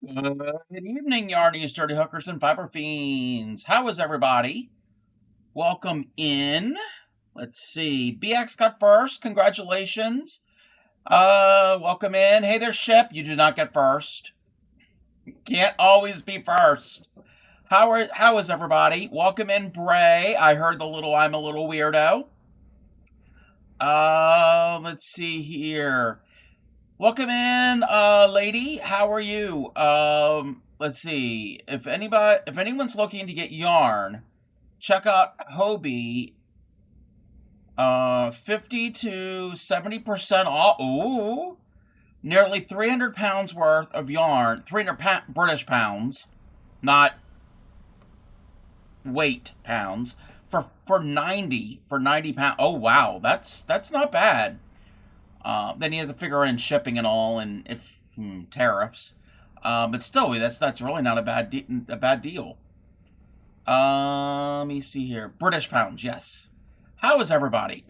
Good evening, Yarnies, Dirty Hookers, and Fiber Fiends. How is everybody? Welcome in. Let's see. BX got first. Congratulations. Welcome in. Hey there, Ship. You do not get first. Can't always be first. How is everybody? Welcome in, Bray. I heard the little I'm a little weirdo. Let's see here. Welcome in, lady. How are you? Let's see. If anyone's looking to get yarn, check out Hobie. 50 to 70% off. Ooh, nearly 300 pounds worth of yarn. 300 British pounds, not weight pounds. For 90 pounds. Oh wow, that's not bad. Then you have to figure in shipping and all, and if tariffs. But still, that's really not a bad deal. Let me see here. British pounds, yes. How is everybody?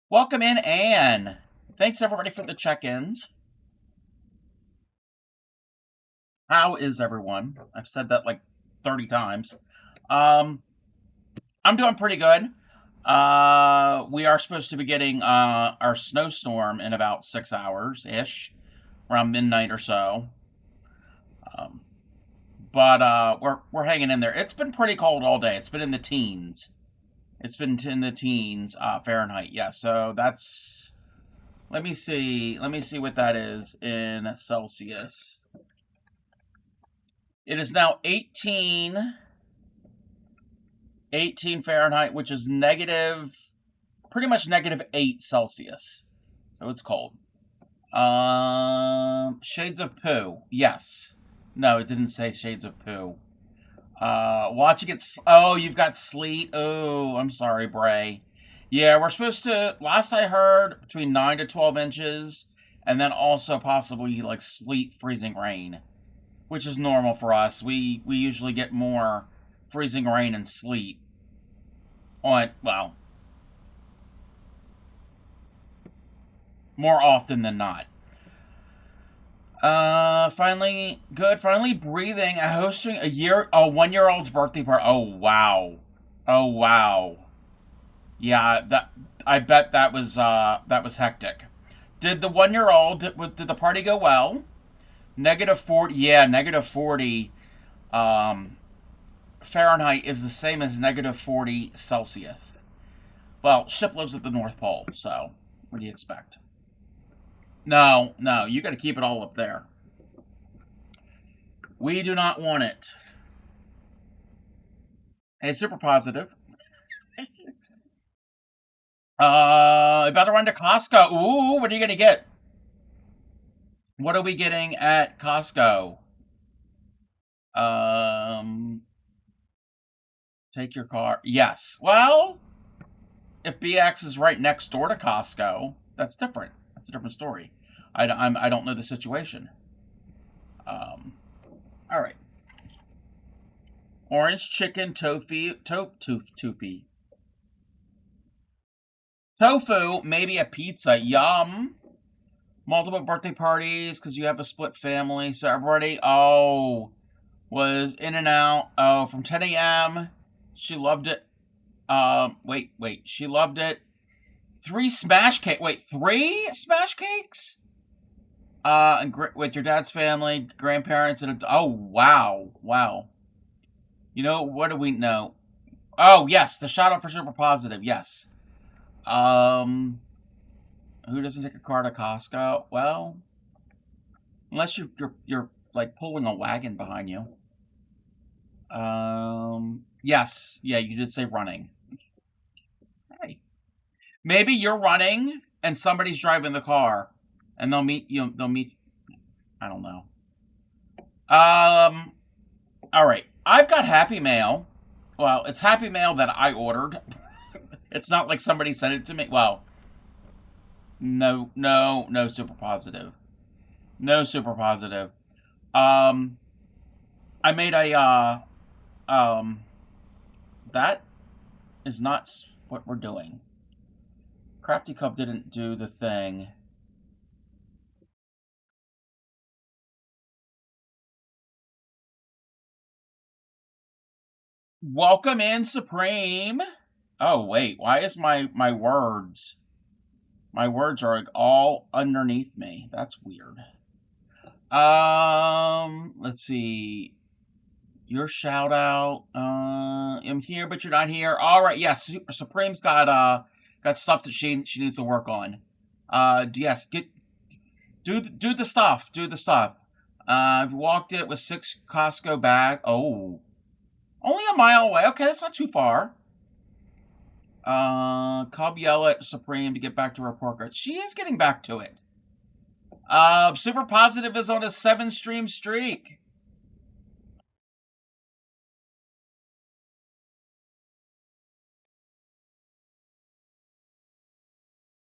Welcome in, Anne. Thanks everybody for the check-ins. How is everyone? I've said that like 30 times. Um, I'm doing pretty good. We are supposed to be getting our snowstorm in about 6 hours ish, around midnight or so. Um, but we're hanging in there. It's been pretty cold all day. It's been in the teens. It's been in the teens Fahrenheit. Yeah, so that's. Let me see. Let me see what that is in Celsius. It is now 18 Fahrenheit, which is pretty much -8 Celsius. So it's cold. Shades of poo. Yes. No, it didn't say shades of poo. Watching it. Oh, you've got sleet. Oh, I'm sorry, Bray. Yeah, we're supposed to. Last I heard, between 9 to 12 inches, and then also possibly like sleet, freezing rain, which is normal for us. We usually get more freezing rain and sleet on more often than not. Finally, good. Finally breathing. Hosting a 1 year old's birthday party. Oh wow, oh wow. Yeah, I bet that was hectic. Did the 1 year old did the party go well? -40. Yeah, -40. Um, Fahrenheit is the same as -40 Celsius. Well, Ship lives at the North Pole, so what do you expect? No, no, you got to keep it all up there. We do not want it. Hey, super positive. About to run to Costco. Ooh, what are you gonna get? What are we getting at Costco? Um, take your car. Yes. Well, if BX is right next door to Costco, that's different. That's a different story. I don't know the situation. Um, all right. Orange chicken tofu, maybe a pizza. Yum. Multiple birthday parties because you have a split family. So everybody, was in and out. Oh, from 10 a.m. She loved it. Wait. She loved it. Three smash cake. Wait, three smash cakes? And with your dad's family, grandparents, and oh wow. You know what do we know? Oh yes, the shout out for super positive. Yes. Um, who doesn't take a car to Costco? Well, unless you're like pulling a wagon behind you. Yes, yeah, you did say running. Hey, maybe you're running and somebody's driving the car, and they'll meet you. They'll meet. I don't know. Um. All right, I've got Happy Mail. Well, it's Happy Mail that I ordered. It's not like somebody sent it to me. Well, No, no, no super positive. No super positive. Um, I made a, um, that is not what we're doing. Crafty Cup didn't do the thing. Welcome in, Supreme. Oh, wait, why is my words are like all underneath me? That's weird. Let's see. Your shout out. I'm here, but you're not here. All right, yes. Supreme's got stuff that she needs to work on. Yes, do the stuff. Do the stuff. I've walked it with 6 Costco bag. Oh, only a mile away. Okay, that's not too far. Cub yell at Supreme to get back to her portrait. She is getting back to it. Super Positive is on a 7-stream streak.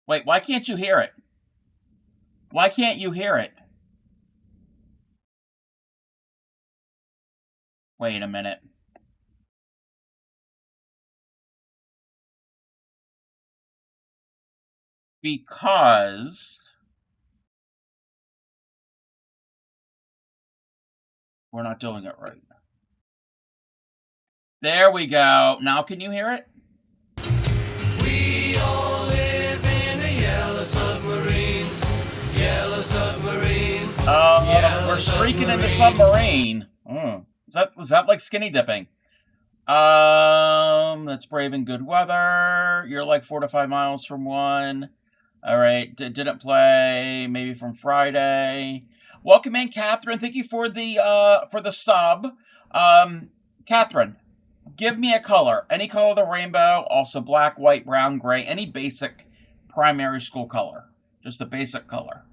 Wait, why can't you hear it? Why can't you hear it? Wait a minute. Because we're not doing it right. There we go. Now can you hear it? We all live in a yellow submarine. Yellow submarine. We're streaking in the submarine. Is that like skinny dipping? That's brave in good weather. You're like 4 to 5 miles from one. All right, didn't play. Maybe from Friday. Welcome in, Catherine. Thank you for the sub. Catherine, give me a color. Any color of the rainbow. Also black, white, brown, gray. Any basic primary school color. Just the basic color.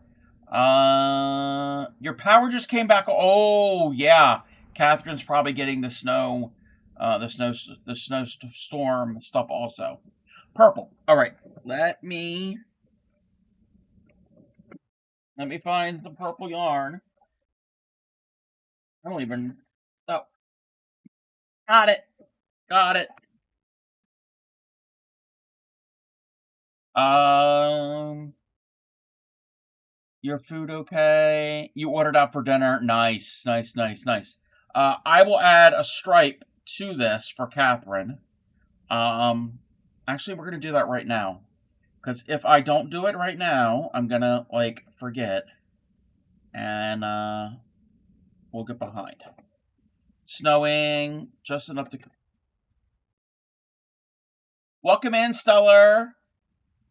Your power just came back. Oh yeah, Catherine's probably getting the snow, the snowstorm stuff also. Purple. All right, let me find the purple yarn. I don't even. Oh, got it. Got it. Um, your food okay? You ordered out for dinner. Nice, nice, nice, nice. I will add a stripe to this for Catherine. Um, Actually, we're gonna do that right now. Because if I don't do it right now, I'm gonna like forget, and we'll get behind. Snowing, just enough to. Welcome in, Stellar.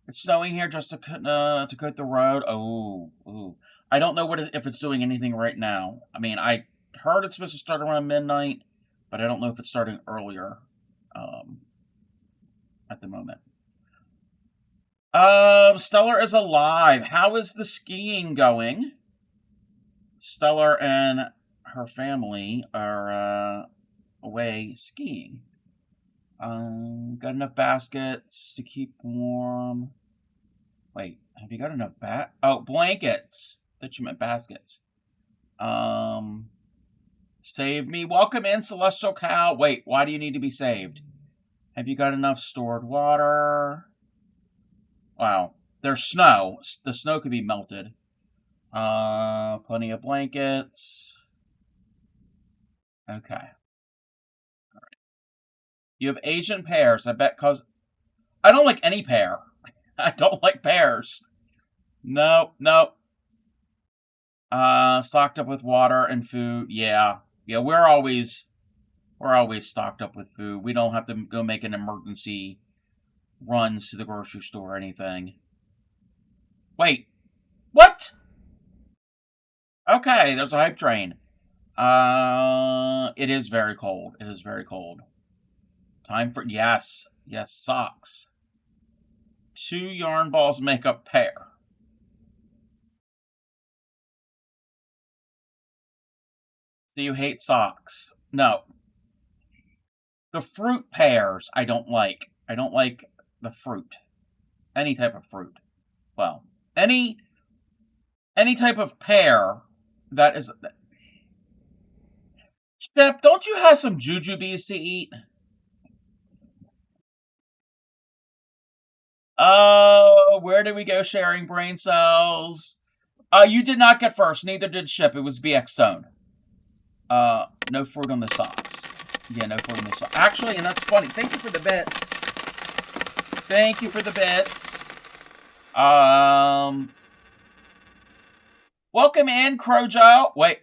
It's snowing here just to cut the road. Oh, ooh. I don't know if it's doing anything right now. I mean, I heard it's supposed to start around midnight, but I don't know if it's starting earlier. Um, at the moment. Stellar is alive. How is the skiing going? Stellar and her family are away skiing. Got enough baskets to keep warm. Wait, have you got enough blankets? That you meant baskets. Save me. Welcome in, Celestial Cow. Wait, why do you need to be saved? Have you got enough stored water? Wow, there's snow. The snow could be melted. Plenty of blankets. Okay. You have Asian pears. I bet cause I don't like any pear. I don't like pears. Nope, nope. Stocked up with water and food. Yeah. Yeah, we're always stocked up with food. We don't have to go make an emergency runs to the grocery store or anything. Wait. What? Okay, there's a hype train. It is very cold. It is very cold. Time for yes. Yes, socks. 2 yarn balls make a pair. So you hate socks? No. The fruit pears I don't like. I don't like the fruit. Any type of fruit. Well, any type of pear that is. Step, don't you have some jujubes to eat? Oh, where did we go sharing brain cells? You did not get first, neither did Ship. It was BX Stone. No fruit on the socks. Yeah, no fruit on the socks. Actually, and that's funny. Thank you for the bits. Thank you for the bits. Welcome in, Crojo. Wait.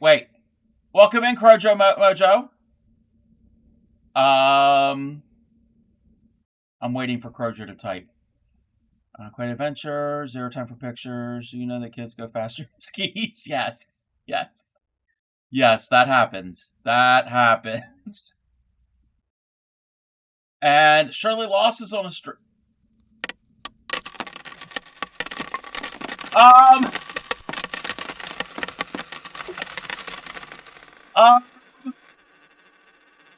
Welcome in, Crojo Mojo. I'm waiting for Crojo to type. Quite adventure, zero time for pictures. You know the kids go faster in skis. Yes. Yes, that happens. That happens. And Shirley Lost is on the street.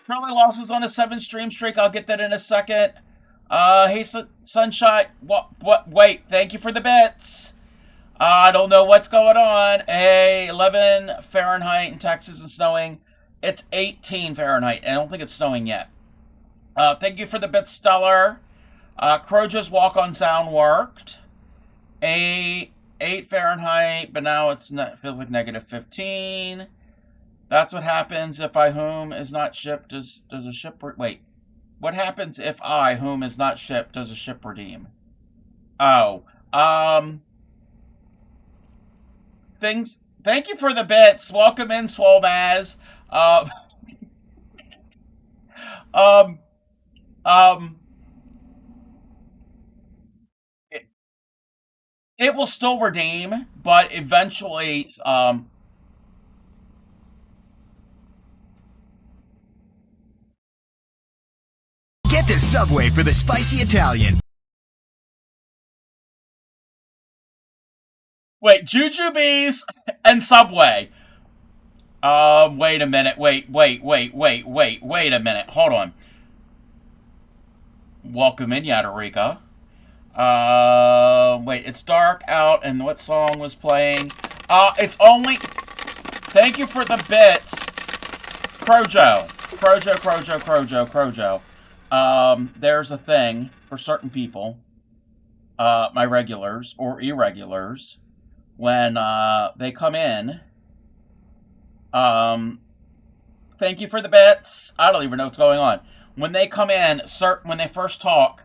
Shirley Lost is on a 7 stream streak. I'll get that in a second. Hey, Sunshine. What? Wait. Thank you for the bits. I don't know what's going on. Hey, 11 Fahrenheit in Texas and snowing. It's 18 Fahrenheit. I don't think it's snowing yet. Thank you for the bits, Stellar. Croja's walk on sound worked. 8 Fahrenheit, but now it's feels like negative 15. That's what happens if I whom is not shipped. Does a ship wait? What happens if I whom is not shipped does a ship redeem? Oh, things. Thank you for the bits. Welcome in, Swolmaz. Um, it, it will still redeem, but eventually, Get to Subway for the spicy Italian. wait, Jujubes and Subway. Wait a minute. Wait a minute. Hold on. Welcome in, Yadarika. Wait, it's dark out, and what song was playing? It's only. Thank you for the bits, Crojo. There's a thing for certain people, my regulars or irregulars, when they come in. Thank you for the bits. I don't even know what's going on. When they come in, when they first talk,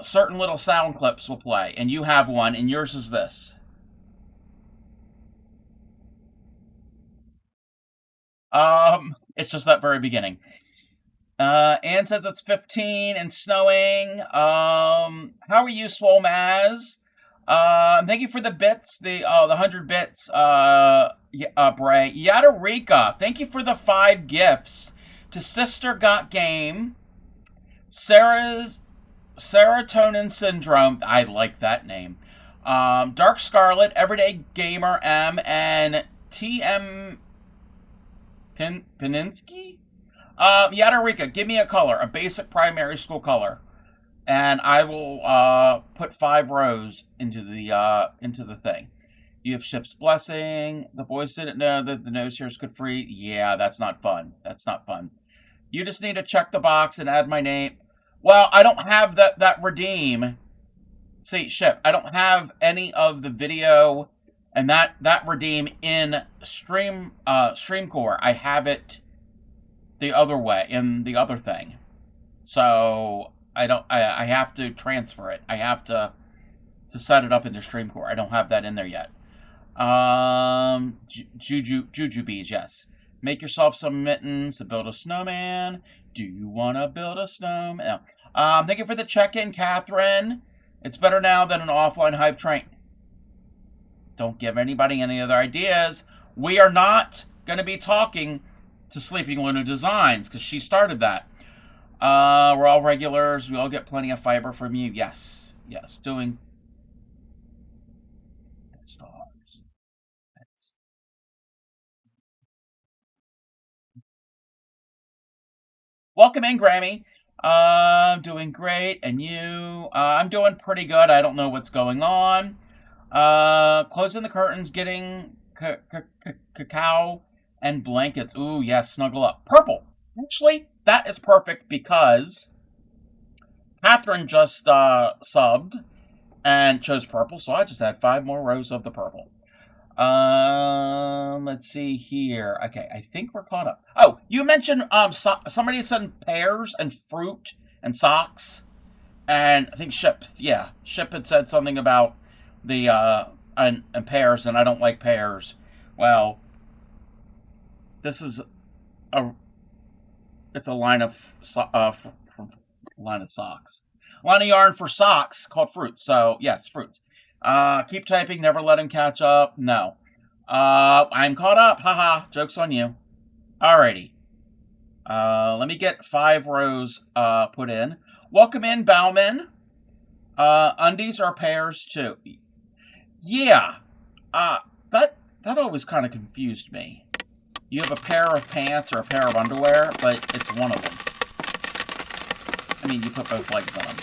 certain little sound clips will play, and you have one, and yours is this. It's just that very beginning. Anne says it's 15 and snowing. How are you, Swolmaz? Thank you for the bits, the 100 bits, Bray. Yadarika, thank you for the 5 gifts. To Sister Got Game, Sarah's Serotonin Syndrome, I like that name. Dark Scarlet, Everyday Gamer M, and TM Pininsky? Yadarika, give me a color, a basic primary school color. And I will put 5 rows into the thing. You have Ship's Blessing. The boys didn't know that the nose hairs could free. Yeah, that's not fun. That's not fun. You just need to check the box and add my name. Well, I don't have that redeem. See, Ship, I don't have any of the video and that redeem in StreamCore. I have it the other way, in the other thing. So I have to transfer it. I have to set it up into StreamCore. I don't have that in there yet. Juju beads, yes. Make yourself some mittens to build a snowman. Do you want to build a snowman? No. Thank you for the check-in, Catherine. It's better now than an offline hype train. Don't give anybody any other ideas. We are not going to be talking to Sleeping Luna Designs, because she started that. We're all regulars. We all get plenty of fiber from you. Yes. Doing. Welcome in, Grammy. I'm doing great, and you? I'm doing pretty good. I don't know what's going on. Closing the curtains, getting cacao and blankets. Ooh, yes, snuggle up. Purple. Actually, that is perfect because Catherine just subbed and chose purple, so I just had 5 more rows of the purple. Let's see here. Okay, I think we're caught up. Oh, you mentioned somebody said pears and fruit and socks, and I think Ship had said something about the and pears, and I don't like pears. Well, this is a it's a line of line of socks, line of yarn for socks called fruits. So yes, fruits. Keep typing. Never let him catch up. No. I'm caught up. Haha. Joke's on you. Alrighty. Let me get 5 rows put in. Welcome in, Bauman. Undies are pairs too. Yeah. That always kind of confused me. You have a pair of pants or a pair of underwear, but it's one of them. I mean, you put both legs on them.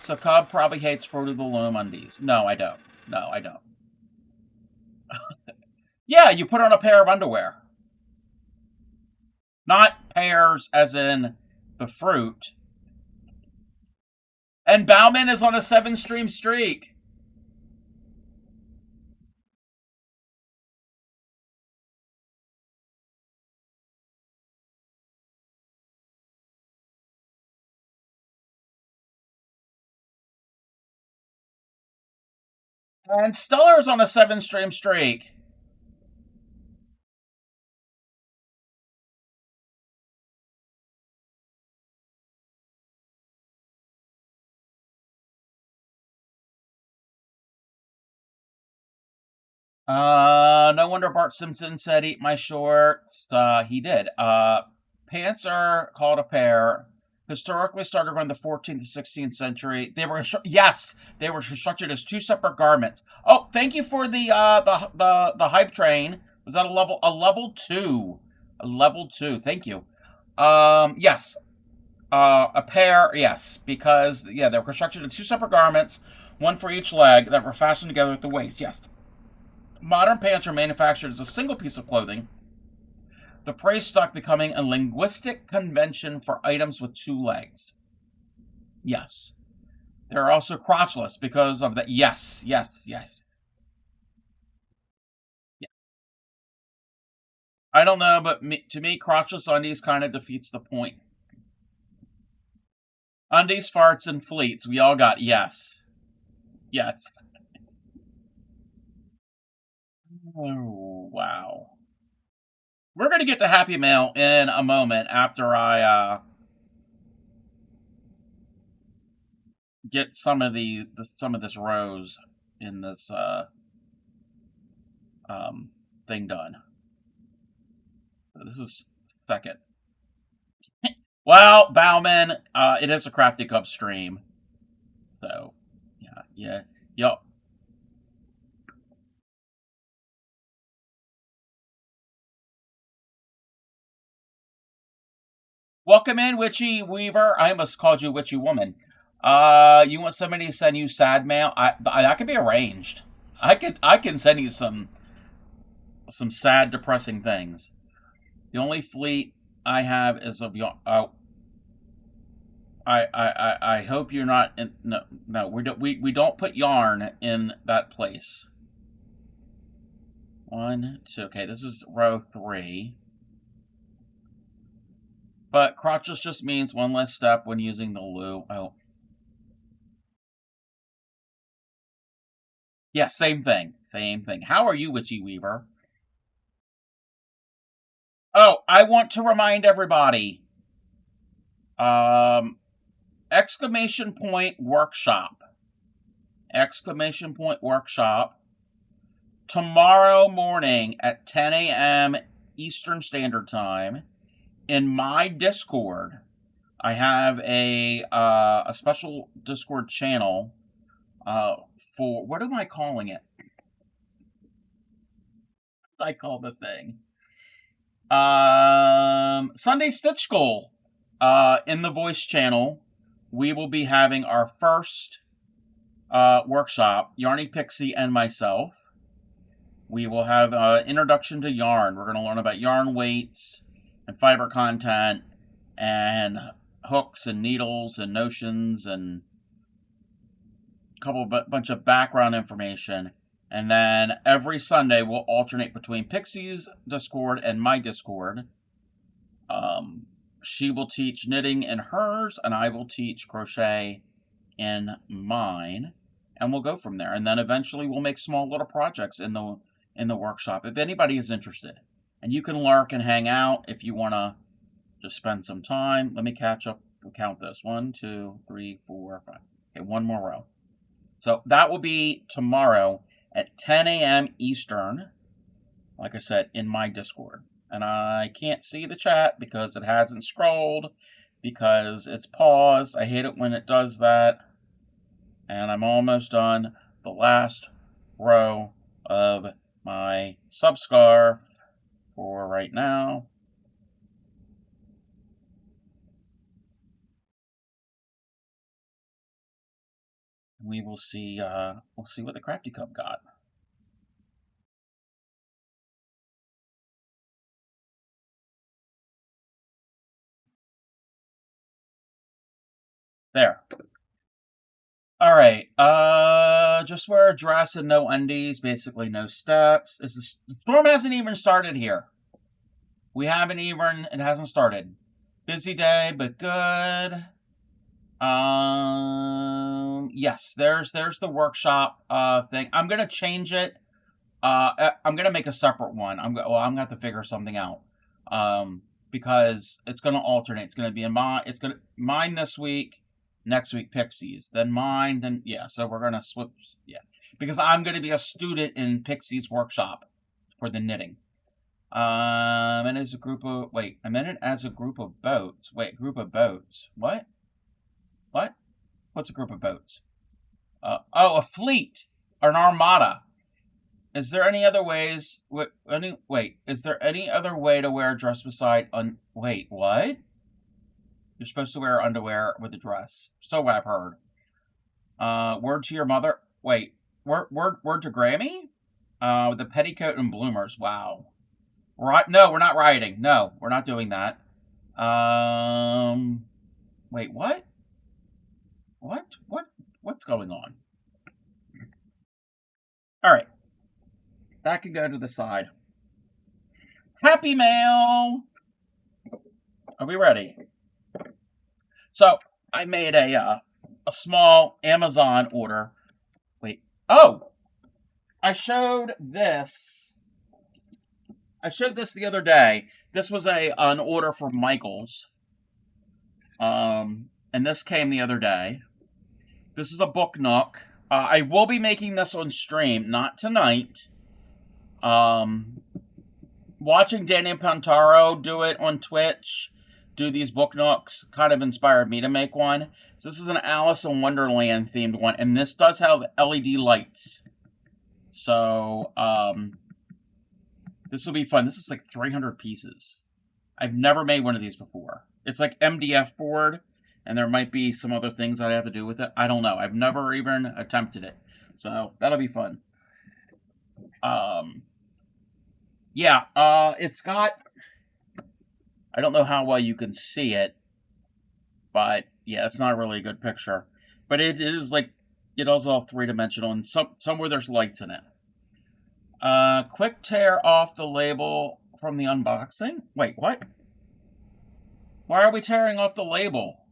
So Cub probably hates Fruit of the Loom undies. No, I don't. No, I don't. Yeah, you put on a pair of underwear. Not pairs as in the fruit. And Bauman is on a 7-stream streak. And Stellar's on a 7-stream streak. No wonder Bart Simpson said eat my shorts. He did. Pants are called a pair. Historically started around the 14th to 16th century. They were constructed as 2 separate garments. Oh, thank you for the hype train. Was that a level 2? A level 2. Thank you. Yes. A pair, yes, because they were constructed in 2 separate garments, one for each leg, that were fastened together at the waist. Yes. Modern pants are manufactured as a single piece of clothing. The phrase stuck, becoming a linguistic convention for items with 2 legs. Yes. They're also crotchless because of that. Yes. Yeah. I don't know, but to me, crotchless undies kind of defeats the point. Undies, farts, and fleets. We all got yes. Yes. Oh, wow. We're going to get to Happy Mail in a moment after I get some of this rose in this thing done. So this is second. Well, Bauman, it is a Crafty Cup stream, so yeah. Welcome in, Witchy Weaver. I almost called you Witchy Woman. You want somebody to send you sad mail? That could be arranged. I can send you some sad, depressing things. The only fleet I have is of I hope you're not in, no we don't put yarn in that place. 1, 2. Okay, this is row 3. But crotchless just means one less step when using the loom. Oh. Yeah, same thing. How are you, Witchy Weaver? Oh, I want to remind everybody. Exclamation point workshop. Tomorrow morning at 10 a.m. Eastern Standard Time in my Discord. I have a special Discord channel for, what am I calling it? I call the thing Sunday Stitch School. In the voice channel, we will be having our first workshop, Yarny Pixie and myself. We will have introduction to yarn. We're going to learn about yarn weights and fiber content and hooks and needles and notions and bunch of background information. And then every Sunday we'll alternate between Pixie's Discord and my Discord. She will teach knitting in hers, and I will teach crochet in mine, and we'll go from there. And then eventually we'll make small little projects in the workshop if anybody is interested. And you can lurk and hang out if you want to just spend some time. Let me catch up. We'll count this. 1, 2, 3, 4, 5. Okay, one more row. So that will be tomorrow at 10 a.m. Eastern, like I said, in my Discord. And I can't see the chat because it hasn't scrolled, because it's paused. I hate it when it does that. And I'm almost done the last row of my subscarf for right now. We will see. We'll see what the Crafty Cup got. There. All right. Just wear a dress and no undies. Basically, no steps. The storm hasn't even started here. We haven't even. It hasn't started. Busy day, but good. Yes. There's the workshop thing. I'm gonna change it. I'm gonna make a separate one. I'm gonna have to figure something out. Because it's gonna alternate. It's gonna be mine this week. Next week, Pixie's. Then mine. Then yeah. So we're gonna switch. Yeah, because I'm gonna be a student in Pixie's workshop for the knitting. And as a group of I meant it as a group of boats. Wait, group of boats. What? What? What's a group of boats? A fleet or an armada. Is there any other ways? Is there any other way to wear a dress beside? Wait, what? You're supposed to wear underwear with a dress. So what I've heard. Word to your mother. Wait, word to Grammy. With the petticoat and bloomers. Wow. Right? No, we're not rioting. No, we're not doing that. Wait, what? What's going on? All right. That can go to the side. Happy Mail. Are we ready? So I made a small Amazon order. Wait. Oh, I showed this. I showed this the other day. This was an order from Michaels. And this came the other day. This is a book nook. I will be making this on stream, not tonight. Watching Danny Pantaro do it on Twitch, do these book nooks, kind of inspired me to make one. So this is an Alice in Wonderland themed one, and this does have LED lights. So, this will be fun. This is like 300 pieces. I've never made one of these before. It's like MDF board, and there might be some other things that I have to do with it. I don't know. I've never even attempted it. So, that'll be fun. Yeah, it's got... I don't know how well you can see it, but yeah, it's not a really good picture. But it is like, it also three-dimensional, and somewhere there's lights in it. Quick tear off the label from the unboxing. Wait, what? Why are we tearing off the label?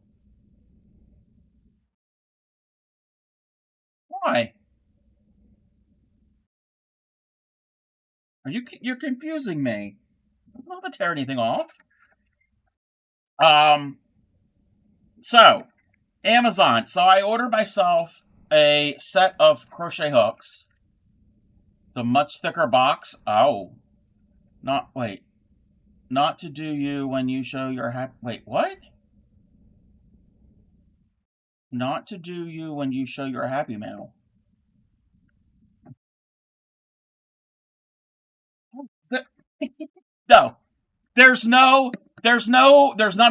Why? You're confusing me. I don't have to tear anything off. So, Amazon. So I ordered myself a set of crochet hooks. It's a much thicker box. Oh. Not to do you when you show your happy... Wait, what? Not to do you when you show your happy mail. No. There's none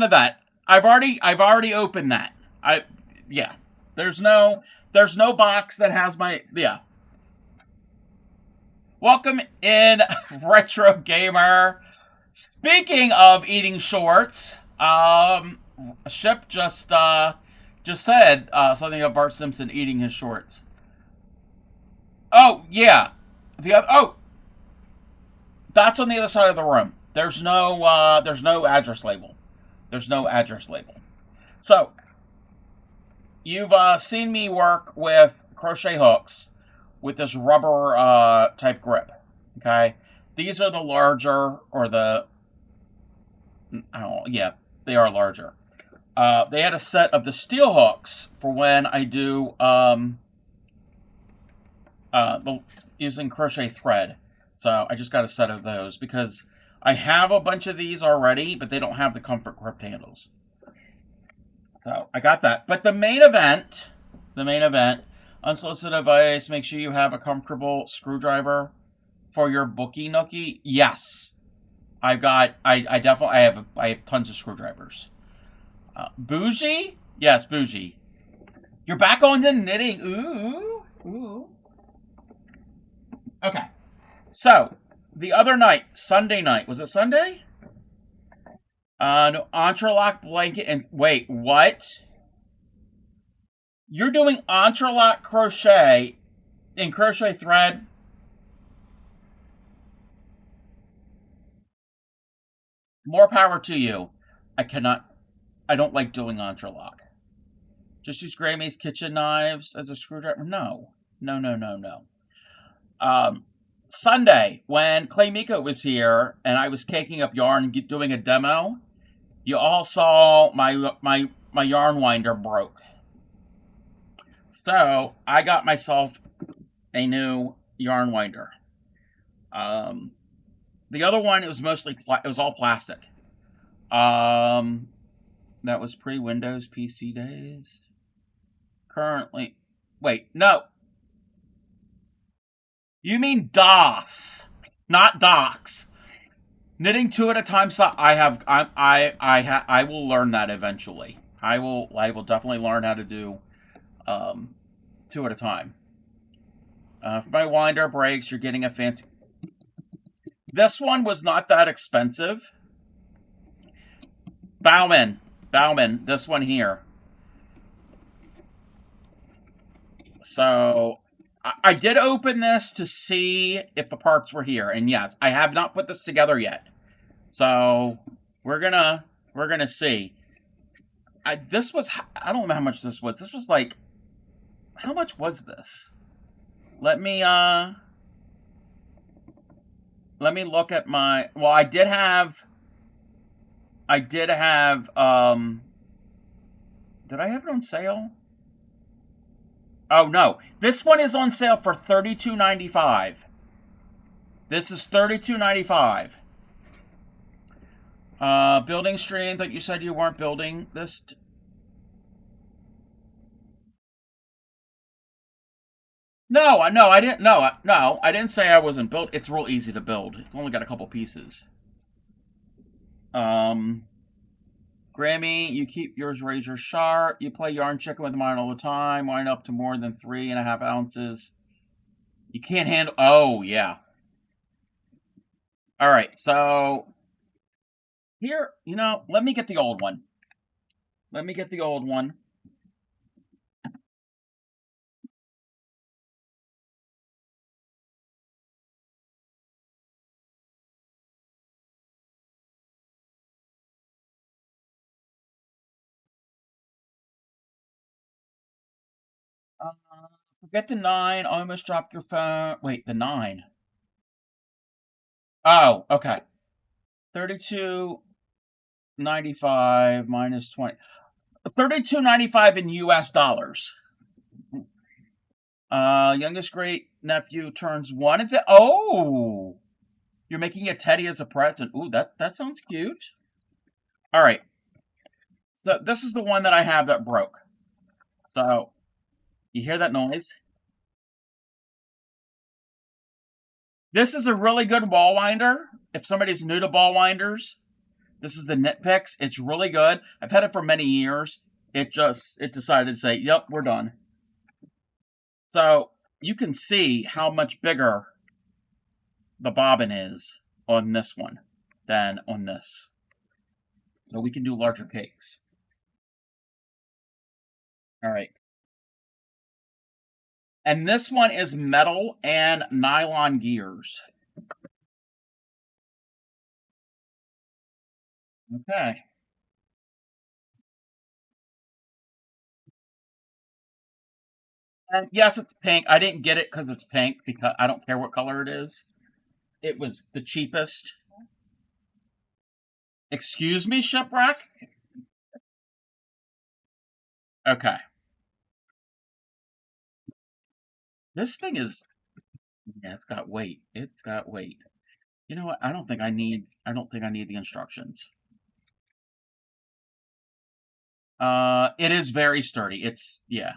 of that. I've already opened that. Yeah. There's no There's no box that has my, yeah. Welcome in, Retro Gamer. Speaking of eating shorts, Ship just said something about Bart Simpson eating his shorts. Oh yeah, that's on the other side of the room. There's no address label. There's no address label. So you've seen me work with crochet hooks with this rubber type grip. Okay, these are the larger, or the, I don't know, yeah, they are larger. They had a set of the steel hooks for when I do using crochet thread. So I just got a set of those because I have a bunch of these already, but they don't have the comfort grip handles. So I got that. But the main event, unsolicited advice, make sure you have a comfortable screwdriver for your bookie nookie. Yes. I have tons of screwdrivers. Bougie? Yes, bougie. You're back on to knitting. Ooh. Ooh. Okay. So, the other night, Sunday night, was it Sunday? No, entrelac blanket and, wait, what? You're doing entrelac crochet in crochet thread? More power to you. I don't like doing entrelac. Just use Grammy's kitchen knives as a screwdriver? No. No. Sunday, when Clay Miko was here and I was caking up yarn and doing a demo, you all saw my yarn winder broke. So I got myself a new yarn winder. The other one, it was all plastic. That was pre-Windows PC days. Currently, wait, no. You mean DOS, not docs. Knitting two at a time. So I will learn that eventually. I will definitely learn how to do two at a time. If my winder breaks, you're getting a fancy. This one was not that expensive. Bauman, this one here. So I did open this to see if the parts were here, and yes, I have not put this together yet. So we're gonna see. I don't know how much this was. This was like, how much was this? Let me look at my. Well, I did have. Did I have it on sale? Oh no, this one is on sale for $32.95. This is $32.95. Building stream that you said you weren't building this. No, I didn't. No, I didn't say I wasn't built. It's real easy to build. It's only got a couple pieces. Grammy, you keep yours razor sharp. You play yarn chicken with mine all the time. Wind up to more than 3.5 ounces. You can't handle. Oh yeah. All right, so here, let me get the old one. Forget the 9. Almost dropped your phone. Wait, the 9. Oh, okay. 32.95 minus 20. 32.95 in US dollars. Youngest great nephew turns 1. Oh, you're making a teddy as a present. Ooh, that sounds cute. All right. So this is the one that I have that broke. So you hear that noise? This is a really good ball winder. If somebody's new to ball winders, this is the Knit Picks. It's really good. I've had it for many years. It decided to say, yep, we're done. So you can see how much bigger the bobbin is on this one than on this. So we can do larger cakes. All right. And this one is metal and nylon gears. Okay. And yes, it's pink. I didn't get it because it's pink because I don't care what color it is. It was the cheapest. Excuse me, shipwreck? Okay. This thing is, yeah, it's got weight. It's got weight. You know what? I don't think I need the instructions. It is very sturdy. It's, yeah,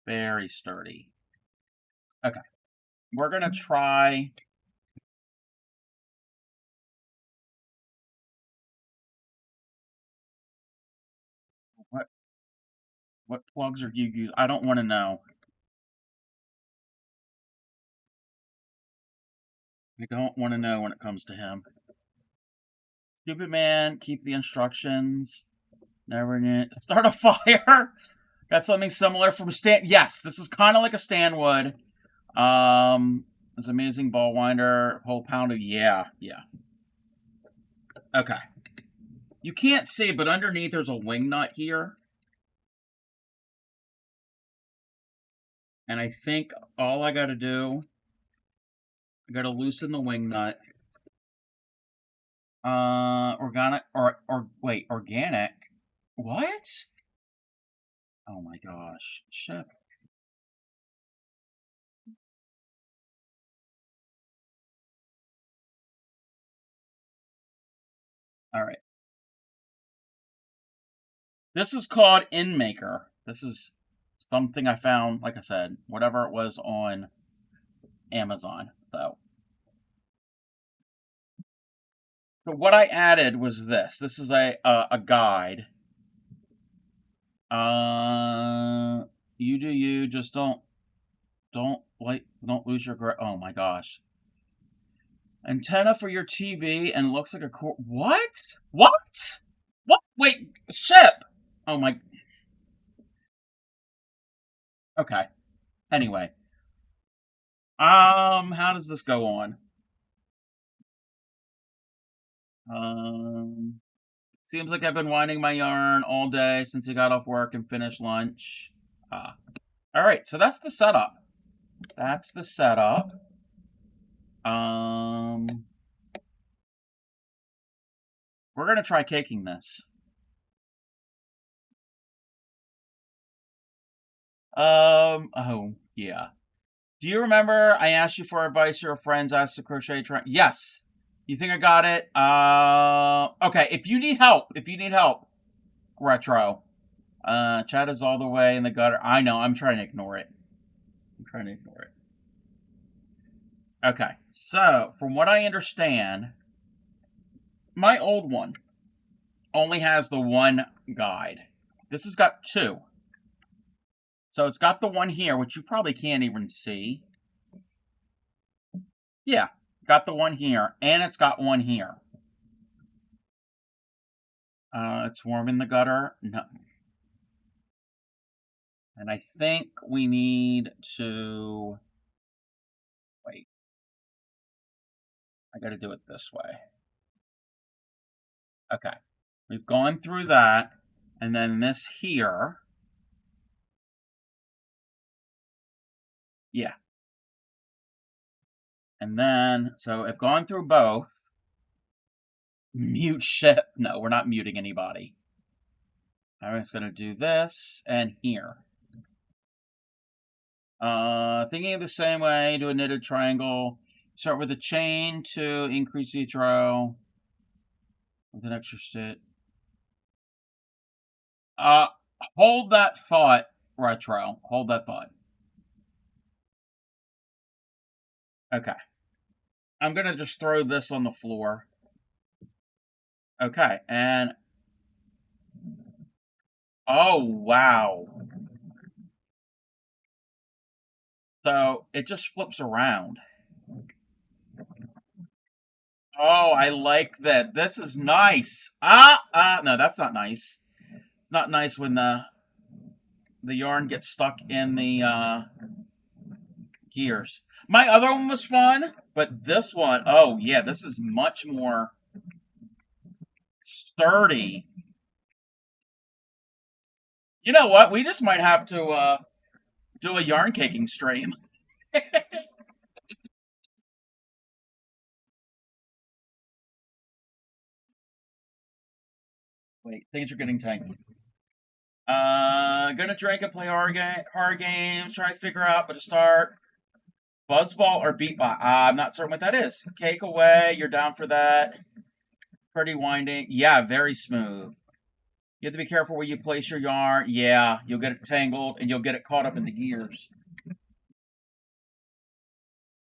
very sturdy. Okay. We're going to try. What, what plugs are you using? I don't want to know. I don't want to know when it comes to him. Stupid man, keep the instructions. Never need start a fire. Got something similar from Stan. Yes, this is kind of like a Stanwood. It's amazing ball winder, whole pound of yeah. Okay. You can't see, but underneath there's a wing nut here. And I think all I gotta do, I gotta loosen the wing nut. Organic or wait, organic. What? Oh my gosh. Shit. All right. This is called InMaker. This is something I found, like I said, whatever it was on Amazon. So what I added was this. This is a guide. You do you. Just don't lose your grip. Oh my gosh. Antenna for your TV and looks like a what? What? What? Wait, ship. Oh my. Okay. Anyway, how does this go on? Seems like I've been winding my yarn all day since I got off work and finished lunch. All right, so that's the setup. That's the setup. We're gonna try caking this. Oh yeah. Do you remember I asked you for advice? Your friends asked to crochet. Yes. You think I got it? Okay. If you need help, retro. Chat is all the way in the gutter. I know. I'm trying to ignore it. Okay. So, from what I understand, my old one only has the one guide. This has got two. So it's got the one here, which you probably can't even see. Yeah, got the one here, and it's got one here. It's warm in the gutter. No. And I think we need to... Wait. I gotta do it this way. Okay. We've gone through that, and then this here... Yeah. And then, so I've gone through both. Mute ship. No, we're not muting anybody. I'm just going to do this and here. Thinking of the same way, do a knitted triangle. Start with a chain to increase each row with an extra stitch. Hold that thought, retro. Hold that thought. Okay. I'm going to just throw this on the floor. Okay, and... Oh, wow. So it just flips around. Oh, I like that. This is nice. No, that's not nice. It's not nice when the yarn gets stuck in the gears. My other one was fun, but this one, oh yeah, this is much more sturdy. You know what? We just might have to do a yarn caking stream. Wait, things are getting tight. Gonna drink and play hard games, trying to figure out what to start. Buzzball or beatbot? I'm not certain what that is. Cake away, you're down for that. Pretty winding. Yeah, very smooth. You have to be careful where you place your yarn. Yeah, you'll get it tangled and you'll get it caught up in the gears.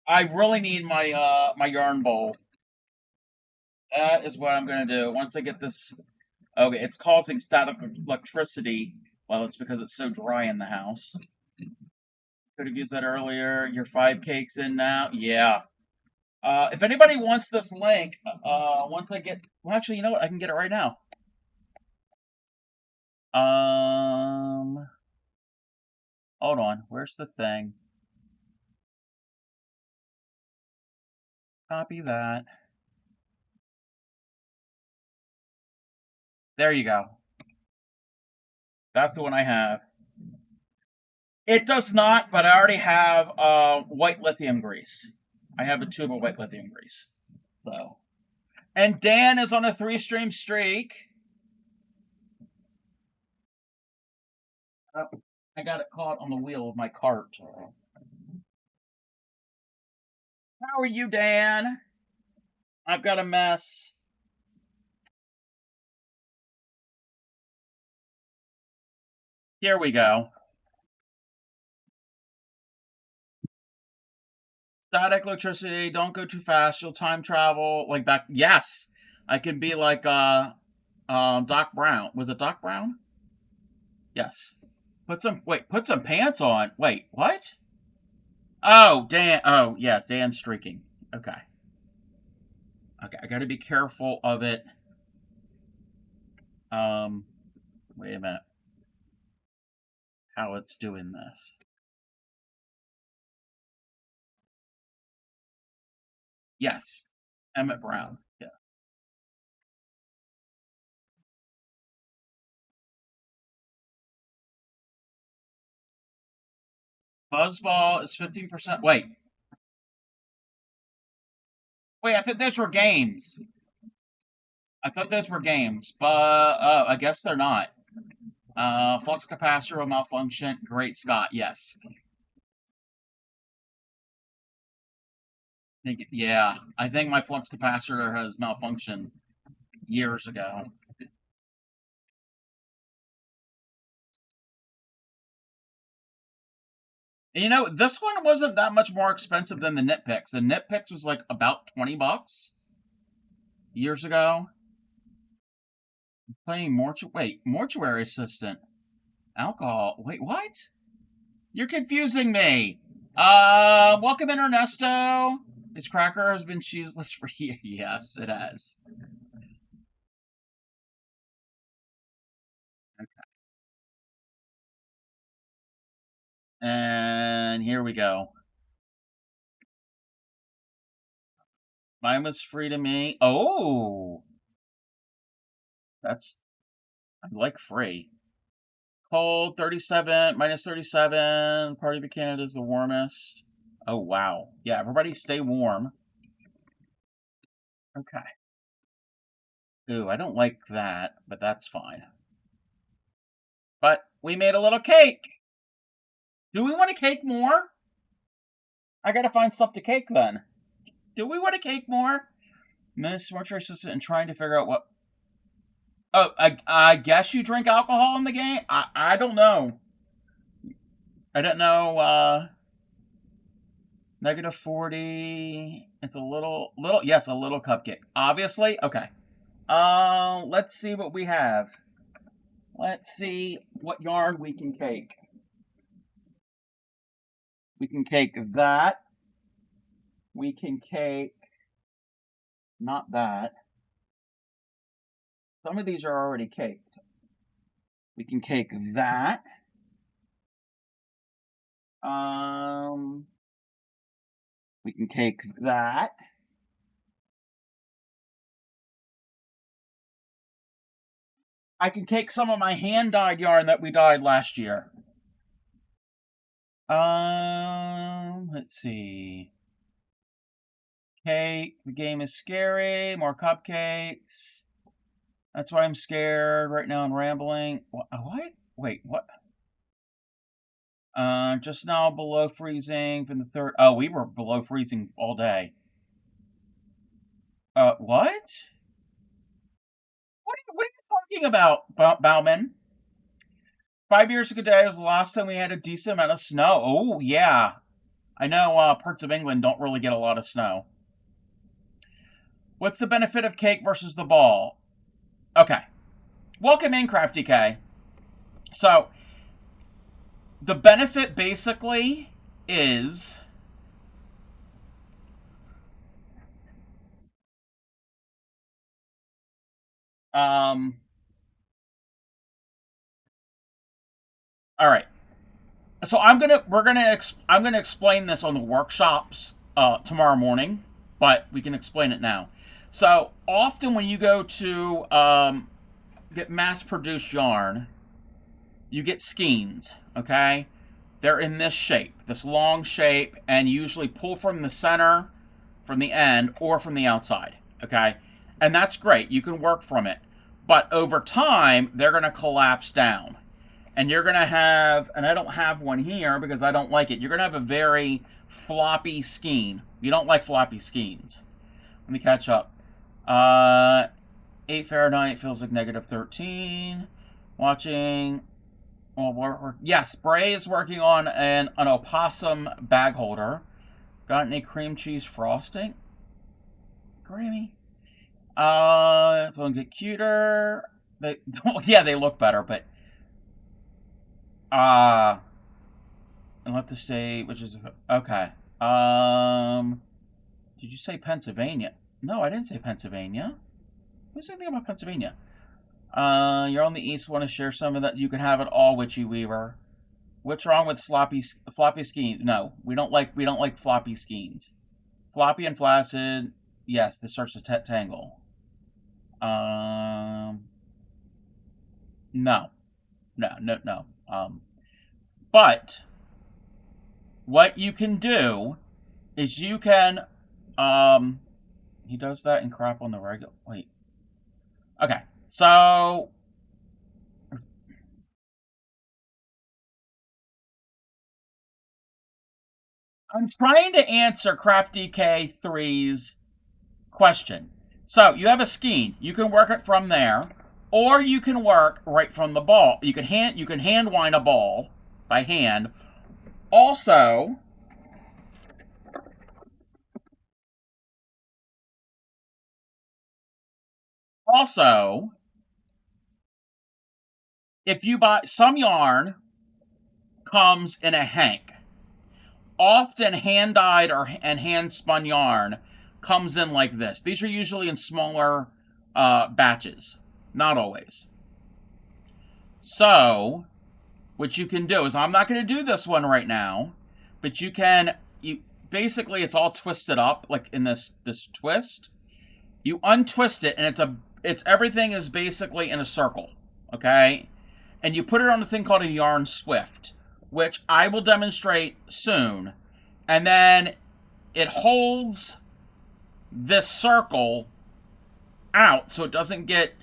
I really need my my yarn bowl. That is what I'm gonna do. Once I get this, okay, it's causing static electricity. Well, it's because it's so dry in the house. Could have used that earlier. Your 5 cakes in now. Yeah. If anybody wants this link, once I get, well, actually, you know what? I can get it right now. Hold on. Where's the thing? Copy that. There you go. That's the one I have. It does not, but I already have white lithium grease. I have a tube of white lithium grease. So, and Dan is on a 3-stream streak. Oh, I got it caught on the wheel of my cart. How are you, Dan? I've got a mess. Here we go. Static electricity, don't go too fast, you'll time travel. Like back, yes! I can be like Doc Brown. Was it Doc Brown? Yes. Put some pants on. Wait, what? Oh, Dan. Oh, yes, Dan's streaking. Okay. Okay, I gotta be careful of it. Wait a minute. How it's doing this. Yes. Emmett Brown. Yeah. Buzzball is 15%. Wait. Wait, I thought those were games. I thought those were games, but I guess they're not. Flux capacitor will malfunction. Great Scott, yes. Yeah, I think my flux capacitor has malfunctioned years ago. And you know, this one wasn't that much more expensive than the Nitpicks. The Nitpicks was like about $20 years ago. Playing mortuary assistant. Alcohol. Wait, what? You're confusing me. Welcome in, Ernesto. His cracker has been cheeseless for years. Yes, it has. Okay. And here we go. Mine was free to me. Oh, that's, I like free. Cold, 37, minus 37. Party of Canada is the warmest. Oh, wow. Yeah, everybody stay warm. Okay. Ooh, I don't like that, but that's fine. But we made a little cake. Do we want to cake more? I gotta find stuff to cake then. Do we want to cake more? Miss Mortuary Assistant and trying to figure out what. Oh, I guess you drink alcohol in the game? I don't know. I don't know, negative 40. It's a yes, a little cupcake. Obviously? Okay. Let's see what we have. Let's see what yarn we can cake. We can cake that. We can cake, not that. Some of these are already caked. We can cake that. We can cake that. I can cake some of my hand-dyed yarn that we dyed last year. Let's see. Cake, the game is scary. More cupcakes. That's why I'm scared. Right now I'm rambling. What? Wait, what? Just now below freezing from the third. Oh, we were below freezing all day. What? What are you talking about, Bauman? 5 years ago today was the last time we had a decent amount of snow. Oh, yeah. I know parts of England don't really get a lot of snow. What's the benefit of cake versus the ball? Okay. Welcome in, Crafty K. So, the benefit basically is all right. So I'm gonna explain this on the workshops tomorrow morning, but we can explain it now. So often when you go to get mass-produced yarn, you get skeins. Okay, they're in this shape, this long shape, and you usually pull from the center, from the end, or from the outside. Okay, and that's great. You can work from it, but over time they're gonna collapse down. And you're going to have, and I don't have one here because I don't like it, you're going to have a very floppy skein. You don't like floppy skeins. Let me catch up. 8 Fahrenheit feels like negative 13. Watching, well, yes, Bray is working on an opossum bag holder. Got any cream cheese frosting? Grammy? It's going to get cuter. Yeah, they look better, but and let the state, which is okay. Did you say Pennsylvania? No, I didn't say Pennsylvania. Who's anything about Pennsylvania? You're on the east. Want to share some of that? You can have it all, Witchy Weaver. What's wrong with floppy skeins? No, we don't like floppy skeins. Floppy and flaccid. Yes, this starts to tangle. No. But what you can do is you can, he does that and crap on the regular, wait. Okay, so, I'm trying to answer Crafty K3's question. So, you have a skein. You can work it from there. Or you can work right from the ball. You can hand wind a ball by hand. Also, if you buy some yarn comes in a hank. Often hand dyed and hand spun yarn comes in like this. These are usually in smaller batches. Not always. So, what you can do is, I'm not going to do this one right now, but you basically it's all twisted up like in this twist. You untwist it, and it's everything is basically in a circle, okay? And you put it on a thing called a yarn swift, which I will demonstrate soon. And then it holds this circle out so it doesn't get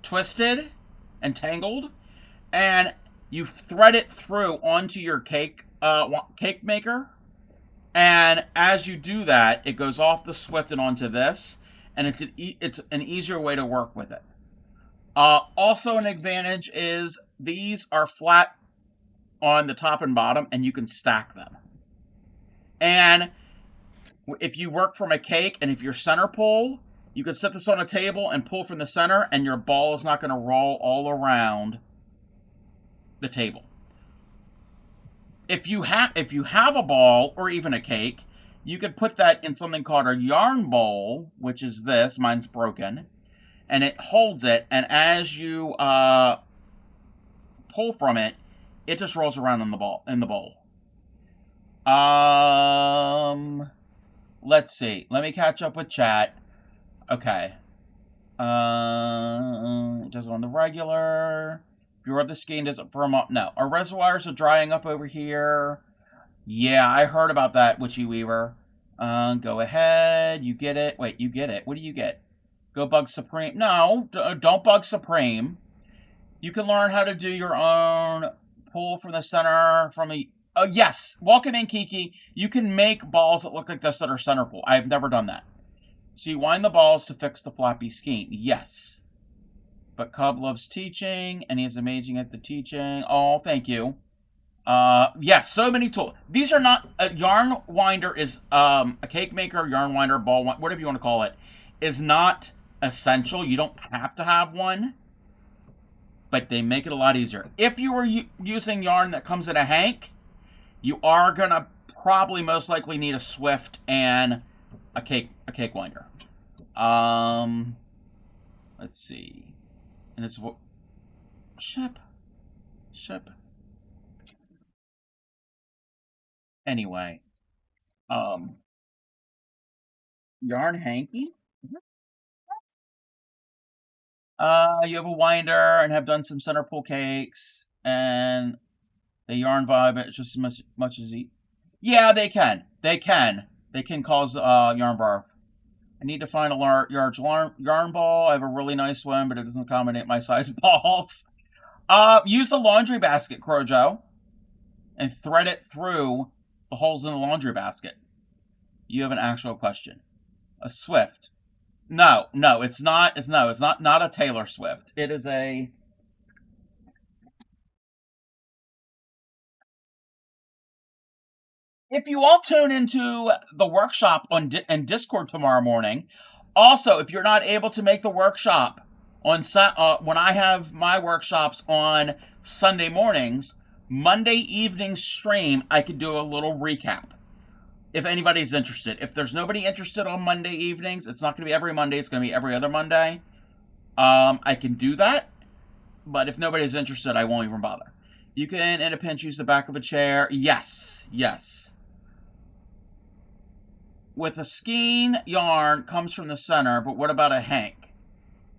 twisted and tangled, and you thread it through onto your cake maker, and as you do that, it goes off the swift and onto this, and it's an easier way to work with it. Also, an advantage is these are flat on the top and bottom, and you can stack them. And if you work from a cake, and if you're center pull, you can set this on a table and pull from the center, and your ball is not going to roll all around the table. if you have a ball or even a cake, you could put that in something called a yarn bowl, which is this. Mine's broken, and it holds it. And as you pull from it, it just rolls around in the bowl. Let's see. Let me catch up with chat. Okay. It does it on the regular. If you're the skiing, does it firm up? No. Our reservoirs are drying up over here. Yeah, I heard about that, Witchy Weaver. Go ahead. You get it. Wait, you get it. What do you get? Go Bug Supreme. No, don't Bug Supreme. You can learn how to do your own pull from the center from a... Oh, yes. Welcome in, Kiki. You can make balls that look like this that are center pull. I've never done that. So you wind the balls to fix the floppy skein. Yes. But Cub loves teaching, and he is amazing at the teaching. Oh, thank you. Yes, so many tools. These are not... A yarn winder is... a cake maker, yarn winder, ball winder, whatever you want to call it, is not essential. You don't have to have one. But they make it a lot easier. If you were using yarn that comes in a hank, you are going to probably most likely need a Swift and a cake winder. Let's see. And it's what... Ship. Anyway. Yarn hanky? You have a winder and have done some center pull cakes, and the yarn vibe it just as much as eat. Yeah, they can. They can cause yarn barf. I need to find a large yarn ball. I have a really nice one, but it doesn't accommodate my size balls. Use the laundry basket, Crojo, and thread it through the holes in the laundry basket. You have an actual question. A Swift. No, it's not. It's not a Taylor Swift. It is a... If you all tune into the workshop in Discord tomorrow morning, also, if you're not able to make the workshop on when I have my workshops on Sunday mornings, Monday evening stream, I could do a little recap. If anybody's interested. If there's nobody interested on Monday evenings, it's not going to be every Monday. It's going to be every other Monday. I can do that. But if nobody's interested, I won't even bother. You can, in a pinch, use the back of a chair. Yes. With a skein, yarn comes from the center, but what about a hank?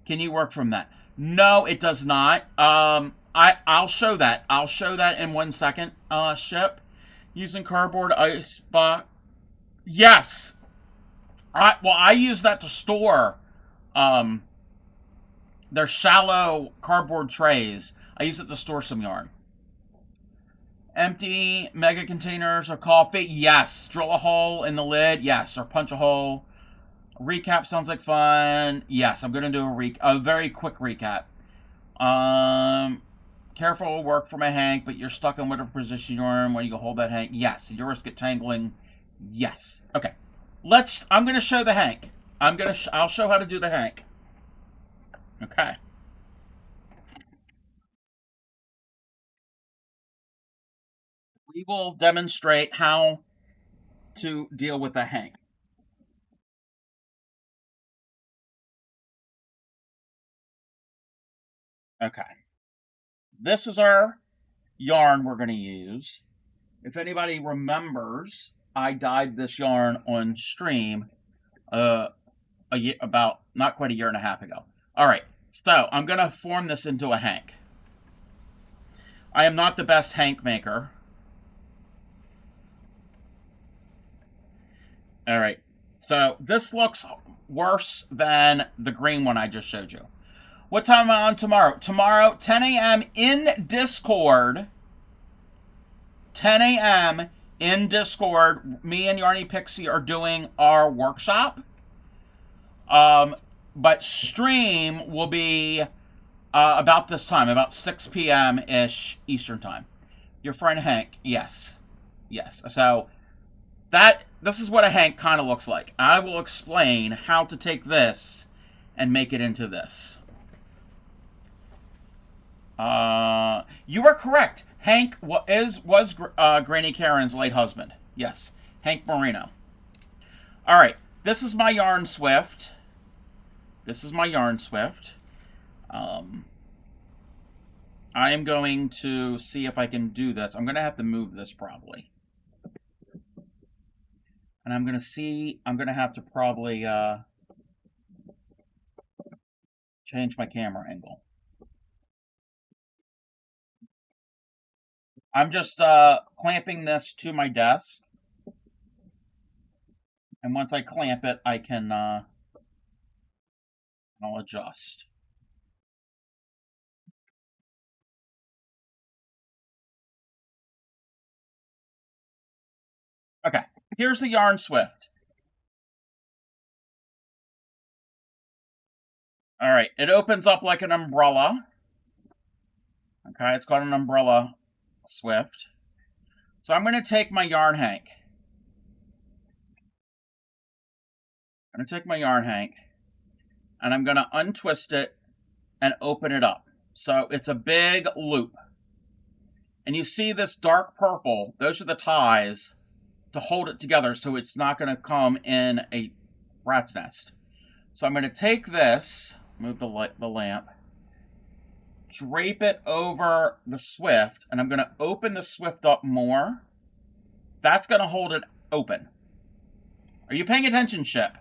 Can you work from that? No, it does not. I'll show that. I'll show that in 1 second. Ship. Using cardboard ice box. Yes. I use that to store they're shallow cardboard trays. I use it to store some yarn. Empty mega containers of coffee. Yes. Drill a hole in the lid. Yes. Or punch a hole. Recap sounds like fun. Yes, I'm going to do a very quick recap. Careful work from a hank, but you're stuck in whatever position you're in when you hold that hank. Yes. You risk it tangling. Yes. Okay. I'm going to show the hank. I'll show how to do the hank. Okay. We will demonstrate how to deal with the hank. Okay. This is our yarn we're going to use. If anybody remembers, I dyed this yarn on stream about not quite a year and a half ago. All right, so I'm going to form this into a hank. I am not the best hank maker. All right, so this looks worse than the green one I just showed you. What time am I on tomorrow? Tomorrow, 10 a.m. in Discord. 10 a.m. in Discord. Me and Yarny Pixie are doing our workshop. But stream will be about this time, about 6 p.m.-ish Eastern time. Your friend Hank, yes. So this is what a hank kind of looks like. I will explain how to take this and make it into this. You are correct. Hank was Granny Karen's late husband. Yes, Hank Marino. All right, this is my yarn swift. This is my yarn swift. I am going to see if I can do this. I'm going to have to move this probably. And I'm going to see, I'm going to have to probably change my camera angle. I'm just clamping this to my desk. And once I clamp it, I can, I'll adjust. Okay, here's the yarn swift. All right, it opens up like an umbrella. Okay, it's got an umbrella swift. So I'm going to take my yarn hank. I'm going to take my yarn hank, and I'm going to untwist it and open it up. So it's a big loop. And you see this dark purple, those are the ties to hold it together so it's not going to come in a rat's nest. So I'm going to take this, move the lamp, drape it over the swift, and I'm going to open the swift up more. That's going to hold it open. Are you paying attention, Ship?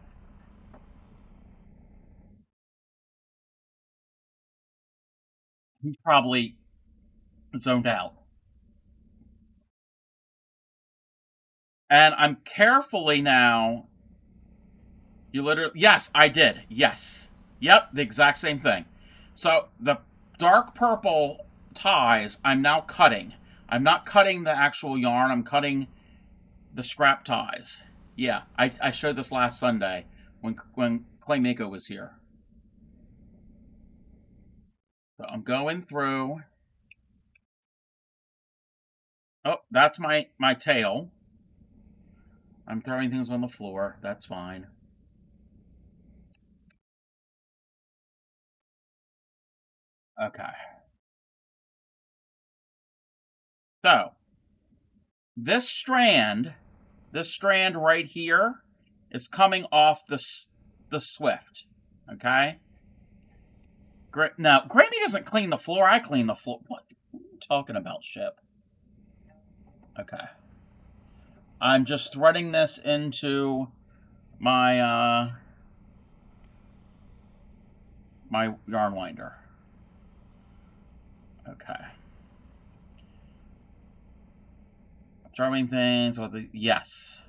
He's probably zoned out. And I'm carefully now. You literally. Yes, I did. Yes. Yep, the exact same thing. So the dark purple ties, I'm now cutting. I'm not cutting the actual yarn, I'm cutting the scrap ties. Yeah, I showed this last Sunday when Clay Mako was here. So I'm going through. Oh, that's my tail. I'm throwing things on the floor. That's fine. Okay. So, this strand right here is coming off the swift. Okay? Now, Granny doesn't clean the floor. I clean the floor. What are you talking about, Ship? Okay. I'm just threading this into my my yarn winder. Okay. Throwing things with the yes.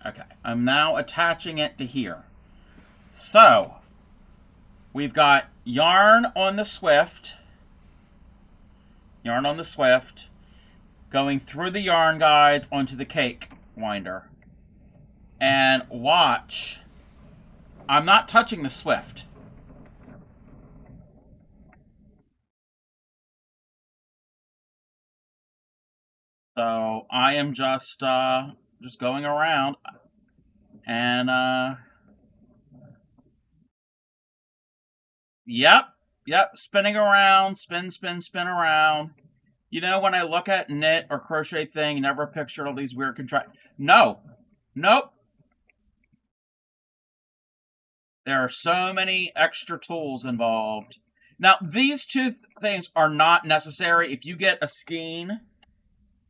Okay. I'm now attaching it to here. So we've got yarn on the swift. Yarn on the swift. Going through the yarn guides onto the cake winder. And watch. I'm not touching the swift. So I am just going around and yep, spinning around, spin around. You know, when I look at knit or crochet thing, you never pictured all these weird No. Nope. There are so many extra tools involved. Now, these two things are not necessary. If you get a skein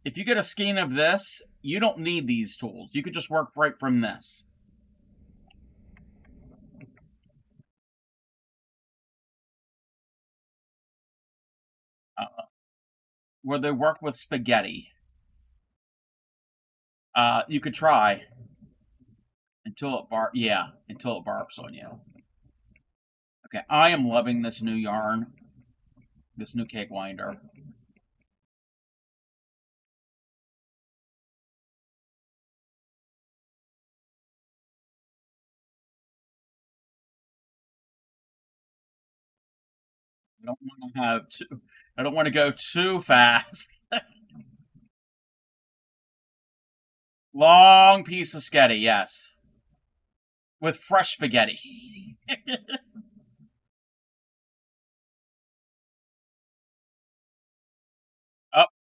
of this, you don't need these tools. You could just work right from this. Where they work with spaghetti. You could try until it barfs on you. Okay, I am loving this new yarn, this new cake winder. I don't want to go too fast. Long piece of spaghetti, yes. With fresh spaghetti.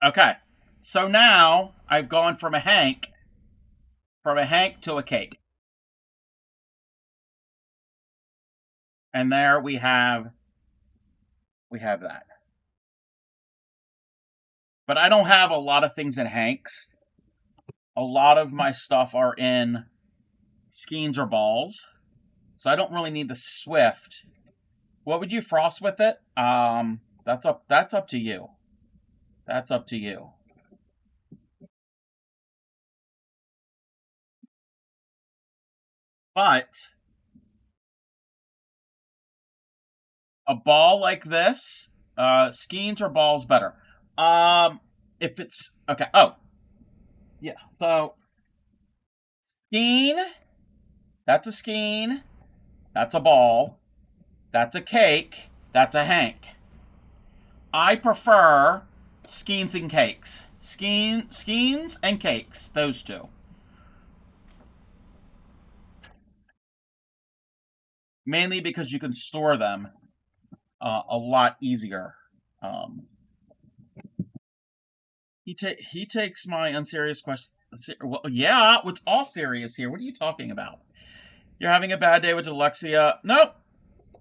Okay. So now I've gone from a Hank to a cake. And there we have that. But I don't have a lot of things in Hanks. A lot of my stuff are in skeins or balls. So I don't really need the Swift. What would you frost with it? That's up to you. That's up to you. But a ball like this, skeins or balls better. If it's okay. Oh, yeah. So skein, that's a skein. That's a ball. That's a cake. That's a Hank. I prefer skeins and cakes. Skeins and cakes. Those two. Mainly because you can store them a lot easier. Um, he takes my unserious question. Well, yeah, it's all serious here. What are you talking about? You're having a bad day with dyslexia. Nope,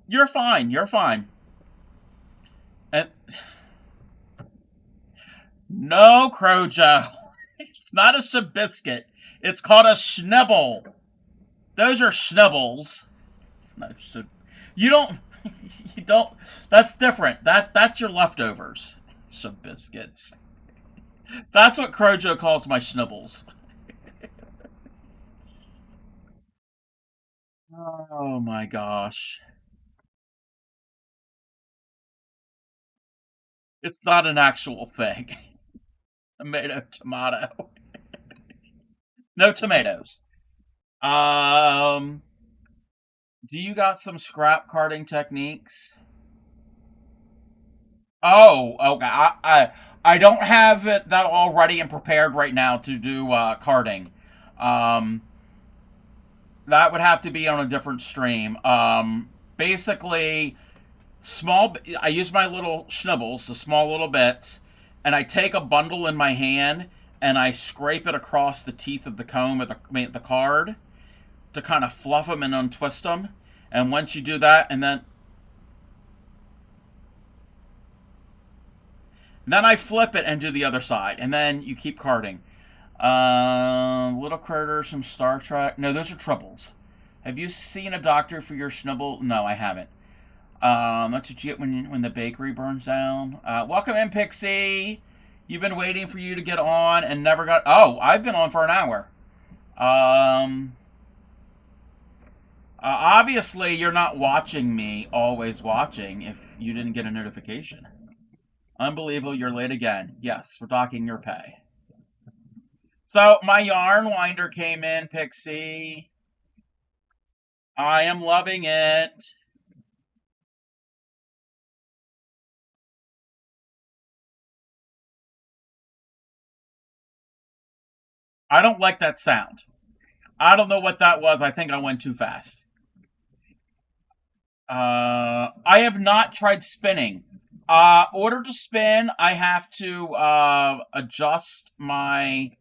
you're fine. You're fine. And no, Crojo, it's not a Shabiscuit. It's called a Schnibble. Those are Schnibbles. It's not you don't. You don't. That's different. That's your leftovers. Shabiscuits. That's what Crojo calls my Schnibbles. Oh my gosh. It's not an actual thing. Tomato. No tomatoes. Um, do you got some scrap carding techniques? Oh, okay. I don't have it that all ready and prepared right now to do carding. Um, that would have to be on a different stream. Basically, I use my little schnibbles, the small little bits, and I take a bundle in my hand and I scrape it across the teeth of the comb of the card to kind of fluff them and untwist them. And once you do that, and then I flip it and do the other side, and then you keep carding. Little critters from Star Trek. No, those are tribbles. Have you seen a doctor for your schnibble? No, I haven't. That's what you get when the bakery burns down. Welcome in, Pixie. You've been waiting for you to get on and never got. Oh, I've been on for an hour. Obviously, you're not watching me. Always watching. If you didn't get a notification. Unbelievable, you're late again. Yes, we're docking your pay. So my yarn winder came in, Pixie. I am loving it. I don't like that sound. I don't know what that was. I think I went too fast. I have not tried spinning. Order to spin, I have to adjust my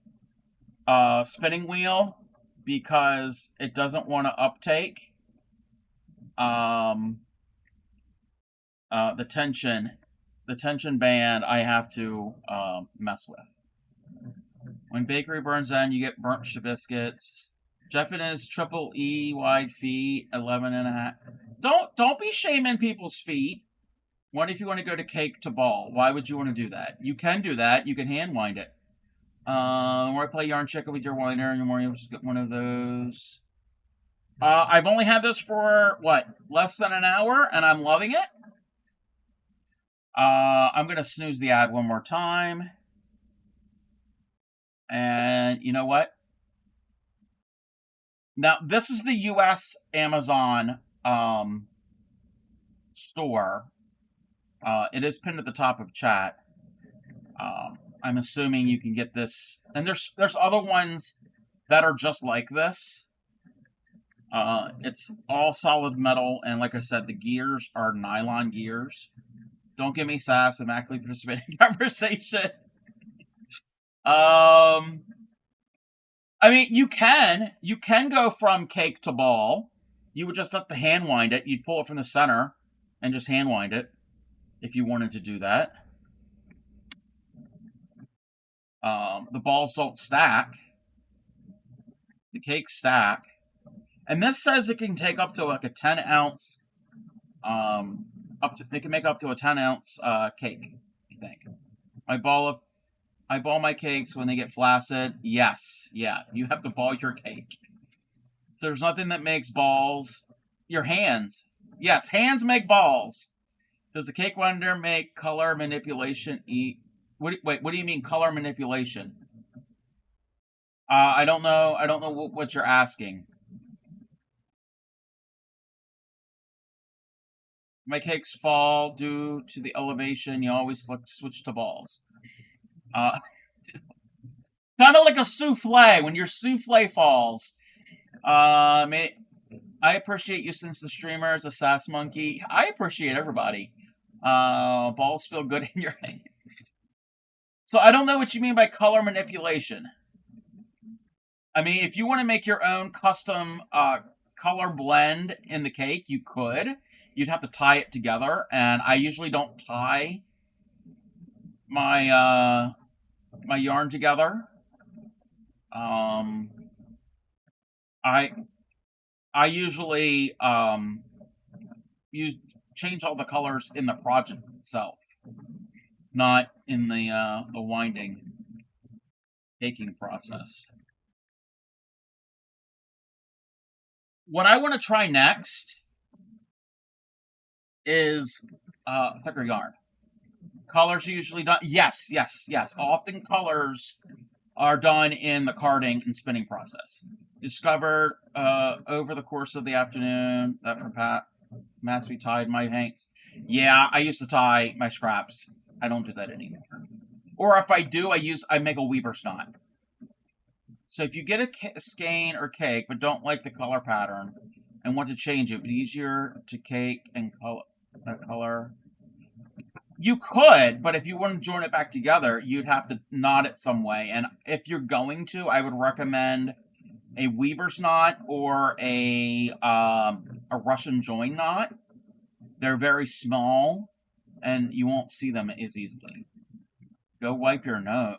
spinning wheel because it doesn't want to uptake. The tension band I have to mess with. When bakery burns down, you get burnt biscuits. Jeff and his triple E wide feet, 11 and a half. Don't be shaming people's feet. What if you want to go to cake to ball? Why would you want to do that? You can do that. You can hand wind it. Where I play yarn chicken with your winder, and you're more able to get one of those. I've only had this for less than an hour, and I'm loving it. I'm gonna snooze the ad one more time. And you know what? Now, this is the U.S. Amazon store. It is pinned at the top of chat. I'm assuming you can get this. And there's other ones that are just like this. It's all solid metal. And like I said, the gears are nylon gears. Don't give me sass. I'm actually participating in conversation. Um, I mean, you can go from cake to ball. You would just have to hand wind it. You'd pull it from the center and just hand wind it if you wanted to do that. The balls don't stack. The cakes stack. And this says it can take up to like a 10 ounce. It can make up to a 10 ounce cake. I think. I ball my cakes when they get flaccid. Yes, yeah, you have to ball your cake. So there's nothing that makes balls. Your hands. Yes, hands make balls. Does the cake wonder make color manipulation eat? Wait, what do you mean color manipulation? I don't know. I don't know what you're asking. My cakes fall due to the elevation. You always switch to balls. Uh, kind of like a souffle. When your souffle falls, I appreciate you since the streamer is a sass monkey. I appreciate everybody. Balls feel good in your hands. So I don't know what you mean by color manipulation. I mean, if you want to make your own custom color blend in the cake, you could. You'd have to tie it together, and I usually don't tie my yarn together. I I usually use change all the colors in the project itself, not in the winding baking process. What I want to try next is thicker yarn. Colors are usually done. Yes, yes, yes. Often colors are done in the carding and spinning process. Discovered over the course of the afternoon that from Pat Massey tied my hanks. Yeah, I used to tie my scraps. I don't do that anymore. Or if I do, I make a weaver's knot. So if you get a skein or cake but don't like the color pattern and want to change it, it'd be easier to cake and color. You could, but if you want to join it back together, you'd have to knot it some way. And if you're going to, I would recommend a weaver's knot or a Russian join knot. They're very small, and you won't see them as easily. Go wipe your nose.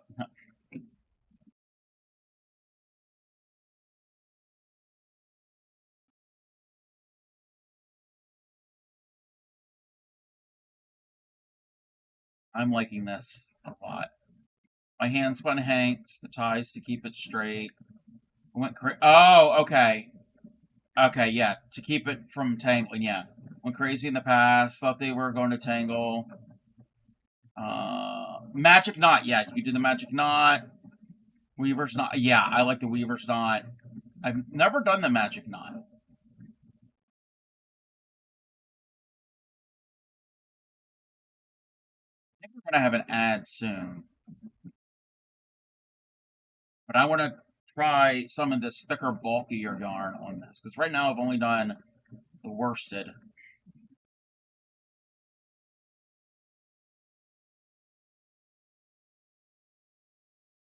I'm liking this a lot. My hand spun hanks, the ties to keep it straight. Oh, okay. Okay, yeah. To keep it from tangling, yeah. Went crazy in the past, thought they were going to tangle. Magic knot, yeah. You do the magic knot. Weaver's knot, yeah. I like the weaver's knot. I've never done the magic knot. I think we're gonna have an ad soon, but I want to try some of this thicker, bulkier yarn on this because right now I've only done the worsted.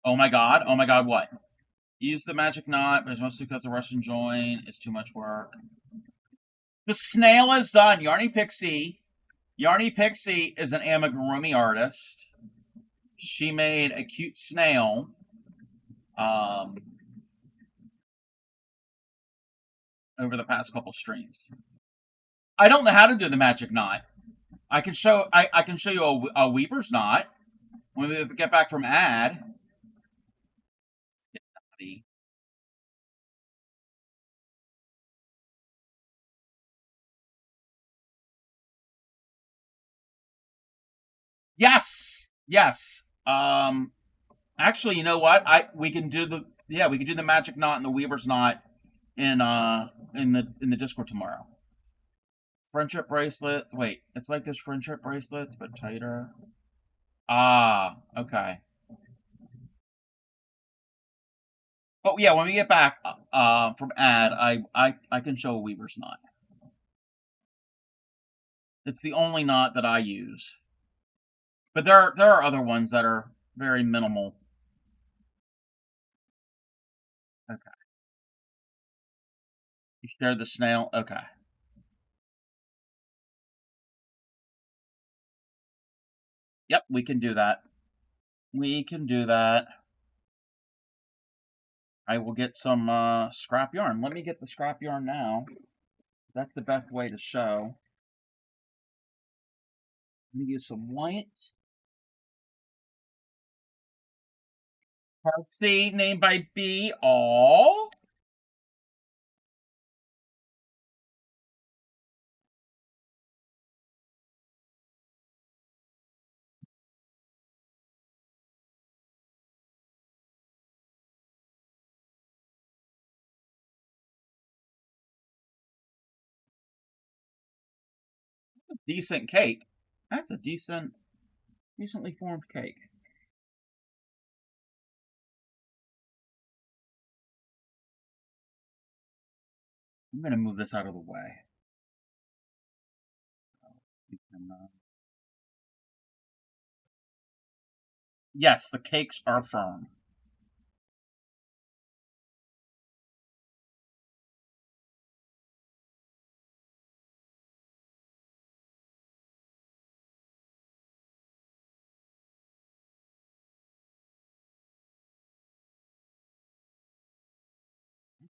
Oh my god! Oh my god! What? Use the magic knot, but it's mostly because the Russian join is too much work. The snail is done. Yarny Pixie. Yarny Pixie is an amigurumi artist. She made a cute snail. Over the past couple streams. I don't know how to do the magic knot. I can show you a weaver's knot when we get back from ad. Yes, yes. Actually, you know what? We can do the magic knot and the weaver's knot in the Discord tomorrow. Friendship bracelet. Wait, it's like this friendship bracelet but tighter. Ah, okay. But yeah, when we get back from ad, I can show a weaver's knot. It's the only knot that I use. But there are other ones that are very minimal. Okay. You share the snail? Okay. Yep, we can do that. We can do that. I will get some scrap yarn. Let me get the scrap yarn now. That's the best way to show. I'm going to use some white. Part C, named by B. All. Decent cake. That's a decently formed cake. I'm going to move this out of the way. Yes, the cakes are firm.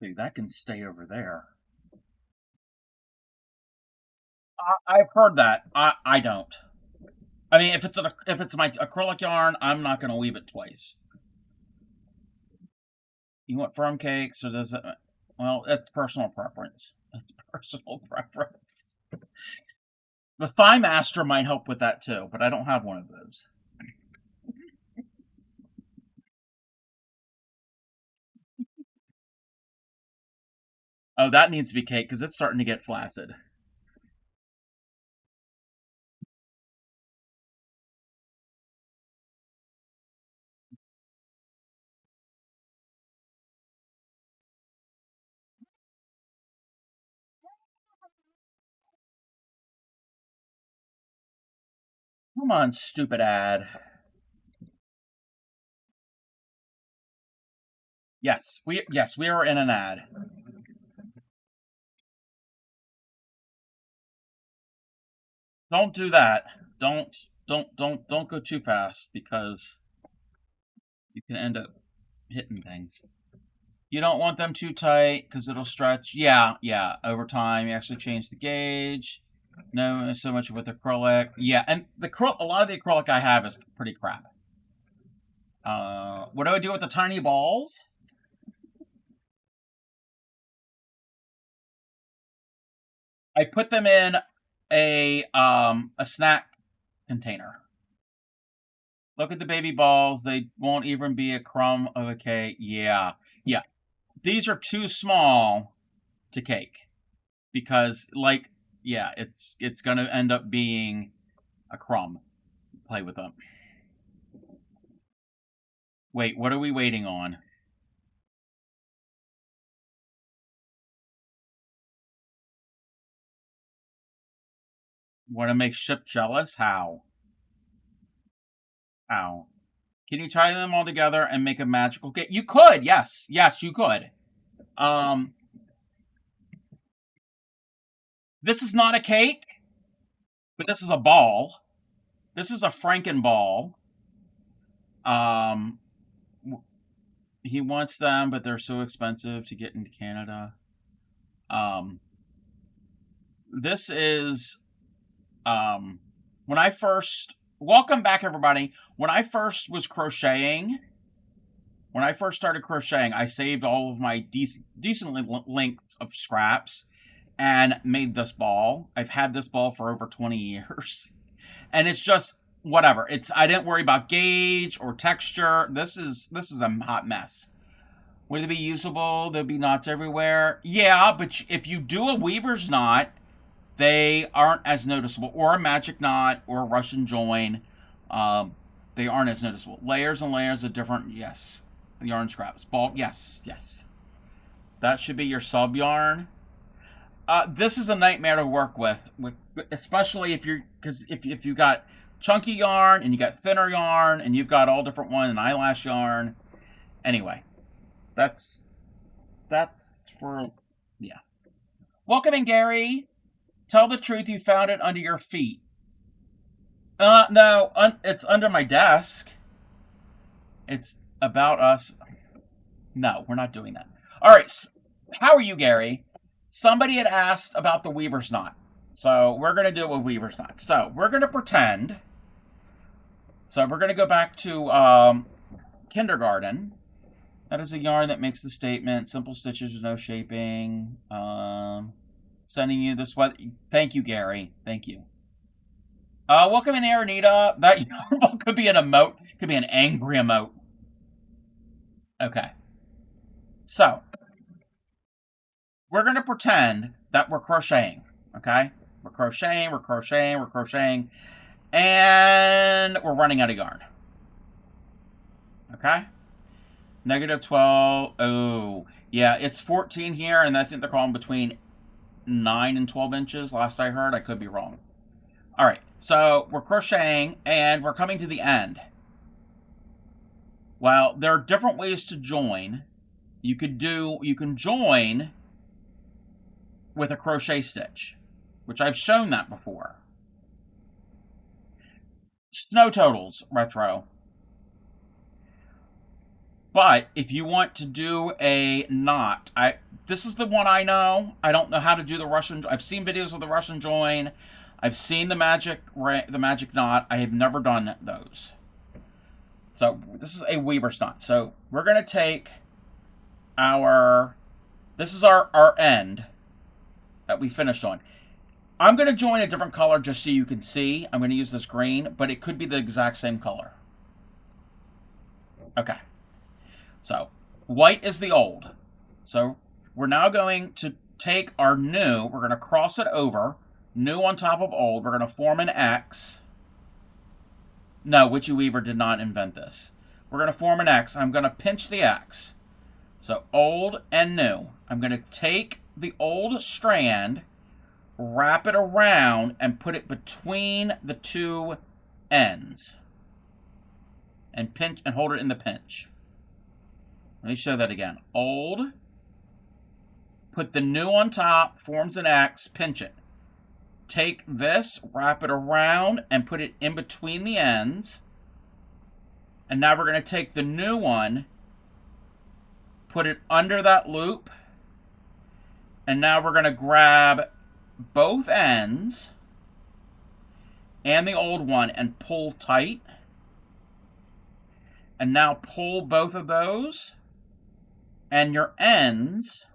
See, that can stay over there. I've heard that. I don't. I mean, if it's my acrylic yarn, I'm not going to weave it twice. You want firm cakes, or does it? Well, it's personal preference. It's personal preference. The Thigh Master might help with that too, but I don't have one of those. Oh, that needs to be cake because it's starting to get flaccid. Come on, stupid ad. Yes, we are in an ad. Don't do that. Don't go too fast because you can end up hitting things. You don't want them too tight because it'll stretch. Yeah. Over time, you actually change the gauge. No, so much with acrylic. Yeah, and a lot of the acrylic I have is pretty crap. What do I do with the tiny balls? I put them in a snack container. Look at the baby balls. They won't even be a crumb of a cake. Yeah. These are too small to cake because, like, yeah, it's gonna end up being a crumb. Play with them. Wait, what are we waiting on? Want to make Ship jealous? How? How? Can you tie them all together and make a magical cake? You could, yes, you could. Um, this is not a cake, but this is a ball. This is a Franken ball. Um, he wants them, but they're so expensive to get into Canada. Um, this is when I first welcome back everybody. When I first was crocheting, when I first started crocheting, I saved all of my decently lengths of scraps and made this ball. I've had this ball for over 20 years. And it's just whatever. I didn't worry about gauge or texture. This is a hot mess. Would it be usable? There'd be knots everywhere. Yeah, but if you do a weaver's knot, they aren't as noticeable. Or a magic knot or a Russian join. They aren't as noticeable. Layers and layers of different, yes. Yarn scraps. Ball, yes. That should be your sub yarn. This is a nightmare to work with especially if you got chunky yarn and you got thinner yarn and you've got all different ones and eyelash yarn. Anyway, that's that's for, yeah. Welcome in, Gary. Tell the truth, you found it under your feet. No, it's under my desk. It's about us. No, we're not doing that. All right, how are you, Gary? Somebody had asked about the Weaver's knot. So we're going to do it with Weaver's knot. So we're going to pretend. So we're going to go back to kindergarten. That is a yarn that makes the statement, simple stitches with no shaping. Sending you this weather. Thank you, Gary. Thank you. Welcome in, Aranita. That yarn could be an emote. Could be an angry emote. Okay. So, we're going to pretend that we're crocheting. Okay? We're crocheting, we're crocheting, we're crocheting. And we're running out of yarn. Okay? -12. Oh, yeah, it's 14 here, and I think they're calling between 9 and 12 inches, last I heard. I could be wrong. All right, so we're crocheting, and we're coming to the end. Well, there are different ways to join. You can join with a crochet stitch, which I've shown that before. Snow Totals Retro. But if you want to do a knot, this is the one I know. I don't know how to do the Russian. I've seen videos of the Russian join. I've seen the magic knot. I have never done those. So this is a Weaver's knot. So we're going to take this is our end that we finished on. I'm going to join a different color just so you can see. I'm going to use this green, but it could be the exact same color. Okay. So, white is the old. So, we're now going to take our new, we're going to cross it over, new on top of old. We're going to form an X. No, Witchy Weaver did not invent this. We're going to form an X. I'm going to pinch the X. So, old and new. I'm going to take the old strand, wrap it around, and put it between the two ends. And pinch and hold it in the pinch. Let me show that again. Old, put the new on top, forms an X, pinch it. Take this, wrap it around, and put it in between the ends. And now we're going to take the new one, put it under that loop, and now we're going to grab both ends and the old one and pull tight. And now pull both of those. And your ends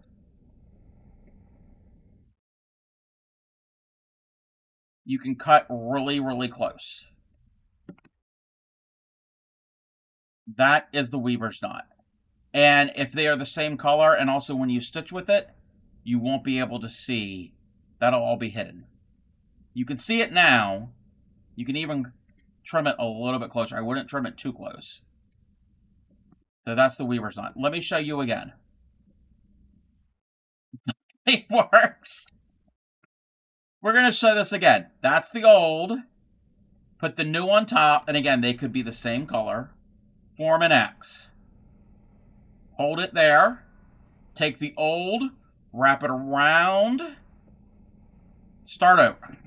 you can cut really, really close. That is the Weaver's knot. And if they are the same color, and also when you stitch with it, you won't be able to see. That'll all be hidden. You can see it now. You can even trim it a little bit closer. I wouldn't trim it too close. So that's the Weaver's knot. Let me show you again. It works. We're going to show this again. That's the old. Put the new on top. And again, they could be the same color. Form an X. Hold it there. Take the old. Wrap it around. Start over.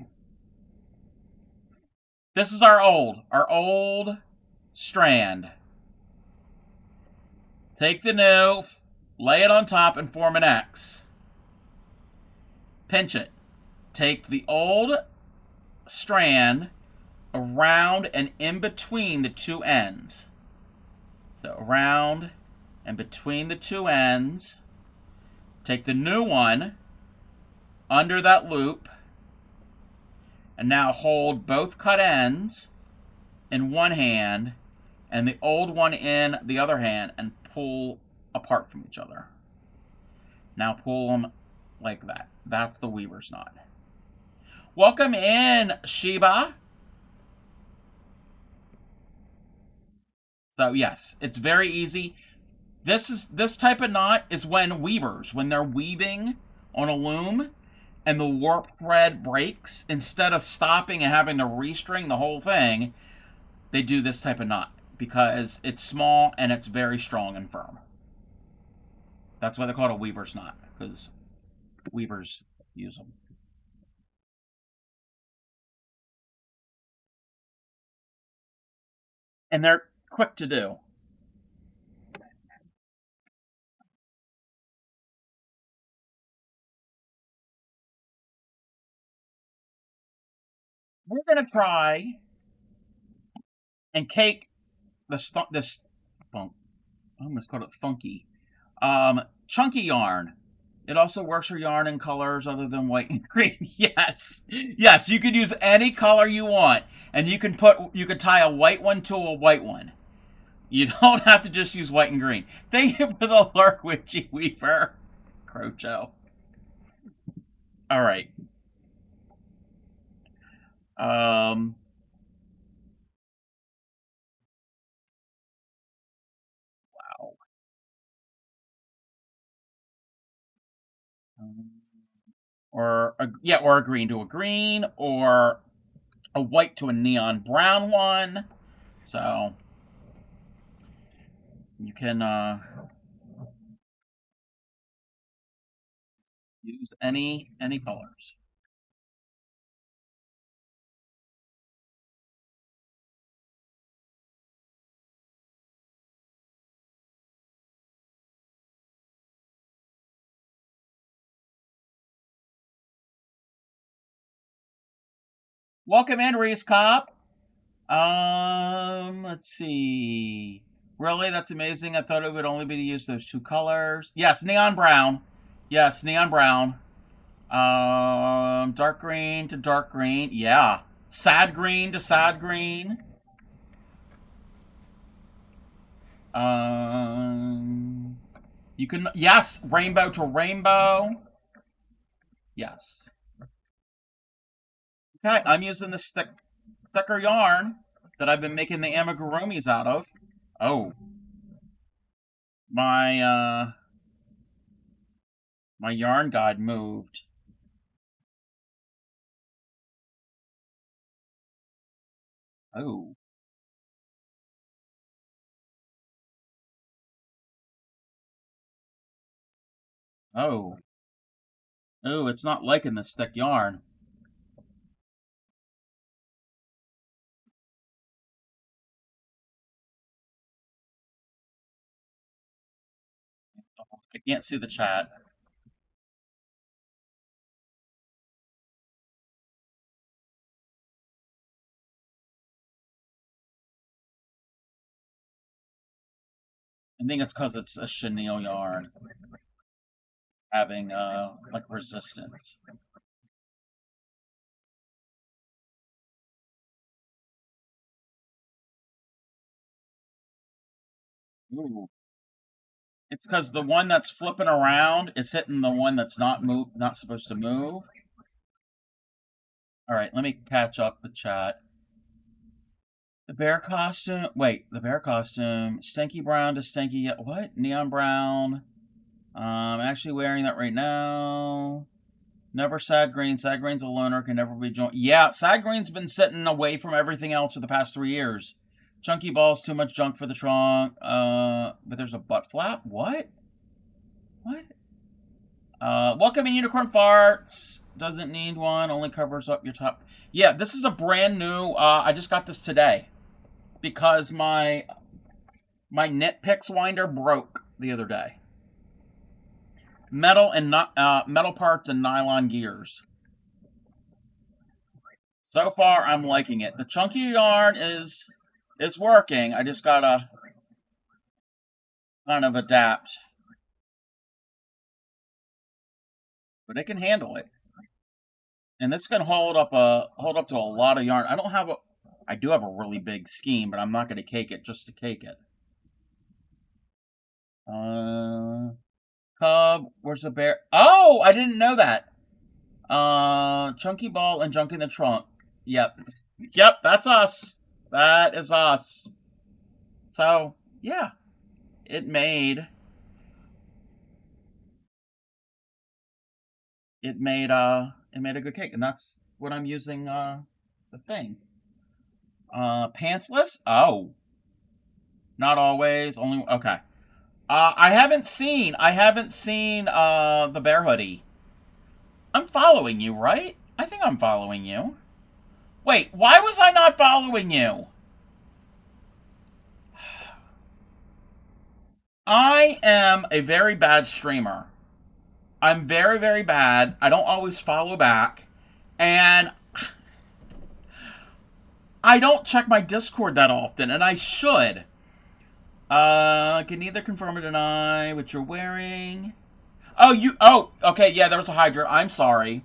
This is our old strand. Take the new, lay it on top, and form an X. Pinch it. Take the old strand around and in between the two ends. So around and between the two ends. Take the new one under that loop. And now hold both cut ends in one hand and the old one in the other hand and pull apart from each other. Now pull them like that. That's the Weaver's knot. Welcome in, Sheba. So yes, it's very easy. This type of knot is when they're weaving on a loom and the warp thread breaks, instead of stopping and having to restring the whole thing, they do this type of knot because it's small and it's very strong and firm. That's why they call it a weaver's knot, because weavers use them. And they're quick to do. We're gonna try and cake this funk. I almost called it funky. Chunky yarn. It also works for yarn in colors other than white and green. Yes, yes, you can use any color you want, and you can tie a white one to a white one. You don't have to just use white and green. Thank you for the lurk, Witchy Weaver. Crocho. All right. Um. Wow. Or a green to a green, or a white to a neon brown one. So you can use any colors. Welcome in, Reese Cop. Let's see. Really, that's amazing. I thought it would only be to use those two colors. Yes, neon brown. Yes, neon brown. Dark green to dark green. Yeah. Sad green to sad green. You can, yes, rainbow to rainbow. Yes. Okay, I'm using this thicker yarn that I've been making the amigurumis out of. Oh, my my yarn guide moved. Oh. Oh. Oh, it's not liking this thick yarn. I can't see the chat. I think it's because it's a chenille yarn having like resistance. Ooh. It's because the one that's flipping around is hitting the one that's not supposed to move. All right, let me catch up the chat. The bear costume. Wait, the bear costume. Stinky brown to stinky. What? Neon brown. I'm actually wearing that right now. Never sad green. Sad green's a loner. Can never be joined. Yeah, sad green's been sitting away from everything else for the past 3 years. Chunky balls, too much junk for the trunk. But there's a butt flap. What? What? Welcome in Unicorn Farts. Doesn't need one. Only covers up your top. Yeah, this is a brand new. I just got this today because my knit picks winder broke the other day. Metal and metal parts and nylon gears. So far, I'm liking it. The chunky yarn is working. I just gotta kind of adapt, but it can handle it. And this can hold up to a lot of yarn. I do have a really big scheme, but I'm not going to cake it just to cake it. Cub, where's the bear? Oh, I didn't know that. Chunky ball and junk in the trunk. Yep. Yep, that's us. That is us. So, yeah. It made a good cake, and that's what I'm using the thing. Pantsless? Oh. Not always, only okay. I haven't seen the bear hoodie. I'm following you, right? I think I'm following you. Wait, why was I not following you? I am a very bad streamer. I'm very, very bad. I don't always follow back. And I don't check my Discord that often, and I should. Can neither confirm or deny what you're wearing. Okay, yeah, there was a Hydra. I'm sorry.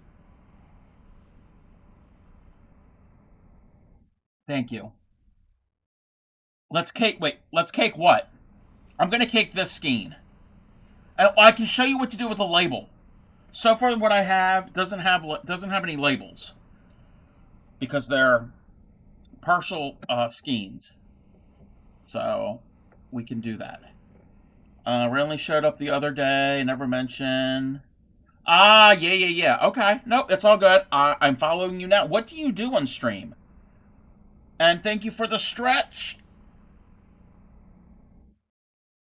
Thank you. Let's cake what? I'm gonna cake this skein. And I can show you what to do with the label. So far, what I have doesn't have any labels because they're partial skeins. So we can do that. Randomly showed up the other day. Never mentioned. Ah, yeah. Okay, nope, it's all good. I'm following you now. What do you do on stream? And thank you for the stretch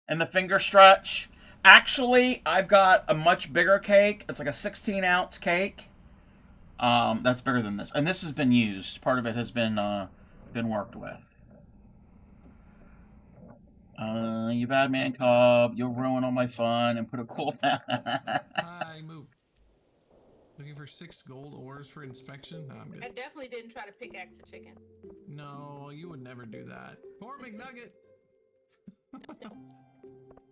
and the finger stretch. Actually, I've got a much bigger cake. It's like a 16-ounce cake. That's bigger than this, and this has been used. Part of it has been worked with. You bad man cub, you'll ruin all my fun and put a cool down. Hi, move. Looking for 6 gold ores for inspection? No, I'm I good. definitely didn't try to pickaxe the chicken. No, you would never do that. Poor McNugget!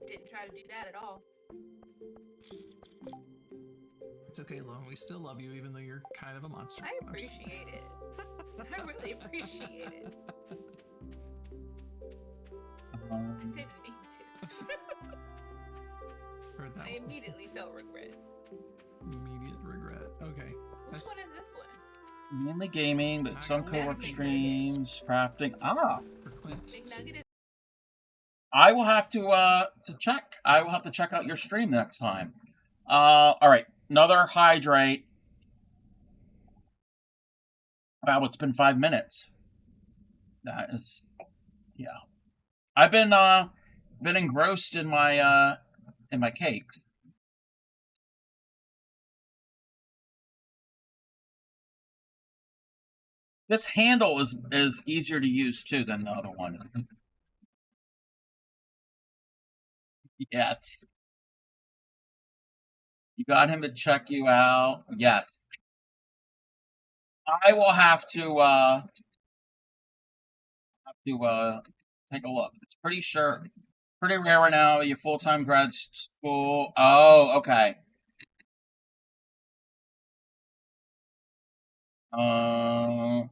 Didn't try to do that at all. It's okay, Lauren. We still love you, even though you're kind of a monster. I appreciate it. I really appreciate it. I didn't mean to. Heard that I one. immediately felt regret. Immediate regret. Okay. Which That's one is this one? Mainly gaming, but some co-work streams, crafting. for Clint. McNugget is I will have to check. I will have to check out your stream next time. All right, another hydrate. Wow, it's been 5 minutes. That is, yeah. I've been engrossed in my cakes. This handle is easier to use too than the other one. Yes. You got him to check you out. Yes. I will have to take a look. It's pretty rare right now. You full time grad school. Oh, okay.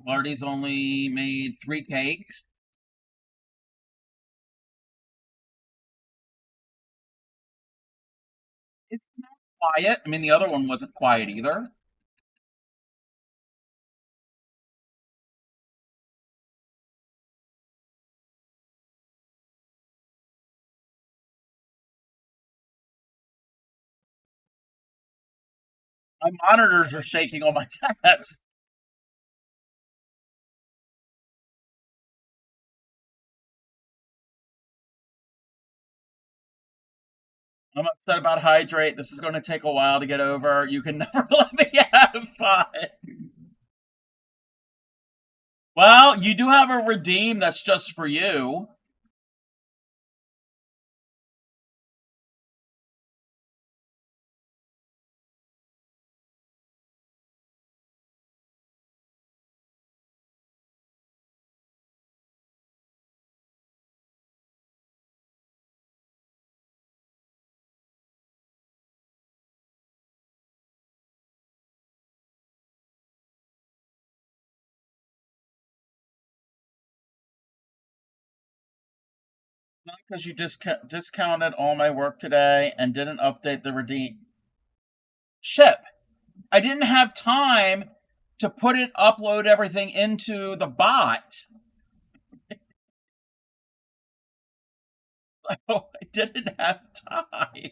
Lardy's only made 3 cakes. It's not quiet. I mean, the other one wasn't quiet either. My monitors are shaking on my desk. I'm upset about hydrate. This is going to take a while to get over. You can never let me have fun. Well, you do have a redeem that's just for you. Not because you discounted all my work today and didn't update the redeem. Ship. I didn't have time to upload everything into the bot. I didn't have time.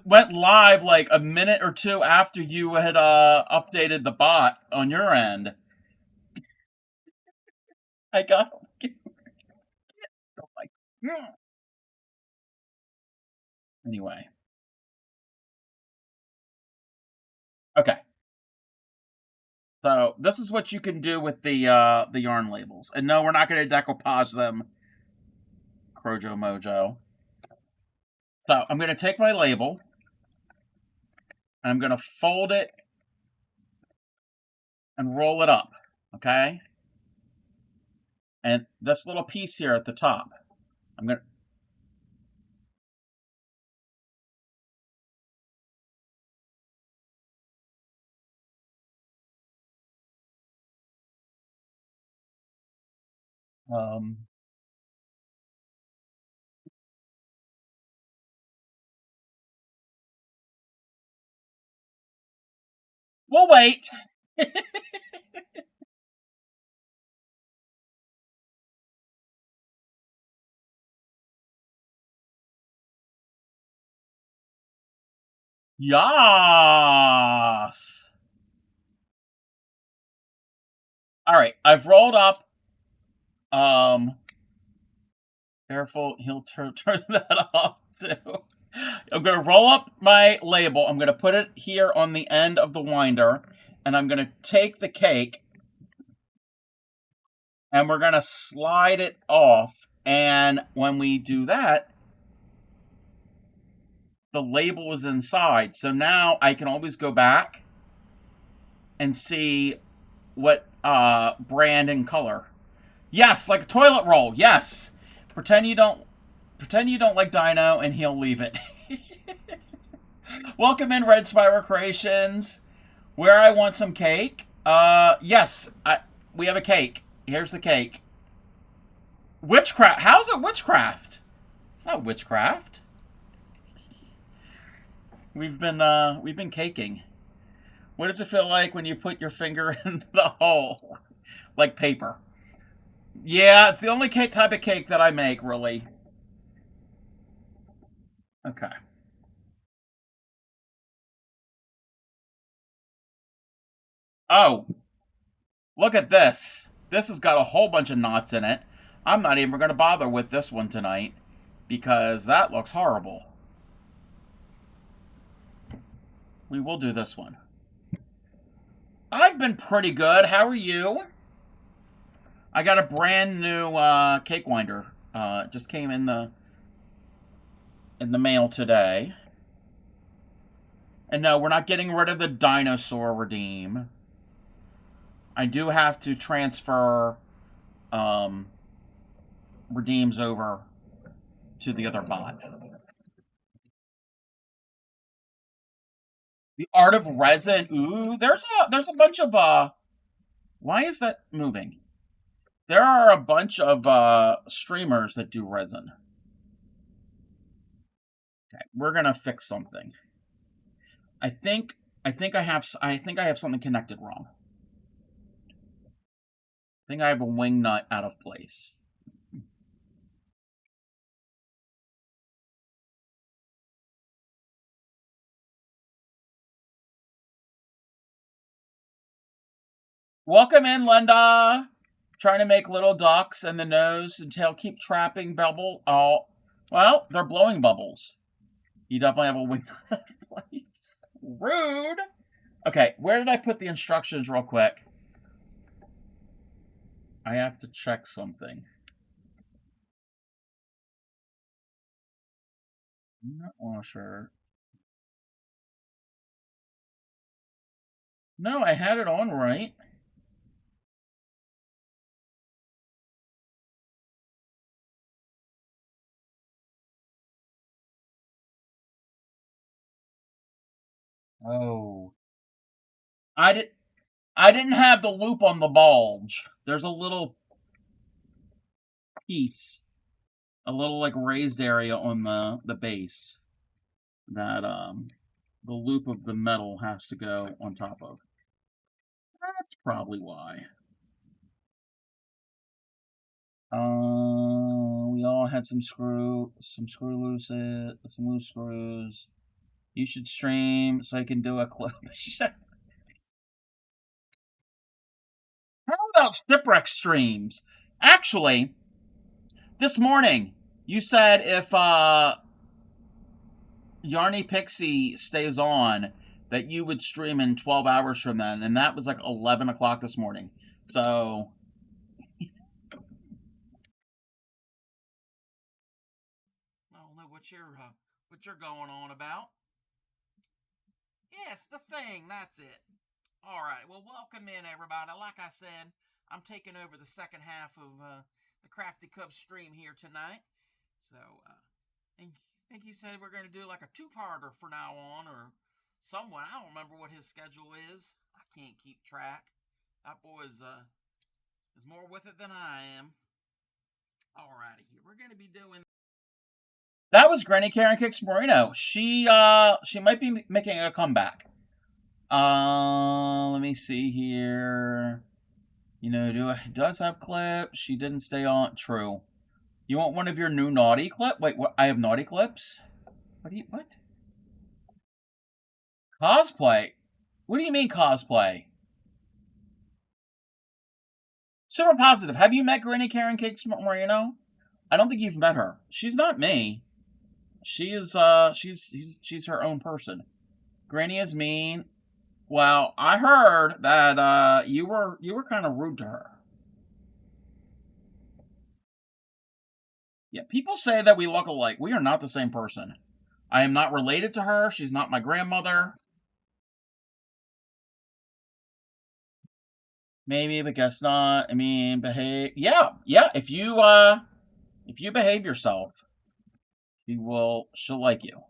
Went live like a minute or two after you had updated the bot on your end. I got oh my Anyway. Okay. So this is what you can do with the yarn labels. And no, we're not going to decoupage them, Crojo Mojo. So I'm going to take my label and I'm going to fold it and roll it up. Okay? And this little piece here at the top, I'm going to... we'll wait. Yas. All right, I've rolled up. Careful, he'll turn that off too. I'm gonna roll up my label. I'm gonna put it here on the end of the winder, and I'm gonna take the cake, and we're gonna slide it off. And when we do that, the label is inside. So now I can always go back and see what brand and color. Yes, like a toilet roll. Yes. Pretend you don't like Dino, and he'll leave it. Welcome in, Red Spiral Creations. Where I want some cake. Yes, we have a cake. Here's the cake. Witchcraft. How's it witchcraft? It's not witchcraft. We've been caking. What does it feel like when you put your finger in the hole? Like paper. Yeah, it's the only type of cake that I make, really. Okay. Oh, look at this. This has got a whole bunch of knots in it. I'm not even going to bother with this one tonight because that looks horrible. We will do this one. I've been pretty good. How are you? I got a brand new cake winder. It just came in the mail today. And no, we're not getting rid of the dinosaur redeem. I do have to transfer redeems over to the other bot. The art of resin. Ooh, there's a bunch of why is that moving? There are a bunch of streamers that do resin. Okay, we're gonna fix something. I think I have something connected wrong. I think I have a wing nut out of place. Welcome in, Linda. Trying to make little ducks, and the nose and tail keep trapping bubble. Oh, well, they're blowing bubbles. You definitely have a wing nut out of place. Rude. Okay, where did I put the instructions real quick? I have to check something. Nut washer. No, I had it on right. Oh. I didn't have the loop on the bulge. There's a little piece, a little like raised area on the base that the loop of the metal has to go on top of. That's probably why. We all had some loose screws. You should stream so I can do a clip. How about shipwreck streams? Actually, this morning You said if Yarny Pixie stays on, that you would stream in 12 hours from then, and that was like 11 o'clock this morning. So, I don't know what you're going on about. Yes, the thing. That's it. All right. Well, welcome in everybody. Like I said, I'm taking over the second half of the Crafty Cub stream here tonight. So, I think he said we're going to do like a two-parter from now on, or someone. I don't remember what his schedule is. I can't keep track. That boy is more with it than I am. All righty, here we're going to be doing. That was Granny Karen Kicks Marino. She might be making a comeback. Let me see here. You know, does have clips. She didn't stay on. True. You want one of your new naughty clip? Wait, what? I have naughty clips. What? Cosplay? What do you mean cosplay? Super positive. Have you met Granny Karen Cakes Moreno? I don't think you've met her. She's not me. She is she's her own person. Granny is mean. Well, I heard that you were kind of rude to her. Yeah, people say that we look alike. We are not the same person. I am not related to her. She's not my grandmother. Maybe, but guess not. I mean, behave. Yeah. If you behave yourself, she'll like you.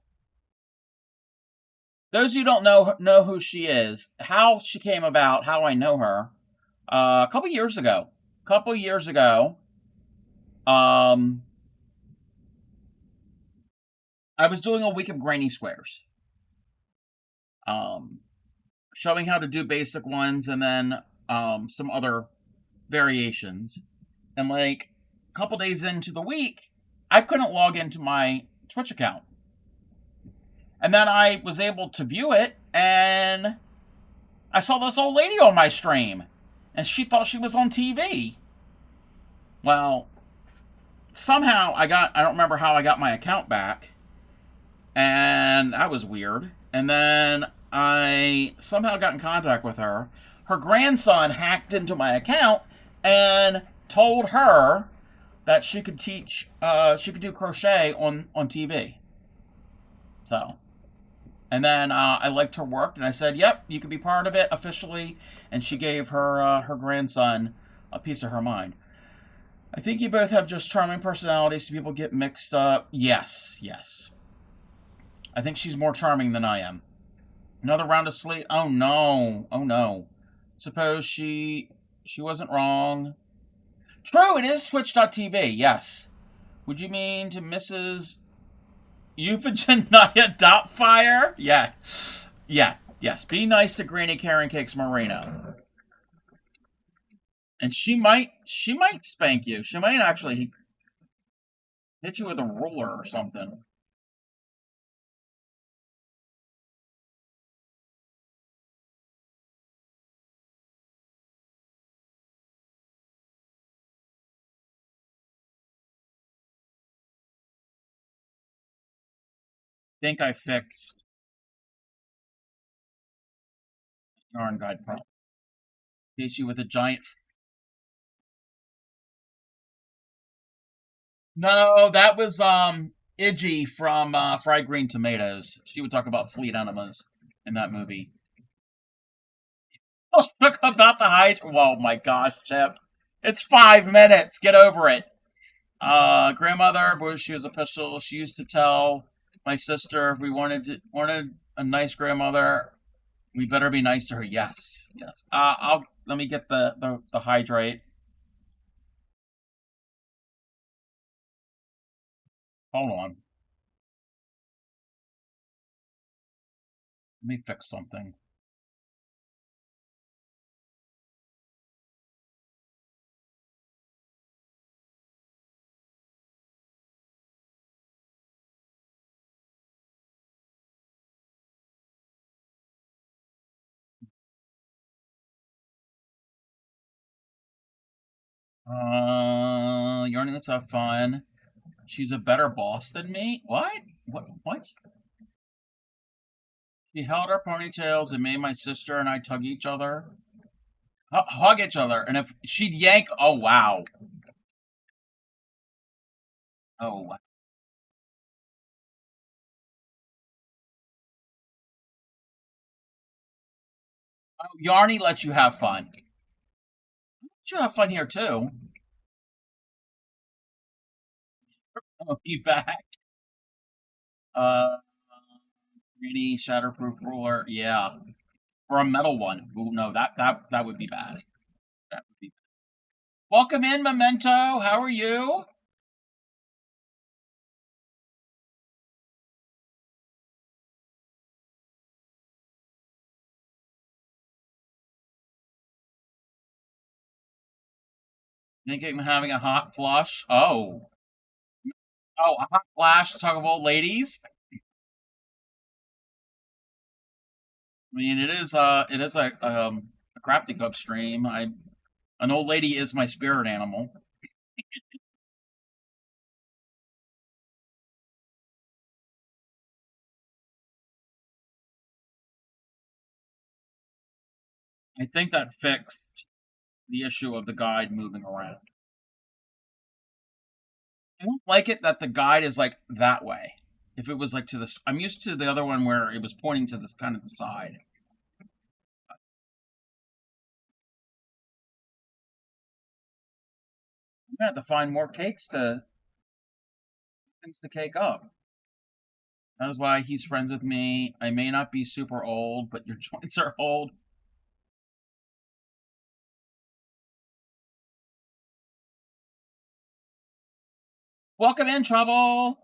Those who don't know who she is, how she came about, how I know her. A couple years ago. Um, I was doing a week of Granny Squares. Um, Showing how to do basic ones and then some other variations. And like a couple days into the week, I couldn't log into my Twitch account. And then I was able to view it, and I saw this old lady on my stream, and she thought she was on TV. Well, somehow I don't remember how I got my account back, and that was weird. And then I somehow got in contact with her. Her grandson hacked into my account and told her that she could do crochet on TV. So, and then I liked her work, and I said, "Yep, you could be part of it officially." And she gave her grandson a piece of her mind. I think you both have just charming personalities, so people get mixed up. Yes. I think she's more charming than I am. Another round of sleep. Oh no. Suppose she wasn't wrong. True, it is Twitch.tv. Yes. Would you mean to Mrs. Euphigenia Dotfire? Yeah. Yes. Be nice to Granny Karen Cakes Marino. And she might spank you. She might actually hit you with a ruler or something. Think I fixed Yarn Guide Pro. Hit you with a giant. No, that was Iggy from Fried Green Tomatoes. She would talk about fleet enemas in that movie. Let's talk about the Hydra. Oh my gosh, Chip. It's 5 minutes. Get over it. Grandmother, boy, she was a pistol. She used to tell my sister if we wanted a nice grandmother, we better be nice to her. Yes. I'll let me get the hydrate. Hold on. Let me fix something. Yarning, let's have fun. She's a better boss than me? What? What? She held our ponytails and made my sister and I tug each other. Hug each other. And if she'd yank, oh, wow. Oh, wow. Oh, Yarny lets you have fun. You have fun here, too. Oh, be back. Uh, Greeny, shatterproof ruler. Yeah. Or a metal one. Ooh, no, that would be bad. That would be bad. Welcome in, Memento. How are you? Thinking of having a hot flush. Oh. Oh, a hot flash to talk of old ladies. I mean, it is a Crafty Cup stream. An old lady is my spirit animal. I think that fixed the issue of the guide moving around. I don't like it that the guide is like that way. If it was like to this, I'm used to the other one where it was pointing to this kind of the side. I'm gonna have to find more cakes to fix the cake up. That is why he's friends with me. I may not be super old, but your joints are old. Welcome in, Trouble.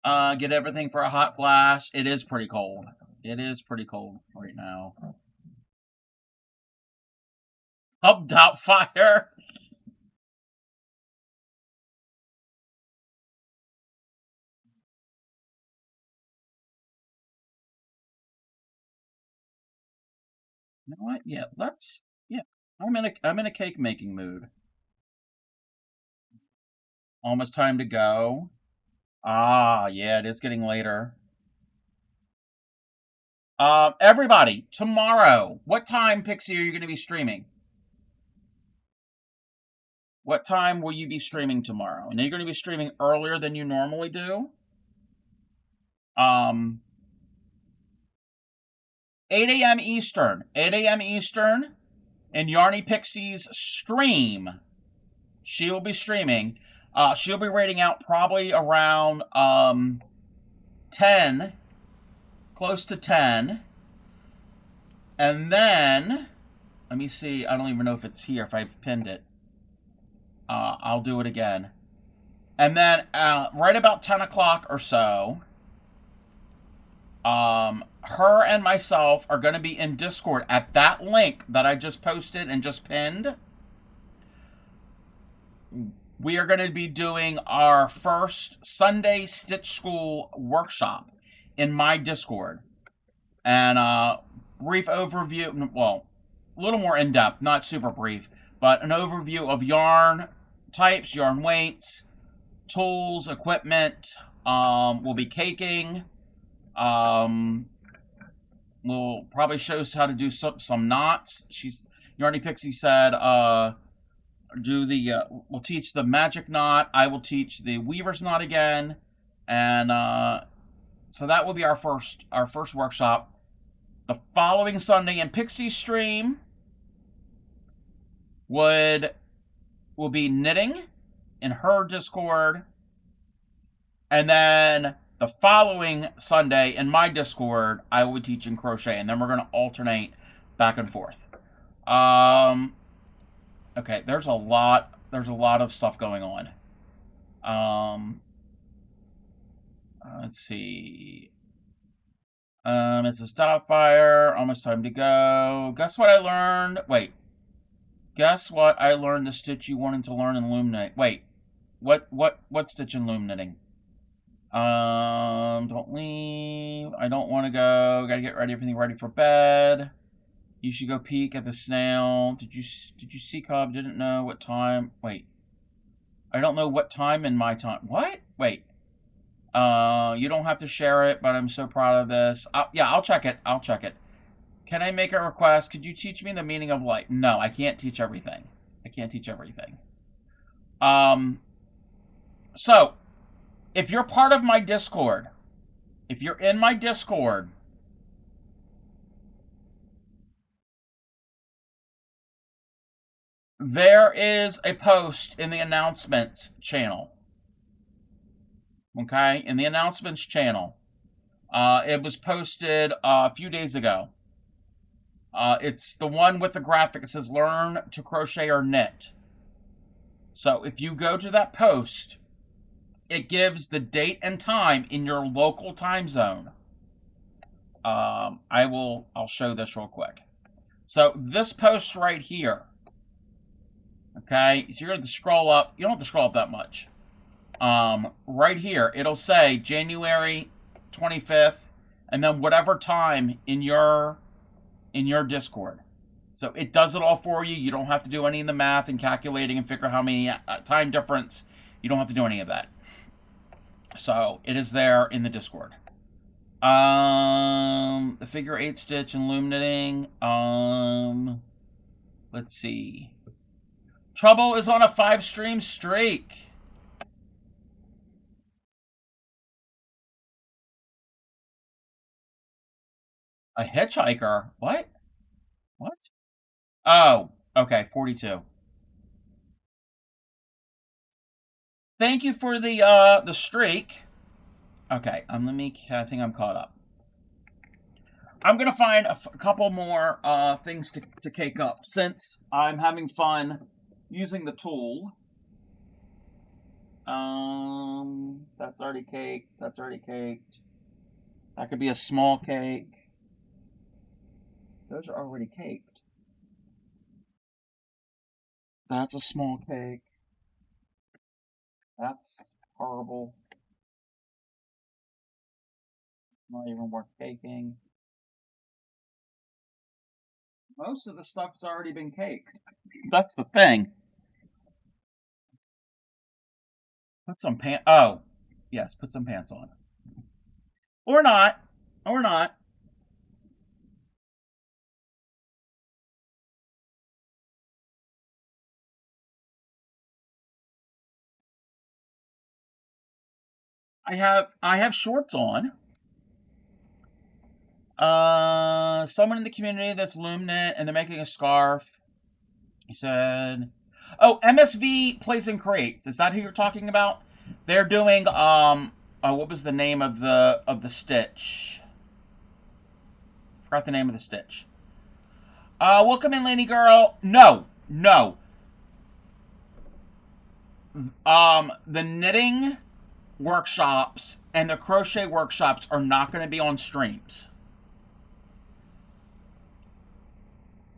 Get everything for a hot flash. It is pretty cold. It is pretty cold right now. Hubbed out fire. You know what? Yeah, let's. Yeah, I'm in a cake making mood. Almost time to go. Ah, yeah, it is getting later. Everybody, tomorrow, what time, Pixie, are you going to be streaming? What time will you be streaming tomorrow? And you're going to be streaming earlier than you normally do. 8 a.m. Eastern. 8 a.m. Eastern. In Yarny Pixie's stream. She will be streaming. She'll be rating out probably around 10. Close to 10. And then, let me see. I don't even know if it's here, if I've pinned it. I'll do it again. And then right about 10 o'clock or so, her and myself are going to be in Discord at that link that I just posted and just pinned. We are going to be doing our first Sunday Stitch School workshop in my Discord. And brief overview, well, a little more in-depth, not super brief, but an overview of yarn types, yarn weights, tools, equipment. We'll be caking. We'll probably show us how to do some knots. Yarny Pixie said, we'll teach the magic knot. I will teach the weaver's knot again. And, so that will be our first workshop. The following Sunday in Pixie's stream will be knitting in her Discord. And then the following Sunday in my Discord, I will be teaching crochet. And then we're going to alternate back and forth. Okay, there's a lot of stuff going on. Let's see. Mrs. Doubtfire, almost time to go. Guess what I learned? Wait. Guess what I learned the stitch you wanted to learn in loom knitting. Wait. What stitch in loom knitting? Don't leave. I don't want to go. Gotta get ready, everything ready for bed. You should go peek at the snail. Did you see Cub? Didn't know what time. Wait. I don't know what time in my time. What? Wait. You don't have to share it, but I'm so proud of this. Yeah, I'll check it. I'll check it. Can I make a request? Could you teach me the meaning of life? No, I can't teach everything. I can't teach everything. So, if you're part of my Discord, if you're in my Discord, there is a post in the announcements channel. Okay? In the announcements channel. It was posted a few days ago. It's the one with the graphic. It says learn to crochet or knit. So if you go to that post, it gives the date and time in your local time zone. I'll show this real quick. So this post right here, okay, so you're going to scroll up. You don't have to scroll up that much. Right here, it'll say January 25th, and then whatever time in your Discord. So it does it all for you. You don't have to do any of the math and calculating and figure how many time difference. You don't have to do any of that. So it is there in the Discord. The figure 8 stitch and loom knitting. Let's see. Trouble is on a 5-stream streak. A hitchhiker? What? What? Oh, okay, 42. Thank you for the streak. Okay, I think I'm caught up. I'm gonna find a couple more things to cake up since I'm having fun using the tool. That's already caked. That's already caked. That could be a small cake. Those are already caked. That's a small cake. That's horrible. Not even worth baking. Most of the stuff's already been caked. That's the thing. Put some pants. Oh, yes, put some pants on. Or not. Or not. I have shorts on. Someone in the community that's loom knit and they're making a scarf. He said, "Oh, MSV Plays and Creates. Is that who you're talking about? They're doing what was the name of the stitch? Forgot the name of the stitch. Welcome in, Lady Girl. No. The knitting workshops and the crochet workshops are not going to be on streams.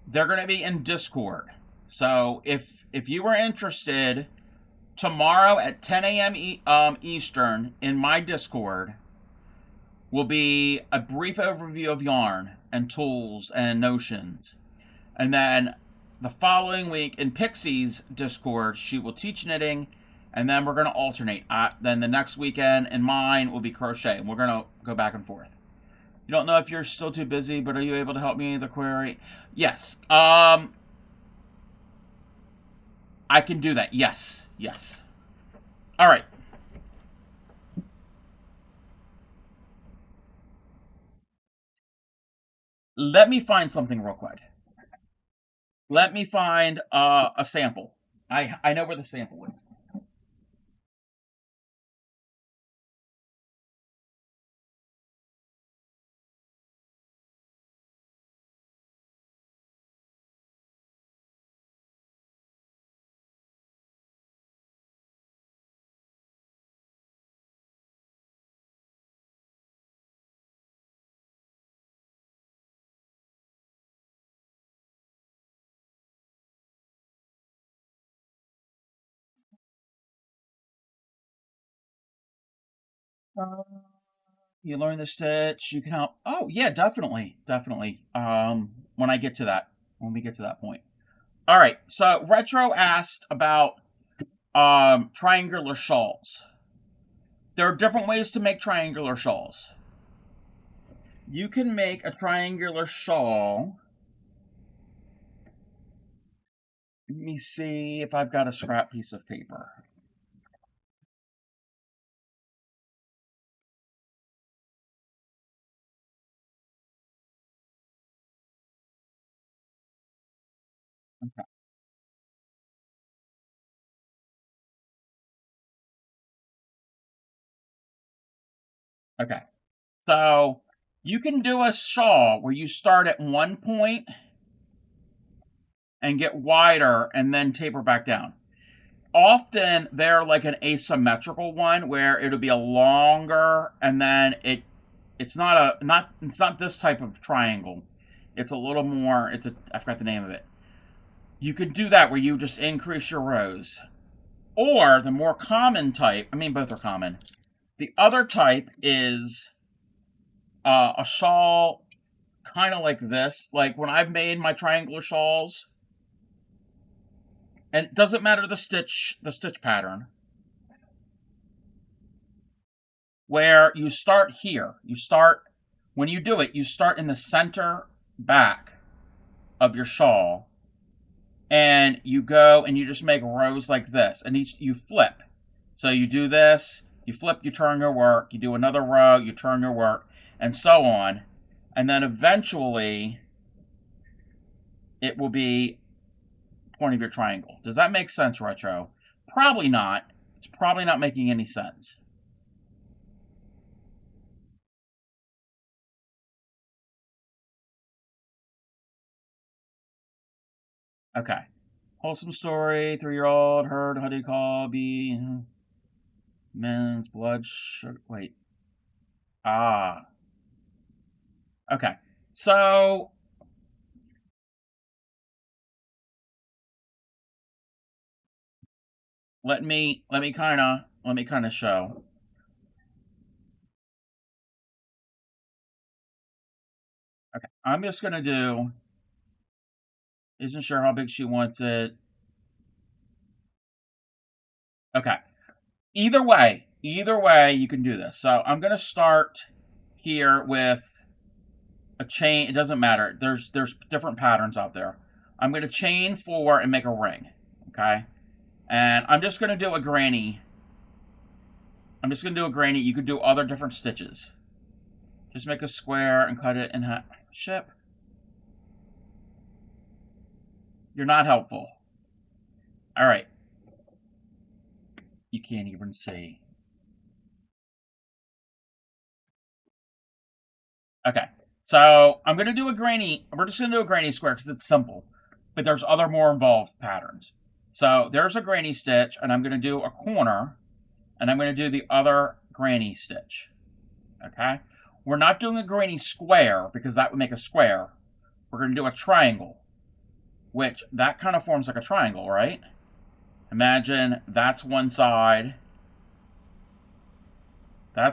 They're going to be in Discord. So if you were interested, tomorrow at 10 a.m. Eastern in my Discord will be a brief overview of yarn and tools and notions. And then the following week in Pixie's Discord, she will teach knitting, and then we're going to alternate. Then the next weekend in mine will be crochet, and we're going to go back and forth. You don't know if you're still too busy, but are you able to help me with the query? Yes. I can do that. Yes. All right. Let me find something real quick. Let me find a sample. I know where the sample is. You learn the stitch. You can help. Oh yeah, definitely. When I get to that, when we get to that point. All right. So Retro asked about triangular shawls. There are different ways to make triangular shawls. You can make a triangular shawl. Let me see if I've got a scrap piece of paper. Okay. Okay. So you can do a shawl where you start at one point and get wider and then taper back down. Often they're like an asymmetrical one where it'll be a longer and then it's not this type of triangle. It's a little more I forgot the name of it. You could do that where you just increase your rows. Or the more common type, I mean both are common. The other type is a shawl kind of like this. Like when I've made my triangular shawls, and it doesn't matter the stitch pattern, where you start here. When you do it, you start in the center back of your shawl, and you go and you just make rows like this, and you flip. So you do this, you flip, you turn your work, you do another row, you turn your work, and so on. And then eventually, it will be the point of your triangle. Does that make sense, Retro? Probably not. It's probably not making any sense. Okay. Wholesome story, 3-year-old, heard, how do you call, bee, men's blood sugar, wait. Ah. Okay. So, let me kind of show. Okay. I'm just going to do, isn't sure how big she wants it. Okay. Either way, you can do this. So I'm going to start here with a chain. It doesn't matter. There's different patterns out there. I'm going to chain 4 and make a ring. Okay. And I'm just going to do a granny. You could do other different stitches. Just make a square and cut it in half. Ship. You're not helpful. All right. You can't even see. Okay. So I'm going to do a granny. We're just going to do a granny square because it's simple. But there's other more involved patterns. So there's a granny stitch, and I'm going to do a corner, and I'm going to do the other granny stitch. Okay? We're not doing a granny square because that would make a square. We're going to do a triangle, which that kind of forms like a triangle, right? Imagine that's one side, and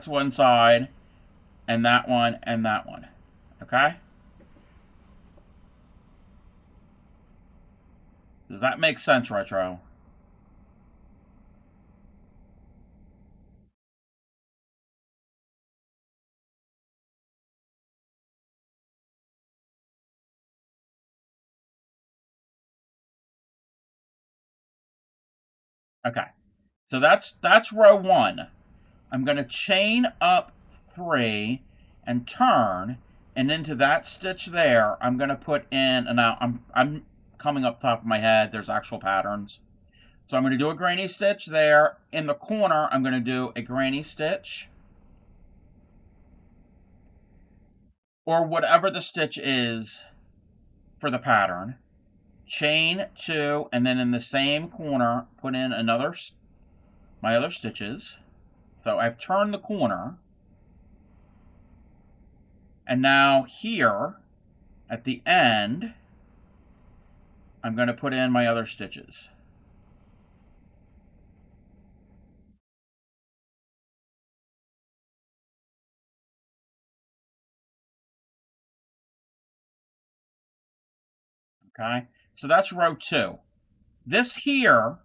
that one, and that one. Okay? Does that make sense, Retro? Okay. So that's row 1. I'm going to chain up 3 and turn, and into that stitch there, I'm going to put in, and now I'm coming up top of my head, there's actual patterns. So I'm going to do a granny stitch there. In the corner, I'm going to do a granny stitch, or whatever the stitch is for the pattern. Chain 2, and then in the same corner, put in my other stitches. So I've turned the corner. And now here, at the end, I'm going to put in my other stitches. Okay, so that's row 2. This here,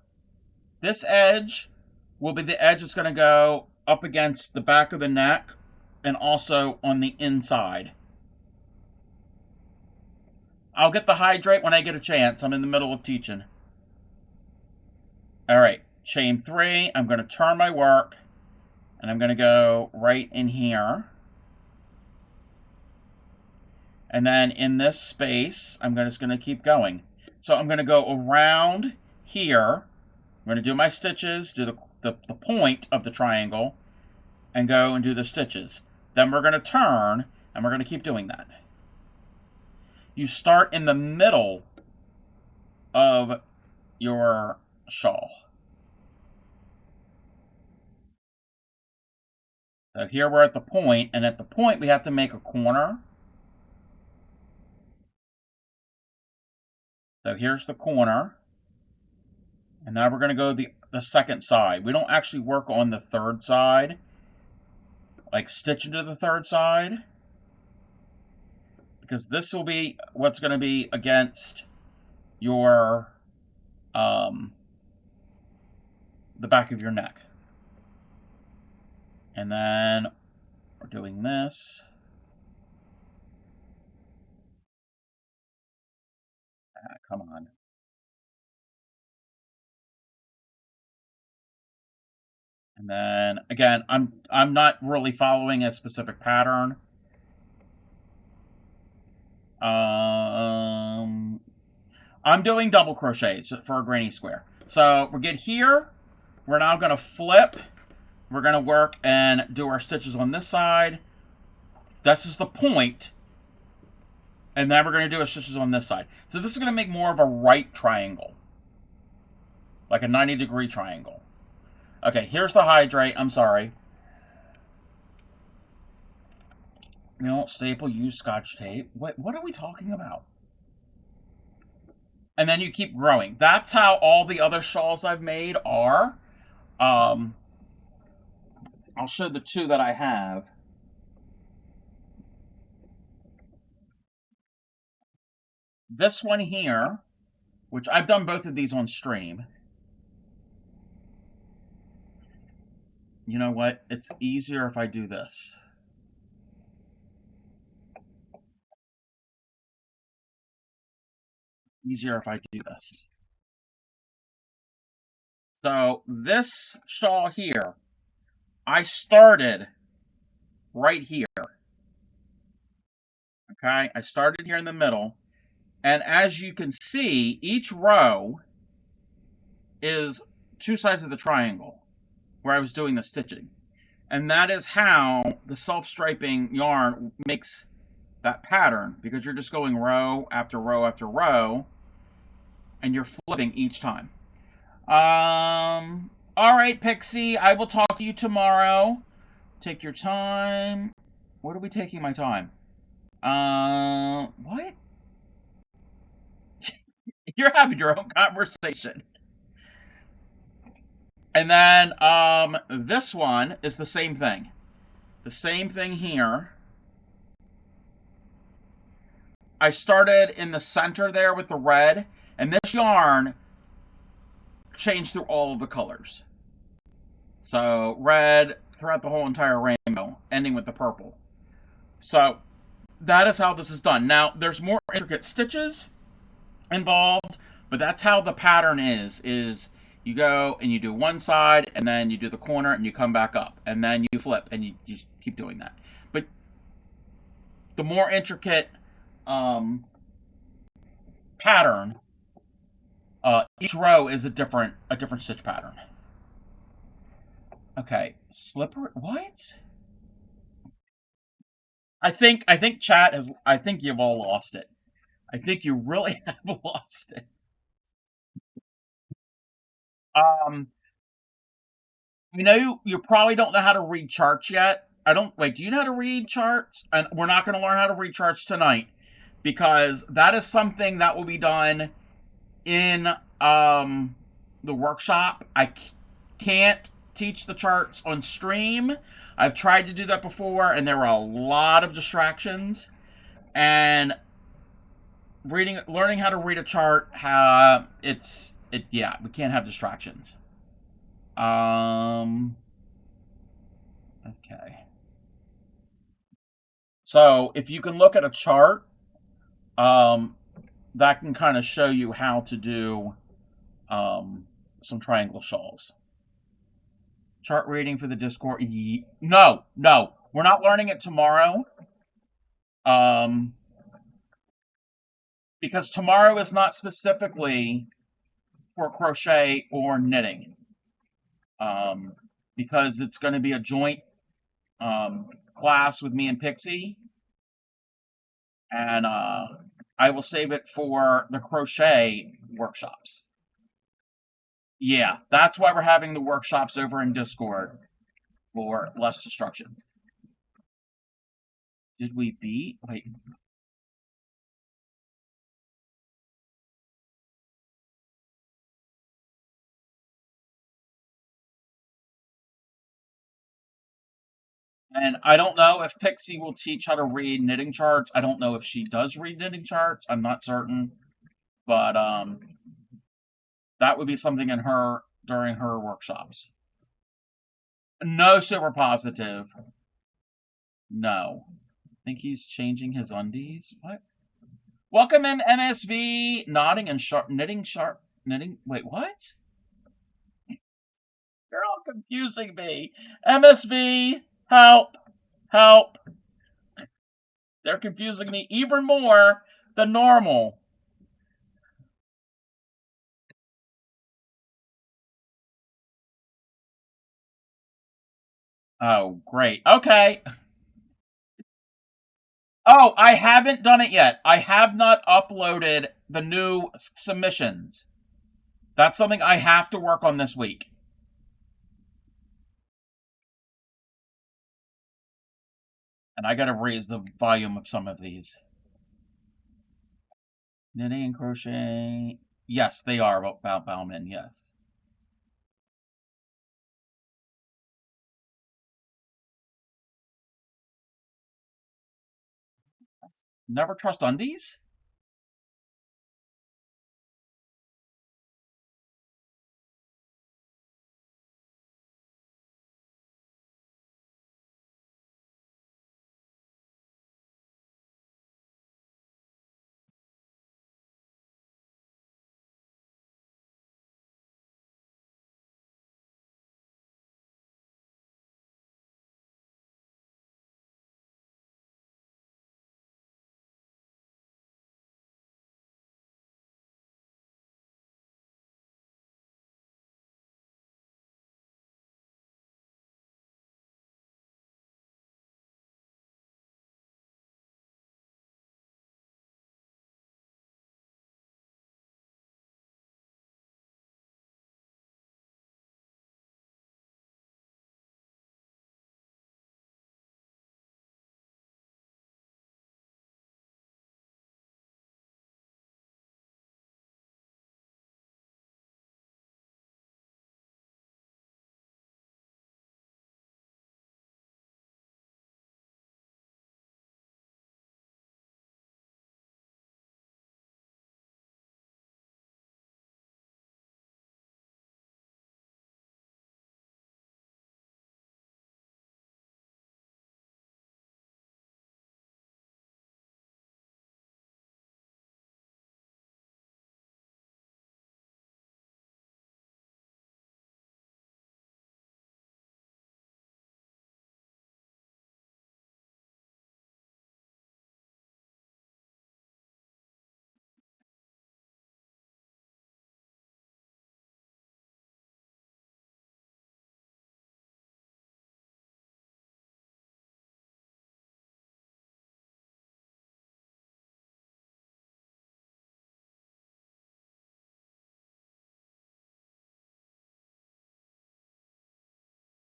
This edge will be the edge that's going to go up against the back of the neck and also on the inside. I'll get the hydrate when I get a chance. I'm in the middle of teaching. All right, chain 3. I'm going to turn my work, and I'm going to go right in here. And then in this space, I'm just going to keep going. So I'm going to go around here. I'm going to do my stitches, do the point of the triangle, and go and do the stitches. Then we're going to turn, and we're going to keep doing that. You start in the middle of your shawl. So here we're at the point, and at the point we have to make a corner. So here's the corner. And now we're going to go the second side. We don't actually work on the third side. Like stitch into the third side. Because this will be what's going to be against your, the back of your neck. And then we're doing this. Come on. And then again, I'm not really following a specific pattern. I'm doing double crochets for a granny square. So we get here. We're now going to flip. We're going to work and do our stitches on this side. This is the point. And then we're going to do our stitches on this side. So this is going to make more of a right triangle. Like a 90-degree triangle. Okay, here's the hydrate. I'm sorry. You don't staple, use Scotch tape. What are we talking about? And then you keep growing. That's how all the other shawls I've made are. I'll show the 2 that I have. This one here, which I've done both of these on stream. You know what? It's easier if I do this. Easier if I do this. So this shawl here, I started right here. Okay, I started here in the middle. And as you can see, each row is 2 sides of the triangle where I was doing the stitching. And that is how the self-striping yarn makes that pattern, because you're just going row after row after row, and you're flipping each time. All right, Pixie, I will talk to you tomorrow. Take your time. What are we taking my time? What? You're having your own conversation. And then, this one is the same thing. The same thing here. I started in the center there with the red, and this yarn changed through all of the colors. So, red throughout the whole entire rainbow, ending with the purple. So, that is how this is done. Now, there's more intricate stitches involved, but that's how the pattern is you go and you do one side, and then you do the corner, and you come back up, and then you flip, and you keep doing that. But the more intricate pattern, each row is a different stitch pattern. Okay, slippery. What? I think chat has. I think you've all lost it. I think you really have lost it. You probably don't know how to read charts yet. Wait, do you know how to read charts? And we're not going to learn how to read charts tonight, because that is something that will be done in the workshop. I can't teach the charts on stream. I've tried to do that before, and there were a lot of distractions. And learning how to read a chart, we can't have distractions. Okay. So if you can look at a chart, um, that can kind of show you how to do some triangle shawls. Chart reading for the Discord. No, no, we're not learning it tomorrow. Um, because tomorrow is not specifically for crochet or knitting. Um, because it's going to be a joint class with me and Pixie, and I will save it for the crochet workshops. Yeah, that's why we're having the workshops over in Discord for less destructions. Did we beat? Wait. And I don't know if Pixie will teach how to read knitting charts. I don't know if she does read knitting charts. I'm not certain. But that would be something in her during her workshops. No super positive. No. I think he's changing his undies. What? Welcome MSV. Nodding and sharp knitting sharp knitting. Wait, what? You're all confusing me. MSV, help. Help. They're confusing me even more than normal. Oh, great. Okay. Oh, I haven't done it yet. I have not uploaded the new submissions. That's something I have to work on this week. And I gotta raise the volume of some of these. Knitting and crochet. Yes, they are about Bauman, yes. Never trust undies?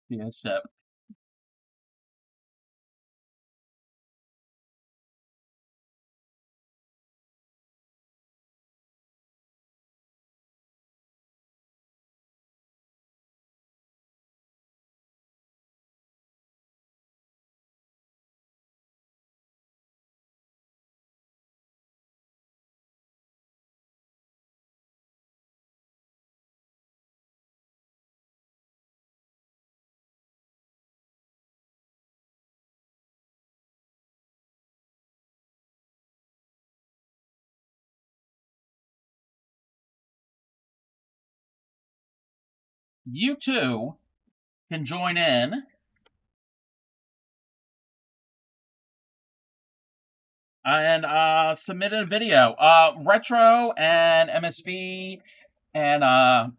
Yes, you too can join in and submit a video. Retro and MSV and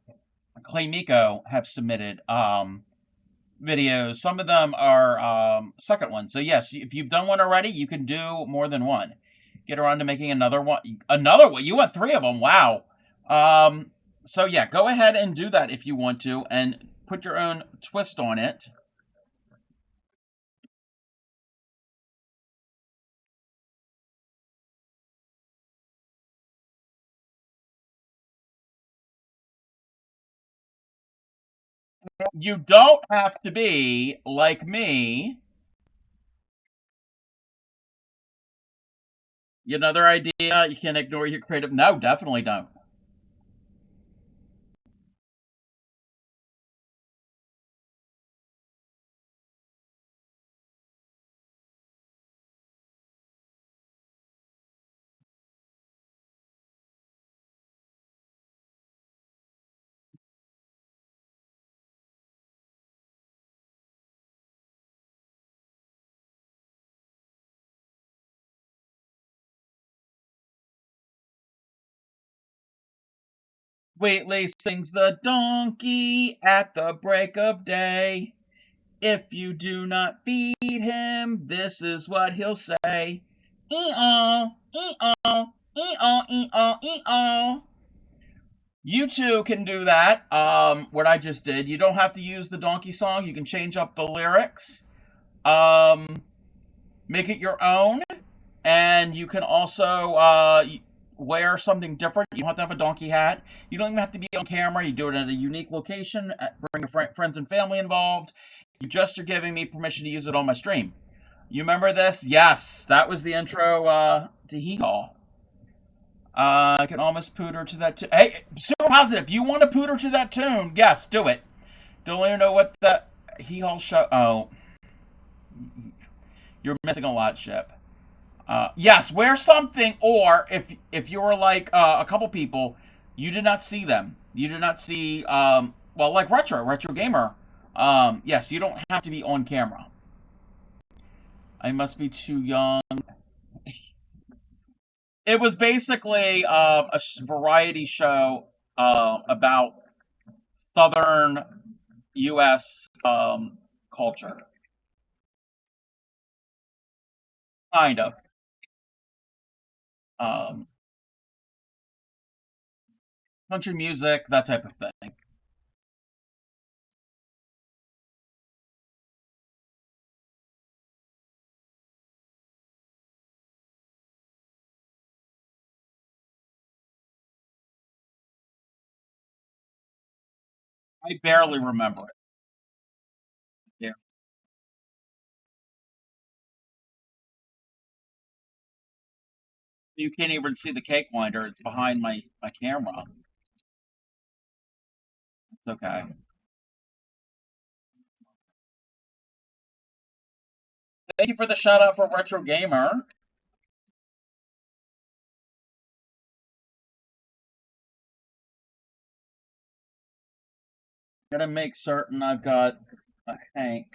Clay Miko have submitted videos. Some of them are second ones. So yes, if you've done one already, you can do more than one. Get around to making another one. Another one. You want three of them. Wow. So yeah, go ahead and do that if you want to, and put your own twist on it. You don't have to be like me. Another idea, you can't ignore your creative. No, definitely don't. Waitley sings the donkey at the break of day. If you do not feed him, this is what he'll say. Ee-aw, ee-aw, ee-aw, ee-aw, ee-aw. You too can do that. What I just did. You don't have to use the donkey song. You can change up the lyrics. Um, make it your own, and you can also wear something different. You don't have to have a donkey hat. You don't even have to be on camera. You do it at a unique location. Bring your friends and family involved. You just are giving me permission to use it on my stream. You remember this? Yes, that was the intro to Hee Haw. I can almost pooter to that tune. Hey, super positive. If you want to pooter to that tune, yes, do it. Don't even know what the Hee Haw show. Oh, you're missing a lot, Ship. Yes, wear something, or if you were like a couple people, you did not see them. You did not see well, like retro gamer. Yes, you don't have to be on camera. I must be too young. It was basically a variety show about Southern U.S. Culture, kind of. Um, Country music, that type of thing. I barely remember it. Yeah. You can't even see the cake winder. It's behind my camera. It's okay. Thank you for the shout out for Retro Gamer. Gonna make certain I've got a Hank.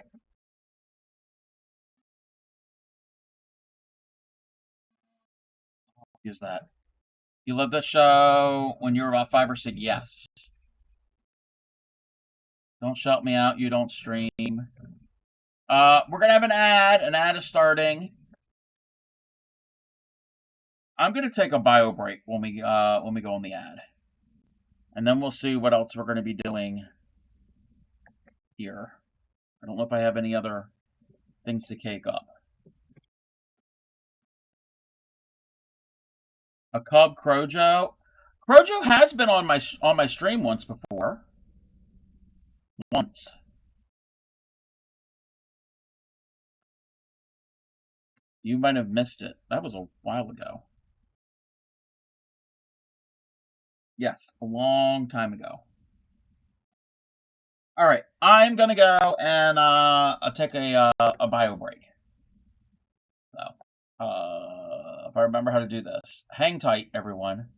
Use that. You love the show when you were about 5 or 6. Yes. Don't shout me out. You don't stream. We're gonna have an ad. An ad is starting. I'm gonna take a bio break when we go on the ad, and then we'll see what else we're gonna be doing here. I don't know if I have any other things to cake up. A Cub Crojo. Crojo has been on my stream once before. Once. You might have missed it. That was a while ago. Yes, a long time ago. All right, I'm gonna go and I'll take a bio break. So, if I remember how to do this, hang tight, everyone.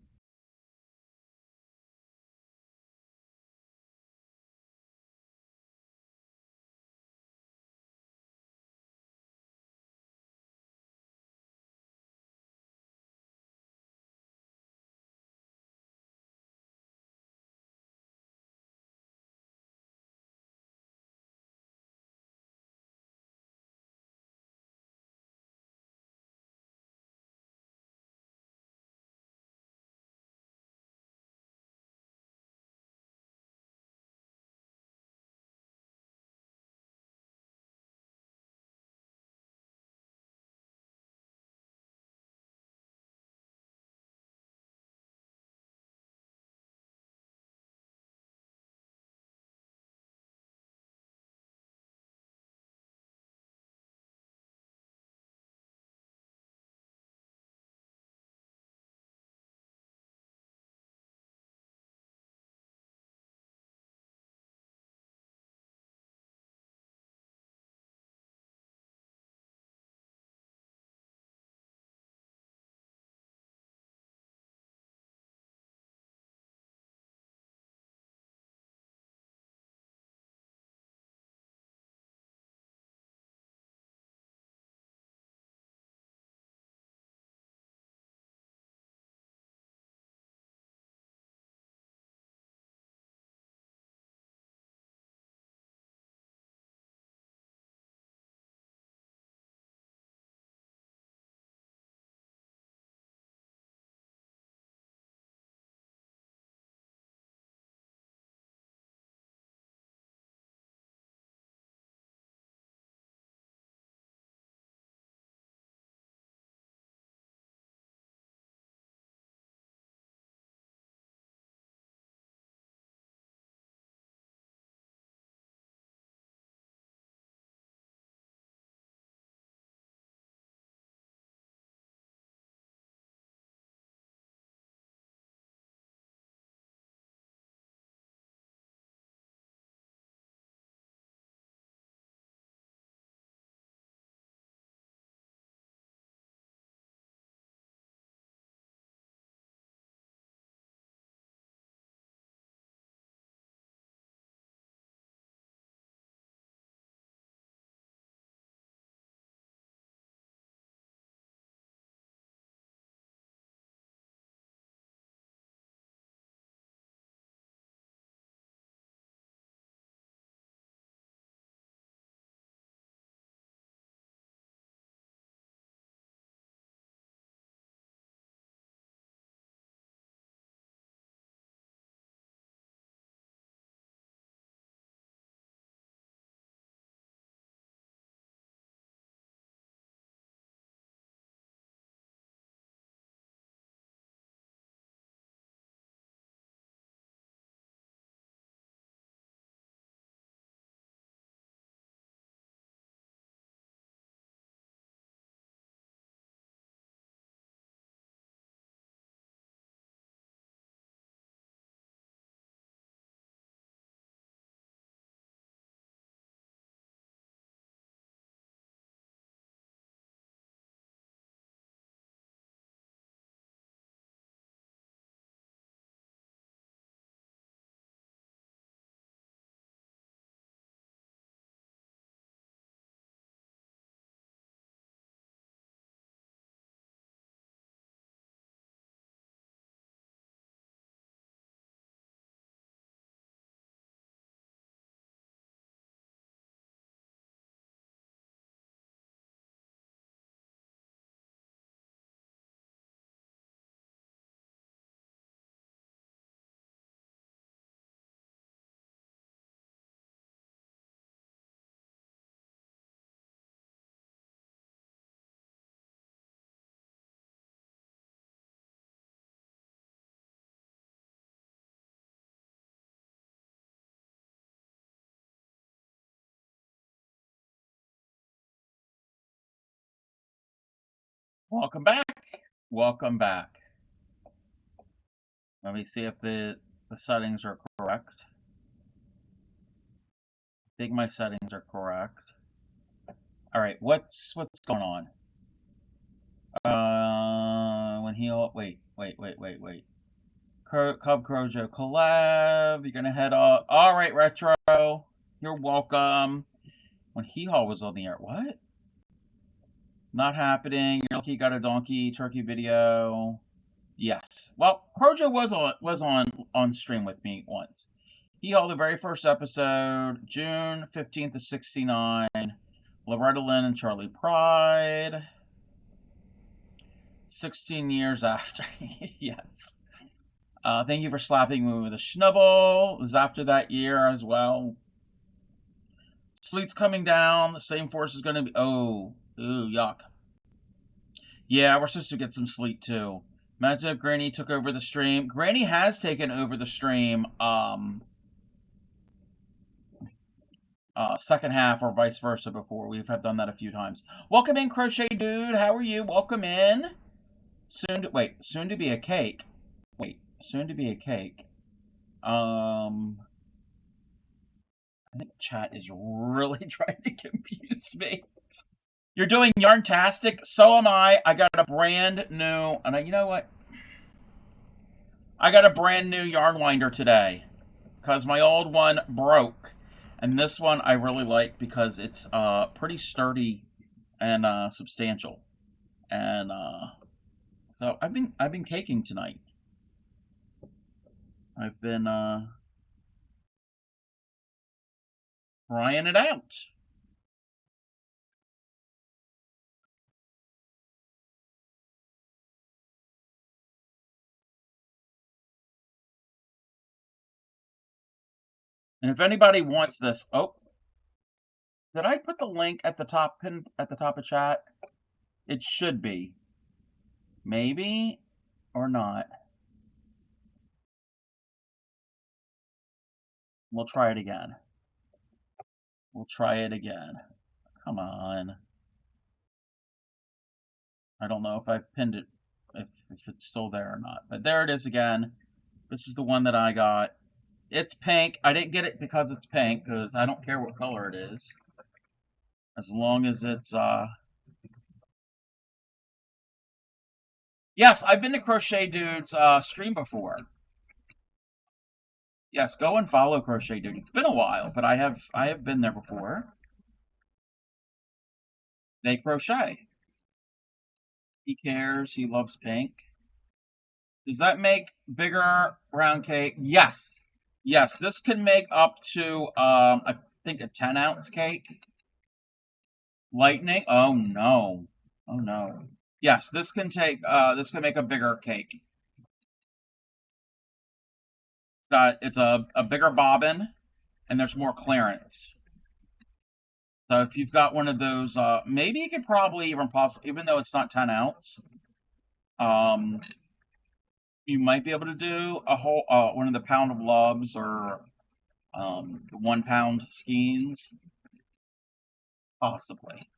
Welcome back. Welcome back. Let me see if the settings are correct. I think my settings are correct. All right, what's going on? When he wait. Cub Crojo collab. You're gonna head off. All right, Retro. You're welcome. When Hee Haw was on the air, what? Not happening. You're lucky you got a donkey turkey video. Yes. Well, Crojo was on stream with me once. Hee Haw, the very first episode, June 15th of '69. Loretta Lynn and Charlie Pride. 16 years after. Yes. Thank you for slapping me with a schnubble. It was after that year as well. Sleet's coming down. The same force is going to be... Oh. Ooh, yuck. Yeah, we're supposed to get some sleet too. Imagine if Granny took over the stream. Granny has taken over the stream second half or vice versa before. We have done that a few times. Welcome in, Crochet Dude. How are you? Welcome in. Soon to be a cake. Soon to be a cake. I think chat is really trying to confuse me. You're doing Yarntastic, so am I. I got a brand new, and you know what? I got a brand new yarn winder today because my old one broke, and this one I really like because it's pretty sturdy and substantial, and so I've been caking tonight. I've been trying it out. And if anybody wants this, oh, did I put the link at the top of chat? It should be. Maybe or not. We'll try it again. Come on. I don't know if I've pinned it, if it's still there or not. But there it is again. This is the one that I got. It's pink. I didn't get it because it's pink, because I don't care what color it is. As long as it's, Yes, I've been to Crochet Dude's stream before. Yes, go and follow Crochet Dude. It's been a while, but I have been there before. They crochet. He cares. He loves pink. Does that make bigger round cake? Yes. Yes, this can make up to I think a 10-ounce cake. Lightning? Oh no. Oh no. Yes, this can make a bigger cake. It's a bigger bobbin, and there's more clearance. So if you've got one of those, maybe you could probably even though it's not 10 ounce, you might be able to do a whole one of the pound of loves or 1 pound skeins, possibly.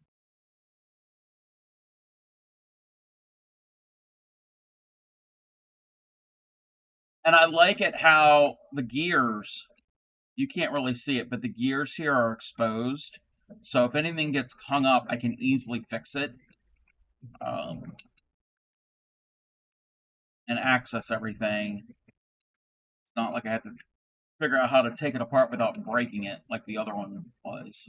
And I like it how the gears, you can't really see it, but the gears here are exposed. So if anything gets hung up, I can easily fix it. And access everything. It's not like I have to figure out how to take it apart without breaking it like the other one was.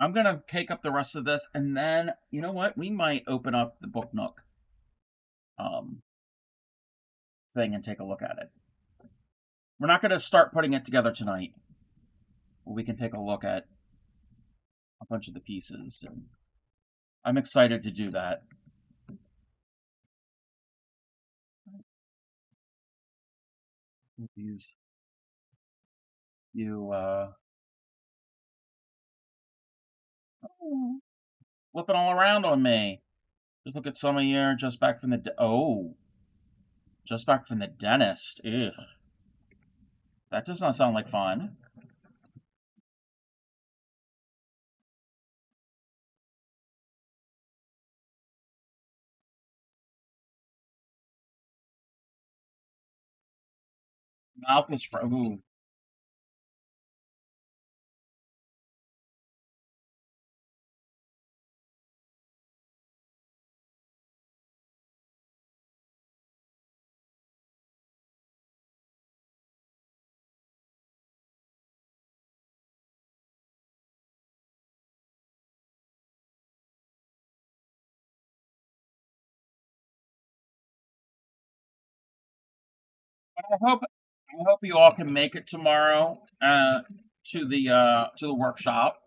I'm going to cake up the rest of this, and then, you know what? We might open up the Book Nook thing and take a look at it. We're not going to start putting it together tonight. But we can take a look at a bunch of the pieces, and I'm excited to do that. These, Flipping all around on me. Just look at some of you just back from the just back from the dentist. Ew. That does not sound like fun. Mouth is ooh. I hope you all can make it tomorrow to the workshop.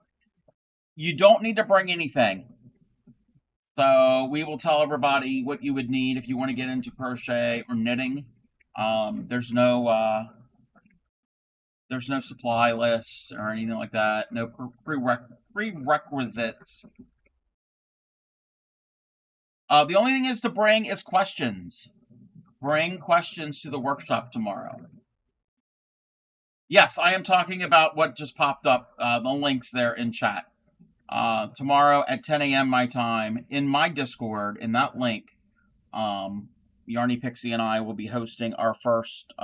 You don't need to bring anything. So we will tell everybody what you would need if you want to get into crochet or knitting. There's no supply list or anything like that. No prerequisites. The only thing is to bring is questions. Bring questions to the workshop tomorrow. Yes, I am talking about what just popped up. The links there in chat. Tomorrow at 10 a.m. my time in my Discord, in that link, Yarny Pixie and I will be hosting our first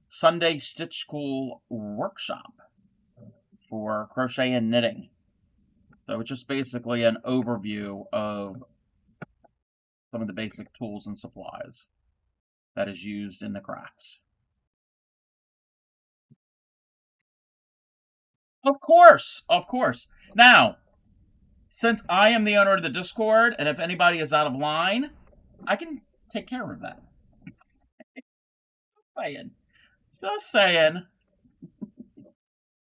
Sunday Stitch School workshop for crochet and knitting. So it's just basically an overview of some of the basic tools and supplies that is used in the crafts. Of course, of course. Now, since I am the owner of the Discord, and if anybody is out of line, I can take care of that. Just saying.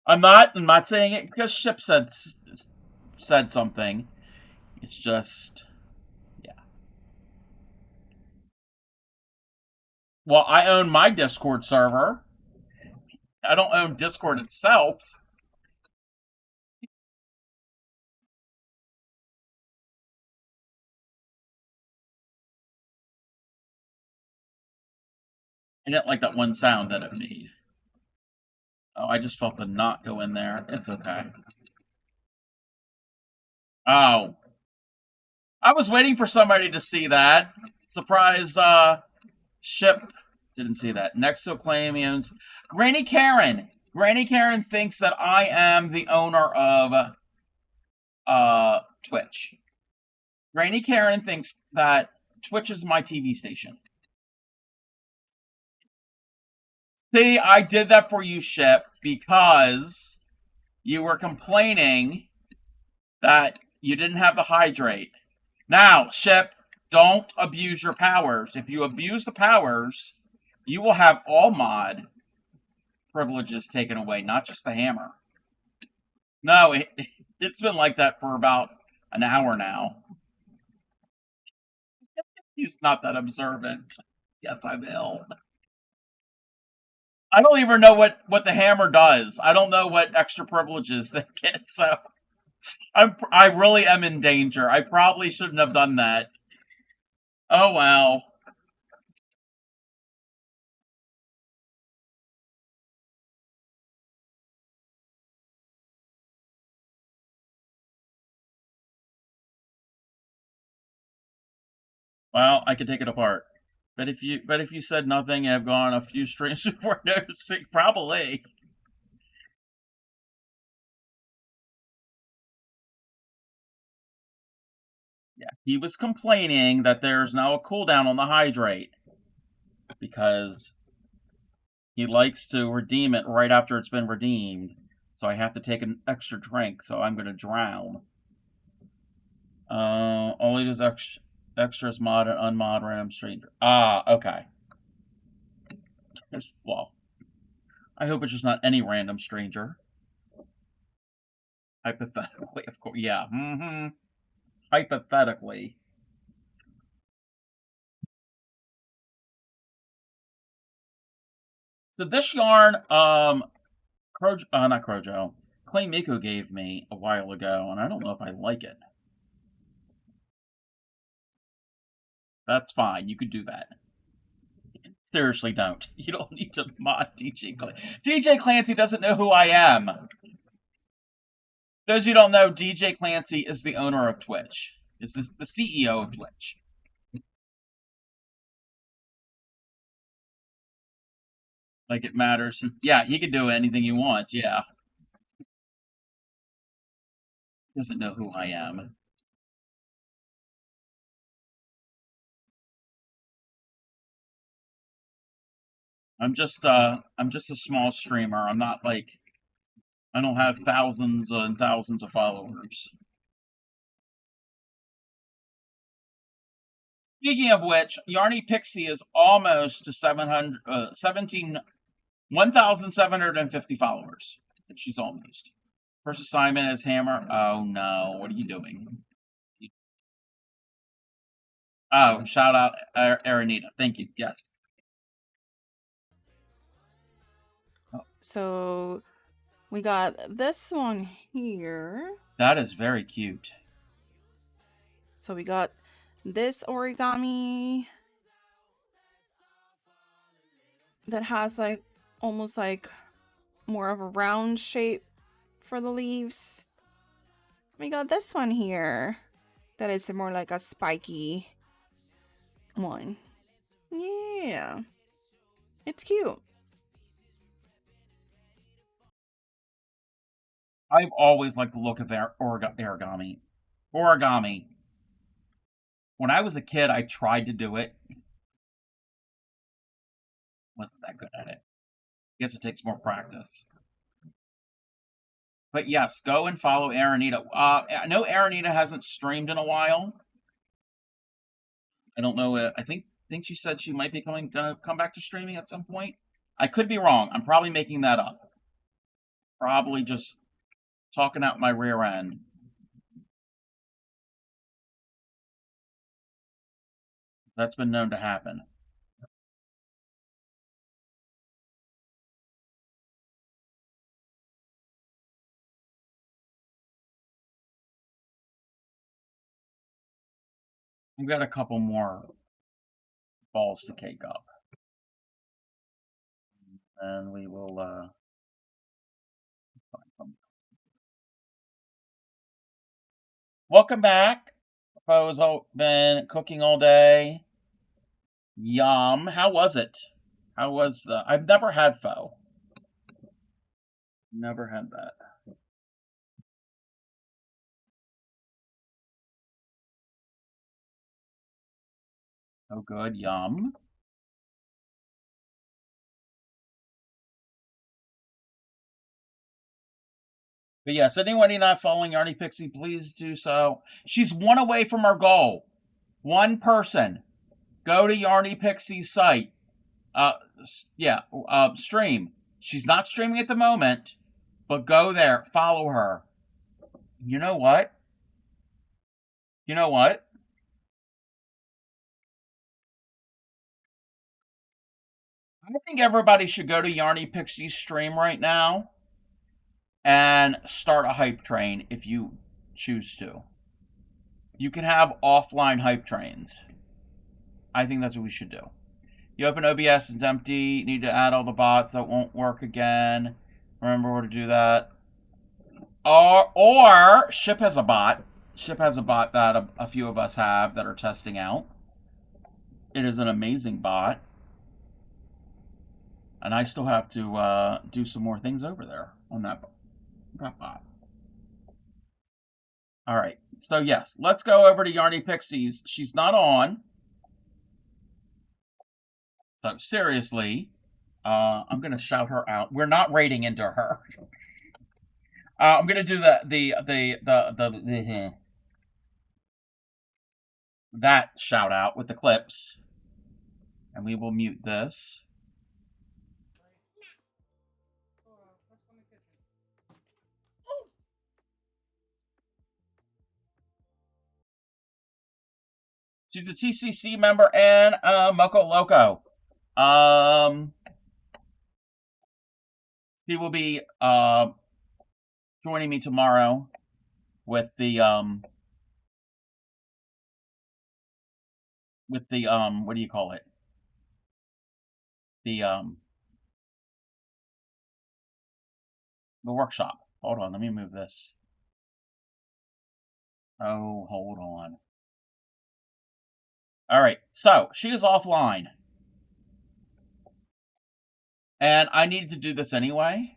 I'm not saying it because Ship said something. It's just, yeah. Well, I own my Discord server. I don't own Discord itself. I didn't like that one sound that it made. Oh, I just felt the knot go in there. It's okay. Oh. I was waiting for somebody to see that. Surprised, Ship didn't see that. Next to Clamians. Granny Karen. Granny Karen thinks that I am the owner of Twitch. Granny Karen thinks that Twitch is my TV station. See, I did that for you, Ship, because you were complaining that you didn't have the hydrate. Now, Ship, don't abuse your powers. If you abuse the powers, you will have all mod privileges taken away, not just the hammer. No, it's been like that for about an hour now. He's not that observant. Yes, I'm ill. I don't even know what the hammer does. I don't know what extra privileges they get, so I really am in danger. I probably shouldn't have done that. Oh wow. Well, I could take it apart. But if you said nothing and have gone a few streams before noticing, probably. Yeah, he was complaining that there's now a cooldown on the hydrate because he likes to redeem it right after it's been redeemed. So I have to take an extra drink, so I'm going to drown. Only does extras mod and unmod random stranger. Ah, okay. Well, I hope it's just not any random stranger. Hypothetically, of course. Yeah. Mm-hmm. Hypothetically. So this yarn, not Crojo. Clay Miko gave me a while ago, and I don't know if I like it. That's fine. You could do that. Seriously, don't. You don't need to mod DJ Clancy. DJ Clancy doesn't know who I am. Those who don't know, DJ Clancy is the owner of Twitch. Is the CEO of Twitch. Like it matters. Yeah, he can do anything he wants. Yeah. Doesn't know who I am. I'm just a small streamer. I'm not like, I don't have thousands and thousands of followers. Speaking of which, Yarny Pixie is almost to 1,750 followers. She's almost. First assignment is Hammer. Oh no, what are you doing? Oh, shout out Aranita. Thank you. Yes. So we got this one here. That is very cute. So we got this origami that has like almost like more of a round shape for the leaves. We got this one here that is more like a spiky one. Yeah, it's cute. I've always liked the look of origami. Origami. When I was a kid, I tried to do it. Wasn't that good at it. Guess it takes more practice. But yes, go and follow Aranita. I know Aranita hasn't streamed in a while. I don't know. I think she said she might be gonna come back to streaming at some point. I could be wrong. I'm probably making that up. Probably just talking out my rear end. That's been known to happen. We've got a couple more balls to cake up. And we will find some. Welcome back. Fo's been cooking all day. Yum. How was it? How was I've never had pho. Never had that. Oh, good. Yum. But yes, anybody not following Yarny Pixie, please do so. She's one away from our goal. One person. Go to Yarny Pixie's site. Stream. She's not streaming at the moment, but go there. Follow her. You know what? You know what? I think everybody should go to Yarny Pixie's stream right now and start a hype train if you choose to. You can have offline hype trains. I think that's what we should do. You open OBS, it's empty. Need to add all the bots. That won't work again. Remember where to do that. Or Ship has a bot. Ship has a bot that a few of us have that are testing out. It is an amazing bot. And I still have to do some more things over there on that bot. All right. So, yes, let's go over to Yarny Pixies. She's not on. So, seriously, I'm going to shout her out. We're not raiding into her. I'm going to do that shout out with the clips. And we will mute this. She's a TCC member and Moco Loco. He will be joining me tomorrow with the what do you call it? The workshop. Hold on, let me move this. Oh, hold on. All right, so she is offline, and I needed to do this anyway.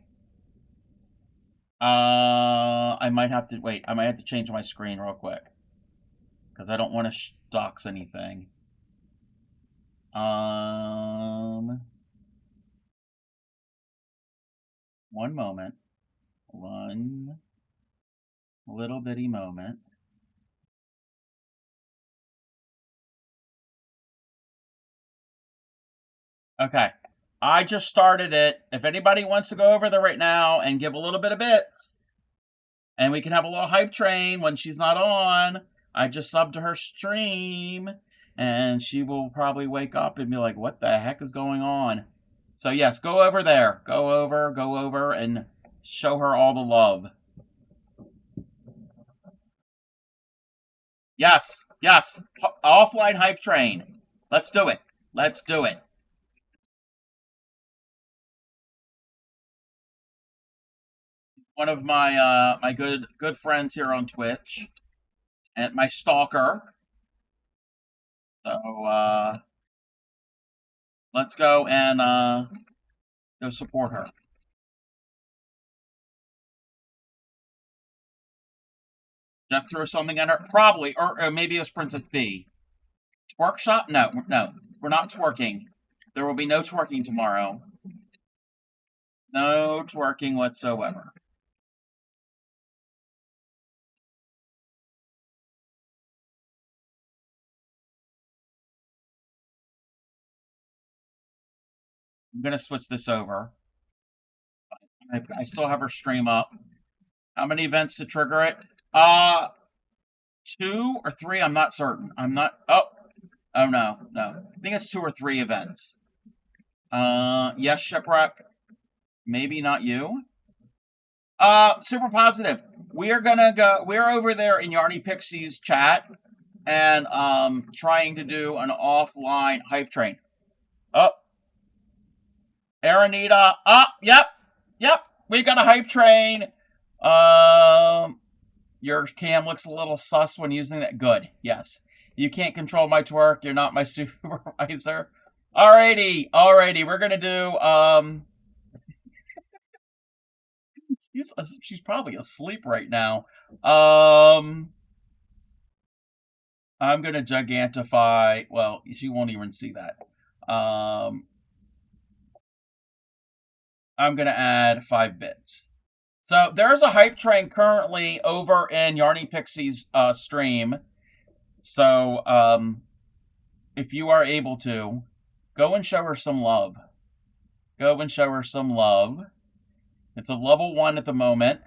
I might have to wait. I might have to change my screen real quick because I don't want to dox anything. One moment. One little bitty moment. Okay. I just started it. If anybody wants to go over there right now and give a little bit of bits, and we can have a little hype train when she's not on, I just subbed to her stream, and she will probably wake up and be like, what the heck is going on? So yes, go over there. Go over, and show her all the love. Yes. Offline hype train. Let's do it. One of my good friends here on Twitch, and my stalker. So let's go and go support her. Jeff threw something at her, probably, or maybe it was Princess B. Twerk shop? No, we're not twerking. There will be no twerking tomorrow. No twerking whatsoever. I'm gonna switch this over. I still have her stream up. How many events to trigger it? 2 or 3. I'm not certain. I'm not. Oh no. I think it's 2 or 3 events. Yes, Shipwreck. Maybe not you. Super positive. We're gonna go. We're over there in Yarny Pixie's chat and trying to do an offline hype train. Oh, Aranita. Yep. We got a hype train. Your cam looks a little sus when using that. Good. Yes. You can't control my twerk. You're not my supervisor. Alrighty. We're gonna do she's probably asleep right now. I'm gonna gigantify. Well, she won't even see that. I'm gonna add 5 bits. So there's a hype train currently over in Yarny Pixie's stream. So if you are able to, go and show her some love. It's a level 1 at the moment.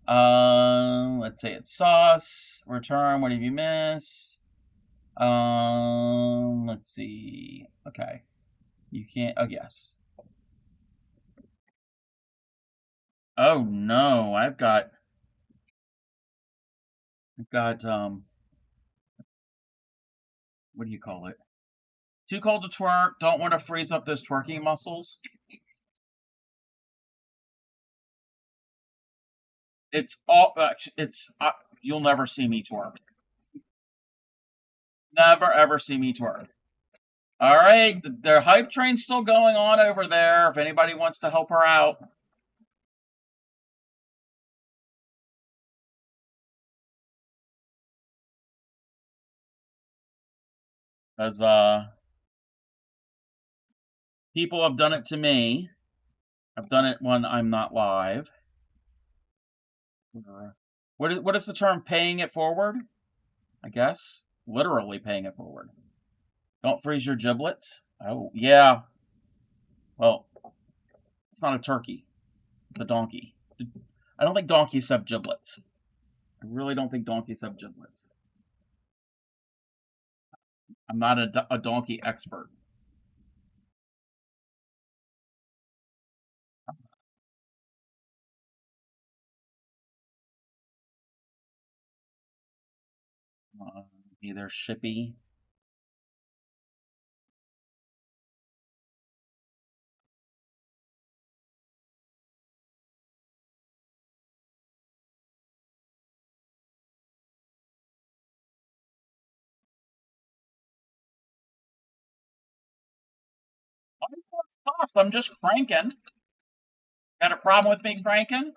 Let's say it's sauce. Return. What have you missed? Let's see. Okay. You can't. Oh, yes. Oh, no. I've got, what do you call it? Too cold to twerk. Don't want to freeze up those twerking muscles. You'll never see me twerk. Never, ever see me twerk. All right. Their hype train's still going on over there. If anybody wants to help her out. Because, people have done it to me. I've done it when I'm not live. What is the term paying it forward? I guess. Literally paying it forward. Don't freeze your giblets. Oh, yeah. Well, it's not a turkey. It's a donkey. I don't think donkeys have giblets. I really don't think donkeys have giblets. I'm not a donkey expert. Either Shippy. I'm just cranking. Got a problem with me cranking?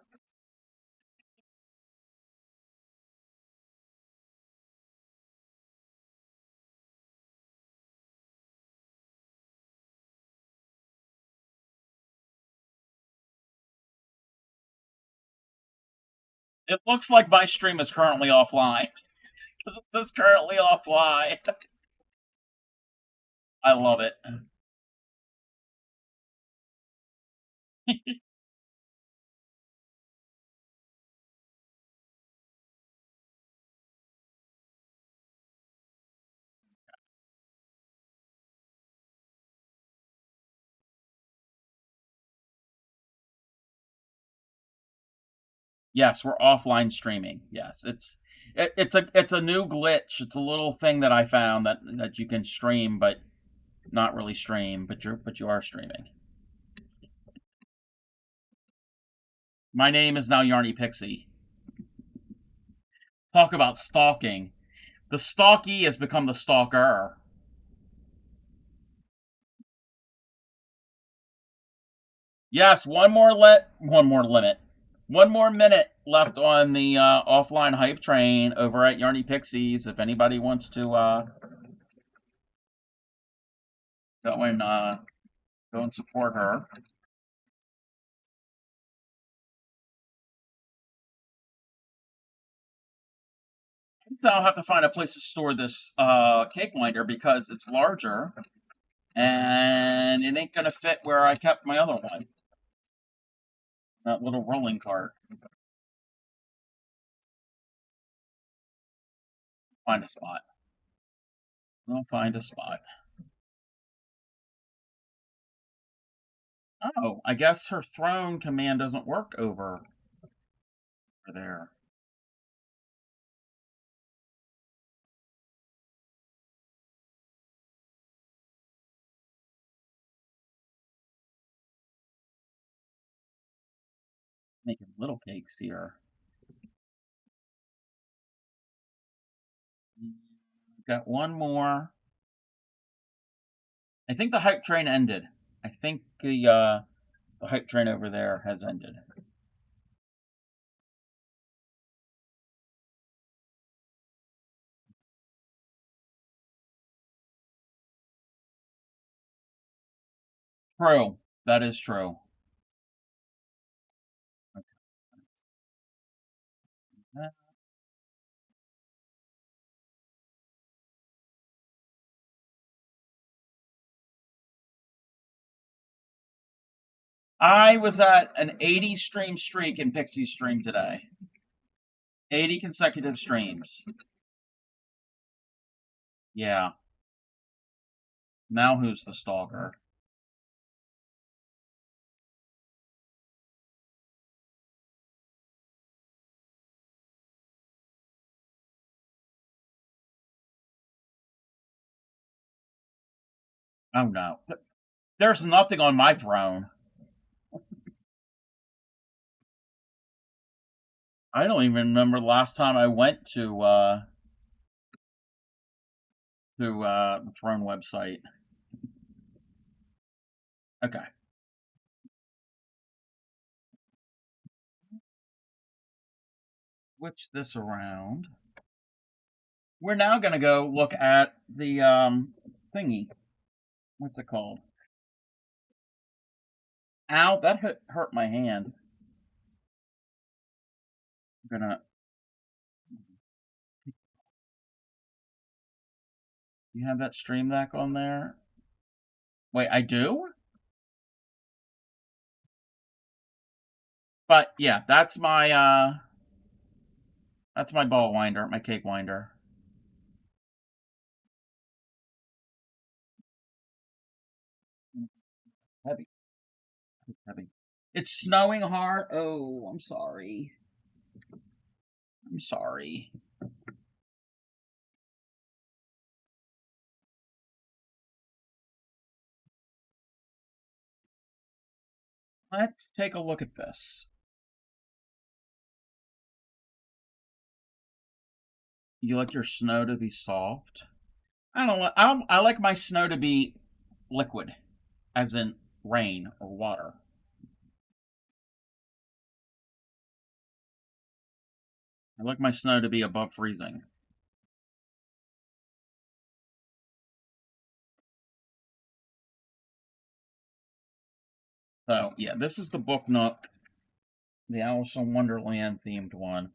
It looks like my stream is currently offline. It's currently offline. I love it. Yes, we're offline streaming. Yes, it's a new glitch. It's a little thing that I found that you can stream, but not really stream, but you are streaming. My name is now Yarny Pixie. Talk about stalking. The stalky has become the stalker. Yes, one more limit. 1 more minute left on the offline hype train over at Yarny Pixies. If anybody wants to go and support her. So I'll have to find a place to store this cake winder because it's larger and it ain't gonna fit where I kept my other one. That little rolling cart. Find a spot. We'll find a spot. Oh, I guess her throne command doesn't work over there. Making little cakes here. Got one more. I think the hype train ended. I think the hype train over there has ended. True. That is true. Okay. I was at an 80 stream streak in Pixie stream today. 80 consecutive streams. Yeah. Now who's the stalker? Oh no. There's nothing on my throne. I don't even remember the last time I went to the throne website. Okay. Switch this around. We're now gonna go look at the thingy. What's it called? Ow, that hurt my hand. I'm gonna. You have that stream deck on there? Wait, I do? But yeah, that's my ball winder, my cake winder. Heavy. It's heavy. It's snowing hard. Oh, I'm sorry. I'm sorry. Let's take a look at this. You like your snow to be soft? I don't like. I like my snow to be liquid, as in rain or water. I like my snow to be above freezing. So yeah, this is the Book Nook, the Alice in Wonderland themed one.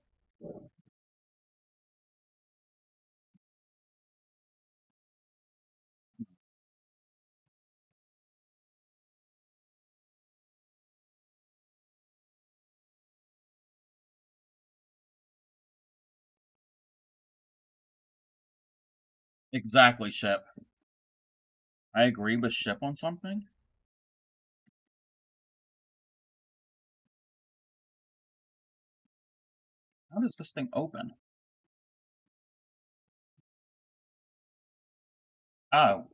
Exactly, Ship. I agree with Ship on something. How does this thing open? Oh,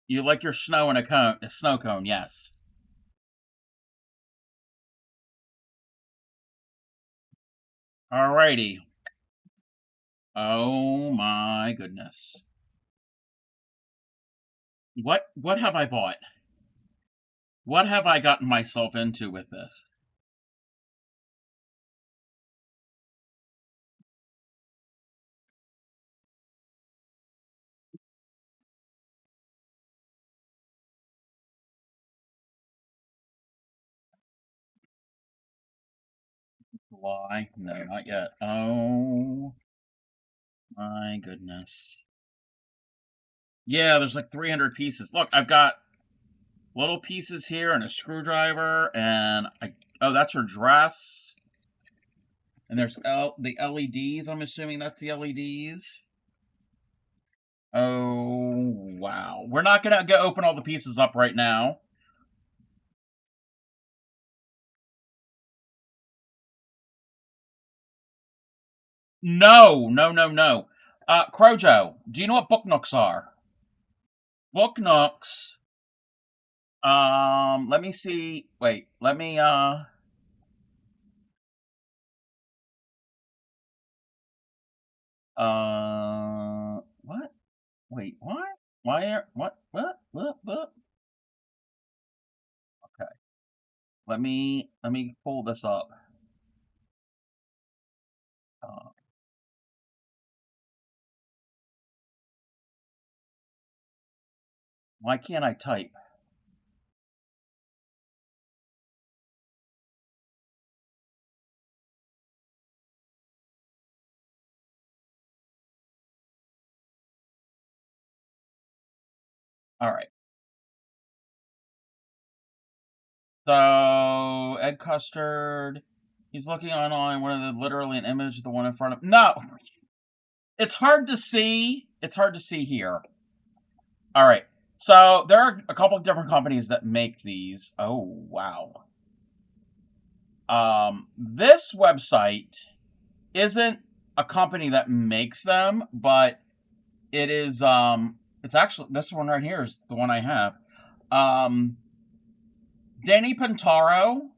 you like your snow in a snow cone? Yes. Alrighty. Oh my goodness. What have I bought? What have I gotten myself into with this? Why? No, not yet. Oh my goodness. Yeah, there's like 300 pieces. Look, I've got little pieces here and a screwdriver and oh, that's her dress. And there's the LEDs. I'm assuming that's the LEDs. Oh, wow. We're not going to go open all the pieces up right now. No, no, no, no. Crojo, do you know what book nooks are? Book nooks. Let me see. Wait, let me, what? Wait, what? Why are, what? Okay. Let me pull this up. Uh, why can't I type? All right. So Ed Custard, he's looking online. One of the literally an image of the one in front of. No, it's hard to see. It's hard to see here. All right. So there are a couple of different companies that make these. Oh wow. This website isn't a company that makes them, but it is. It's actually this one right here is the one I have. Um, Danny Pintaro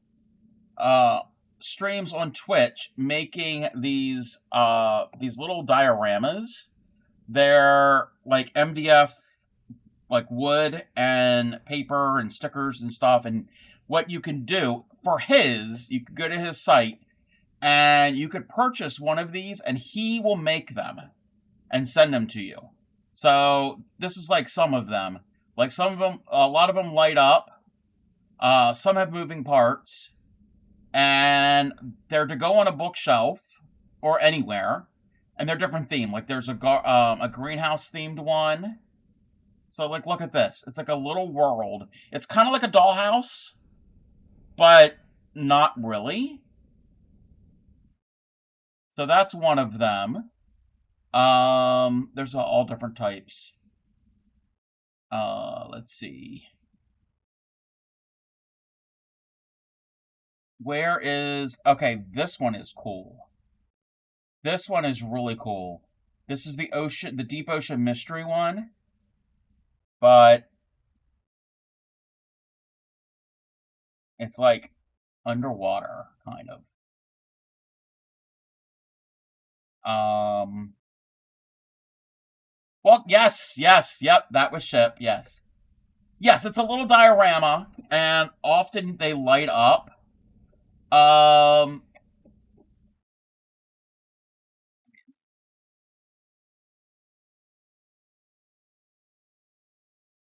uh, streams on Twitch making these little dioramas. They're like MDF, like wood and paper and stickers and stuff. And what you can do for his, you could go to his site and you could purchase one of these, and he will make them and send them to you. So this is like some of them. Like some of them, a lot of them light up. Some have moving parts, and they're to go on a bookshelf or anywhere, and they're different theme. Like there's a greenhouse themed one. So like look at this. It's like a little world. It's kind of like a dollhouse, but not really. So that's one of them. There's all different types. Let's see. Where is okay? This one is cool. This one is really cool. This is the deep ocean mystery one. But It's like underwater, kind of. Well, yes, yep, that was ship, yes. Yes, it's a little diorama, and often they light up. Um,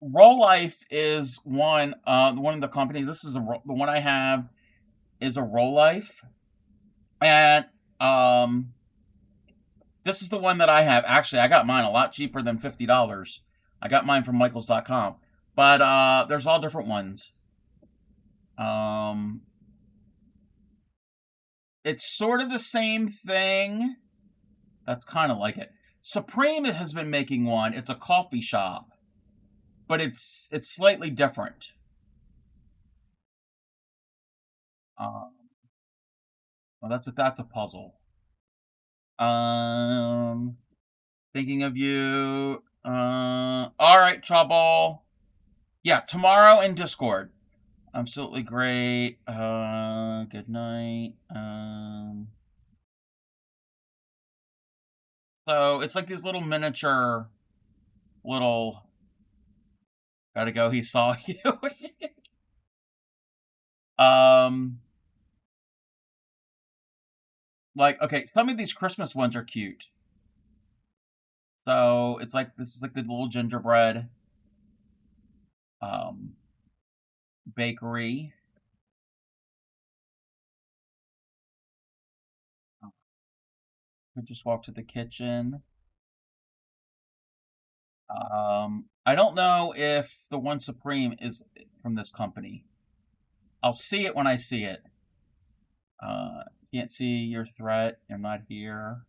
Roll Life is one of the companies. This is the one I have is a Roll Life, and um, this is the one that I have. Actually, I got mine a lot cheaper than $50. I got mine from Michaels.com, but there's all different ones. Um, it's sort of the same thing. That's kind of like it. Supreme has been making one. It's a coffee shop, but it's slightly different. Um, well, that's a puzzle. Um, Thinking of you. All right, trouble. Yeah, tomorrow in Discord. Absolutely great. Good night. So it's like these little miniature, little. Gotta go. He saw you. um, like okay, some of these Christmas ones are cute. So it's like this is like the little gingerbread um bakery. I just walk to the kitchen. I don't know if the one Supreme is from this company. I'll see it when I see it. Can't see your threat. You're not here.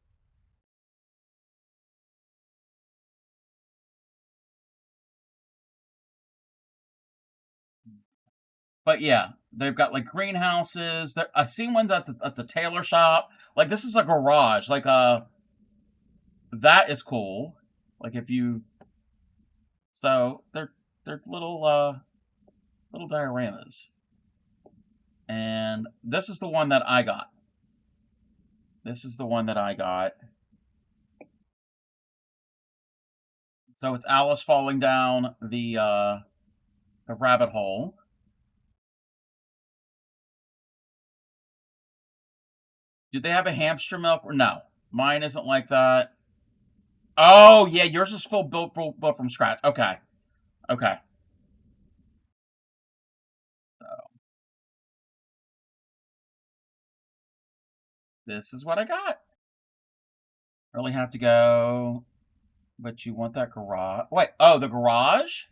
But yeah, they've got like greenhouses. I've seen ones at the tailor shop. Like this is a garage. Like that is cool. Like if you so they're little dioramas. And this is the one that I got. This is the one that I got. So it's Alice falling down the rabbit hole. Do they have a hamster milk? Or no, mine isn't like that. Oh yeah, yours is built from scratch. Okay, okay. This is what I got. Really have to go, but you want that garage? Wait, oh the garage?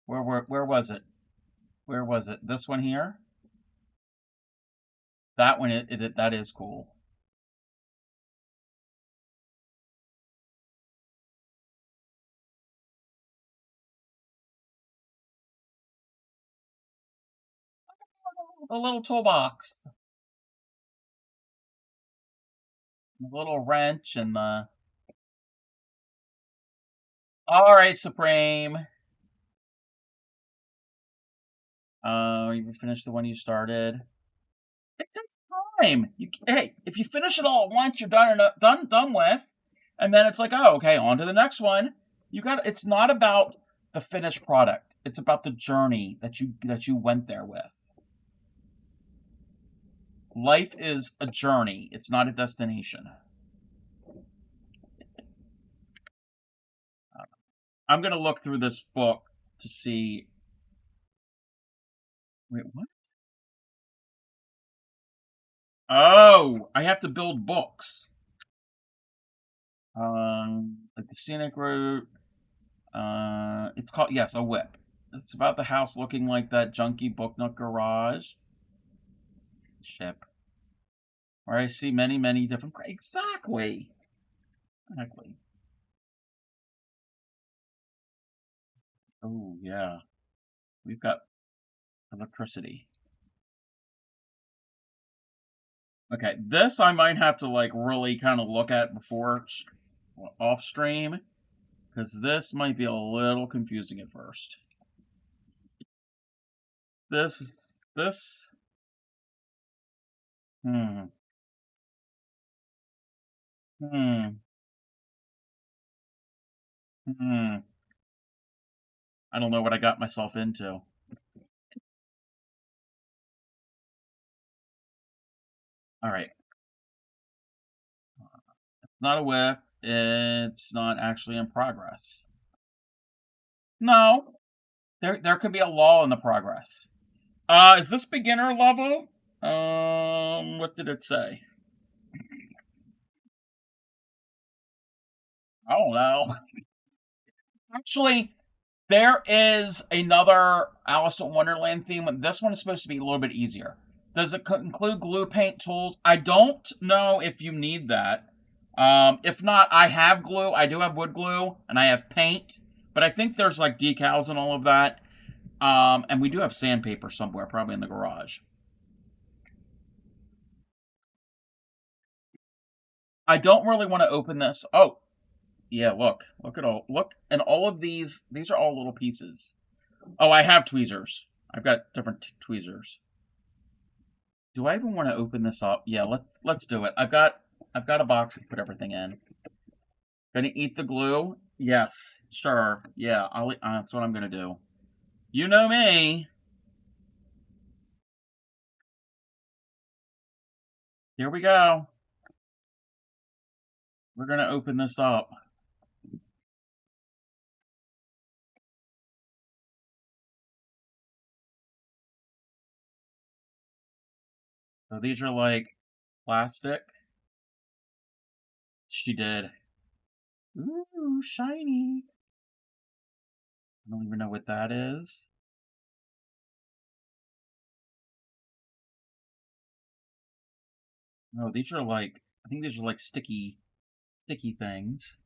Where was it? Where was it? This one here? That one that is cool. The little toolbox, the little wrench, and the. All right, Supreme. You finished the one you started. It takes time. Hey, if you finish it all at once, you're done with, and then it's like, oh, okay, on to the next one. You got. It's not about the finished product. It's about the journey that you went there with. Life is a journey. It's not a destination. I'm gonna look through this book to see. Wait, what? Oh, I have to build books. Like the scenic route. It's called yes, a whip. It's about the house looking like that junky book nook garage. Ship. Where I see many different. Exactly. Exactly. Oh yeah, we've got electricity. Okay, this I might have to like really kind of look at before off stream because this might be a little confusing at first. This is This. Hmm. Hmm. Hmm. I don't know what I got myself into. All right. Not a whiff. It's not actually in progress. No. There could be a lull in the progress. Is this beginner level? What did it say? I don't know. Actually, there is another Alice in Wonderland theme. This one is supposed to be a little bit easier. Does it include glue paint tools? I don't know if you need that. If not, I have glue. I do have wood glue, and I have paint. But I think there's like decals and all of that. And we do have sandpaper somewhere, probably in the garage. I don't really want to open this. Oh, yeah, look at look, and all of these are all little pieces. Oh, I have tweezers. I've got different tweezers. Do I even want to open this up? Yeah, let's do it. I've got a box to put everything in. Gonna eat the glue? Yes, sure. Yeah, that's what I'm gonna do. You know me. Here we go. We're gonna open this up. So these are like plastic. She did. Ooh, shiny. I don't even know what that is. No, these are like, I think these are like sticky things.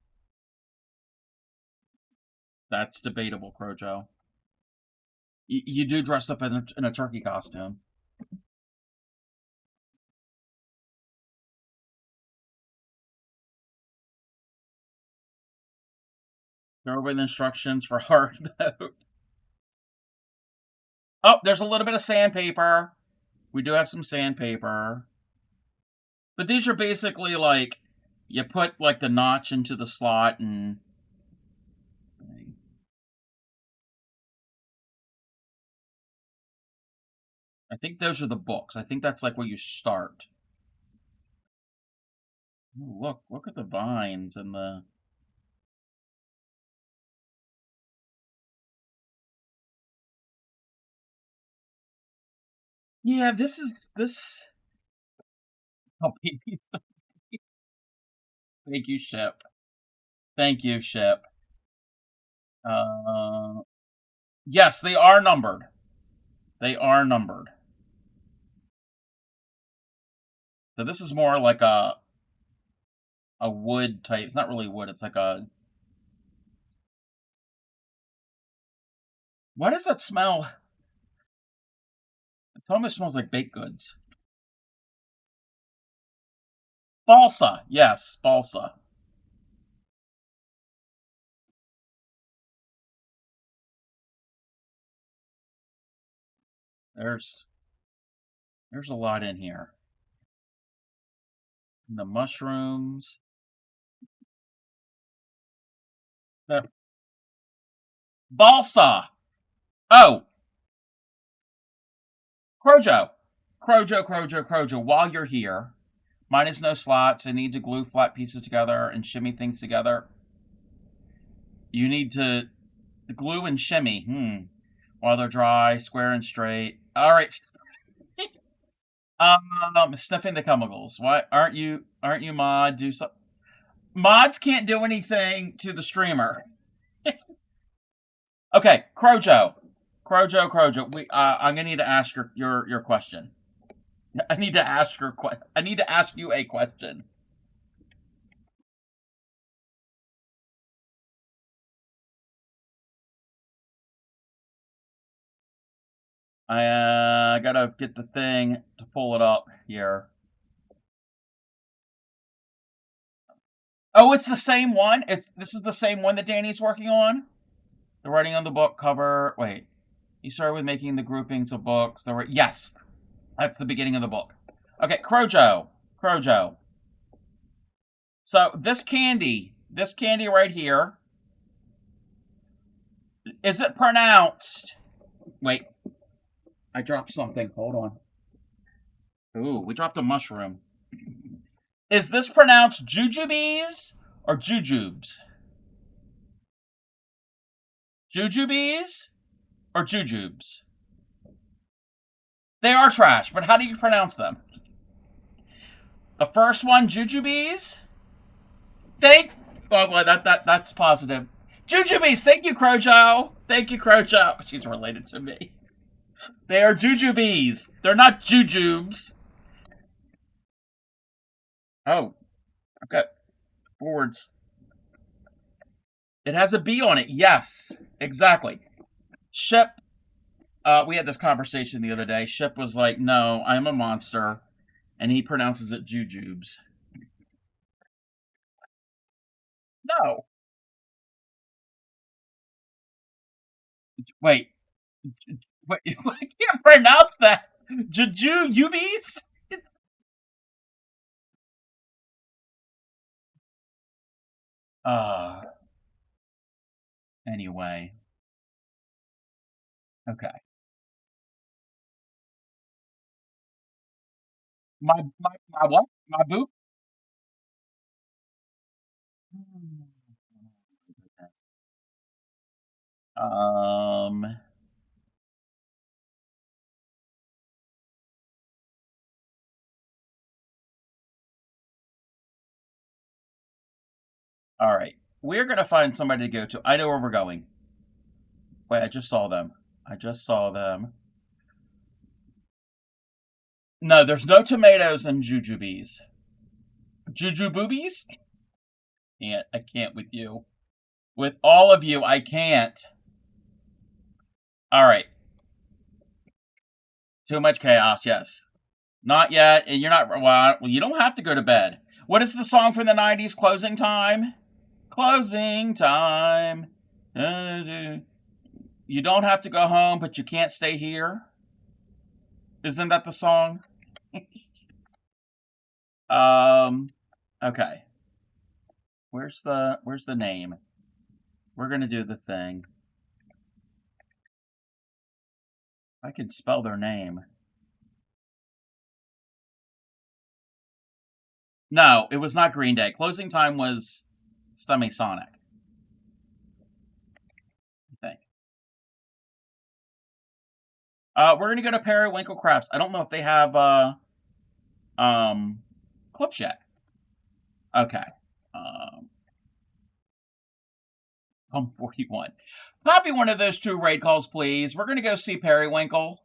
That's debatable, Crojo. You do dress up in a turkey costume. Go over the instructions for hard mode. Oh, there's a little bit of sandpaper. We do have some sandpaper. But these are basically like, you put like the notch into the slot and... I think those are the books. I think that's like where you start. Ooh, look at the vines and the... Yeah, this. Oh, baby. Thank you, Ship. Thank you, Ship. Uh, yes, they are numbered. They are numbered. So this is more like a wood type. It's not really wood. It's like a... What does that smell? It almost smells like baked goods. Balsa. Yes, balsa. There's there's a lot in here. And the mushrooms. The balsa. Oh, Crojo. Crojo. While you're here, mine is no slots. I need to glue flat pieces together and shimmy things together. You need to glue and shimmy. While they're dry, square and straight. All right. Sniffing the chemicals. Why aren't you mod? Do some mods can't do anything to the streamer. Okay, Crojo. I'm gonna need to ask your question. I need to ask I need to ask you a question. I gotta get the thing to pull it up here. Oh, it's the same one. This is the same one that Danny's working on. The writing on the book cover. Wait, He started with making the groupings of books. There were yes, that's the beginning of the book. Okay, Crojo. So this candy right here, is it pronounced? Wait, I dropped something. Hold on. Ooh, we dropped a mushroom. Is this pronounced jujubes or jujubes? Jujubes or jujubes? They are trash, but how do you pronounce them? The first one, jujubes. Well, that's positive. Jujubes. Thank you, Crojo. She's related to me. They are jujubes. They're not jujubes. Oh, I've got boards. It has a B on it. Yes, exactly. Ship. We had this conversation the other day. Ship was like, "No, I'm a monster," and he pronounces it jujubes. No. Wait. Wait. I can't pronounce that. Jujubes. Uh. Anyway. Okay. My what? My boot? Um. All right. We're gonna find somebody to go to. I know where we're going. Wait, I just saw them. No, there's no tomatoes in jujubes. Jujuboobies? I can't with you. With all of you, I can't. All right. Too much chaos, yes. Not yet, and you're not. Well, you don't have to go to bed. What is the song from the 90s? Closing time? Closing time. You don't have to go home, but you can't stay here. Isn't that the song? Okay. Where's the name? We're gonna do the thing. I can spell their name. No, it was not Green Day. Closing time was Semisonic. I think. We're gonna go to Periwinkle Crafts. I don't know if they have clips yet. Okay. 41. Copy one of those two raid calls, please. We're gonna go see Periwinkle.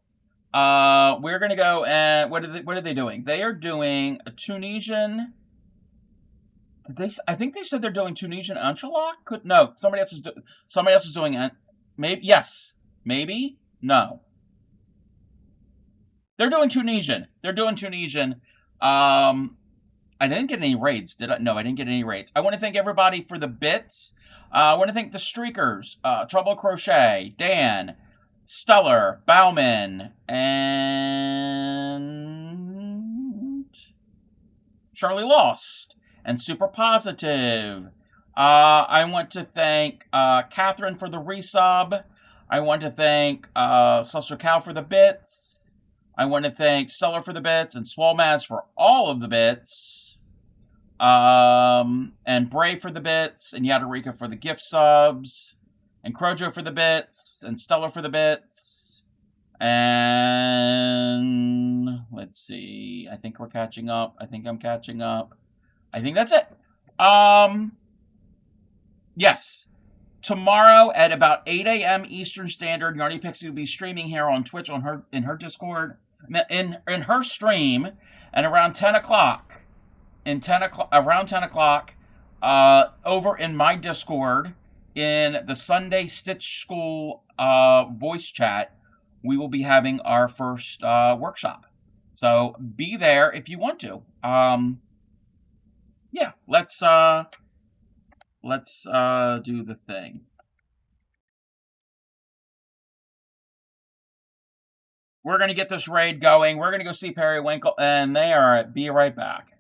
We're gonna go and what are they doing? They are doing a Tunisian. I think they said they're doing Tunisian Anchalak? No, somebody else is doing it. Maybe yes. Maybe? No. They're doing Tunisian. I didn't get any raids, did I? No, I didn't get any raids. I want to thank everybody for the bits. I want to thank the Streakers, Trouble Crochet, Dan, Stellar, Bauman, and Charlie Lost, and Super Positive. I want to thank Catherine for the resub. I want to thank Celestial Cow for the bits. I want to thank Stellar for the bits and Swalmaz for all of the bits. And Bray for the bits, and Yadarika for the gift subs, and Crojo for the bits, and Stellar for the bits. And let's see. I think we're catching up. I think I'm catching up. I think that's it. Yes. Tomorrow at about 8 a.m. Eastern Standard, Yarny Pixie will be streaming here on Twitch in her Discord, in her stream, and around 10 o'clock. Around 10 o'clock, over in my Discord, in the Sunday Stitch School voice chat, we will be having our first workshop. So be there if you want to. Yeah, let's do the thing. We're going to get this raid going. We're going to go see Periwinkle, and they are be right back.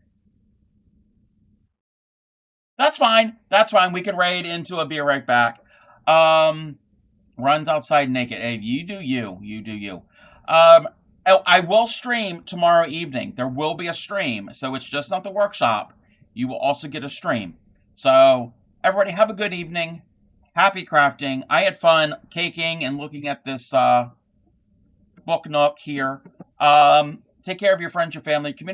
That's fine. That's fine. We can raid into a be right back. Runs outside naked. Hey, you do you. You do you. I will stream tomorrow evening. There will be a stream, so it's just not the workshop. You will also get a stream. So, everybody have a good evening. Happy crafting. I had fun caking and looking at this book nook here. Take care of your friends, your family, community.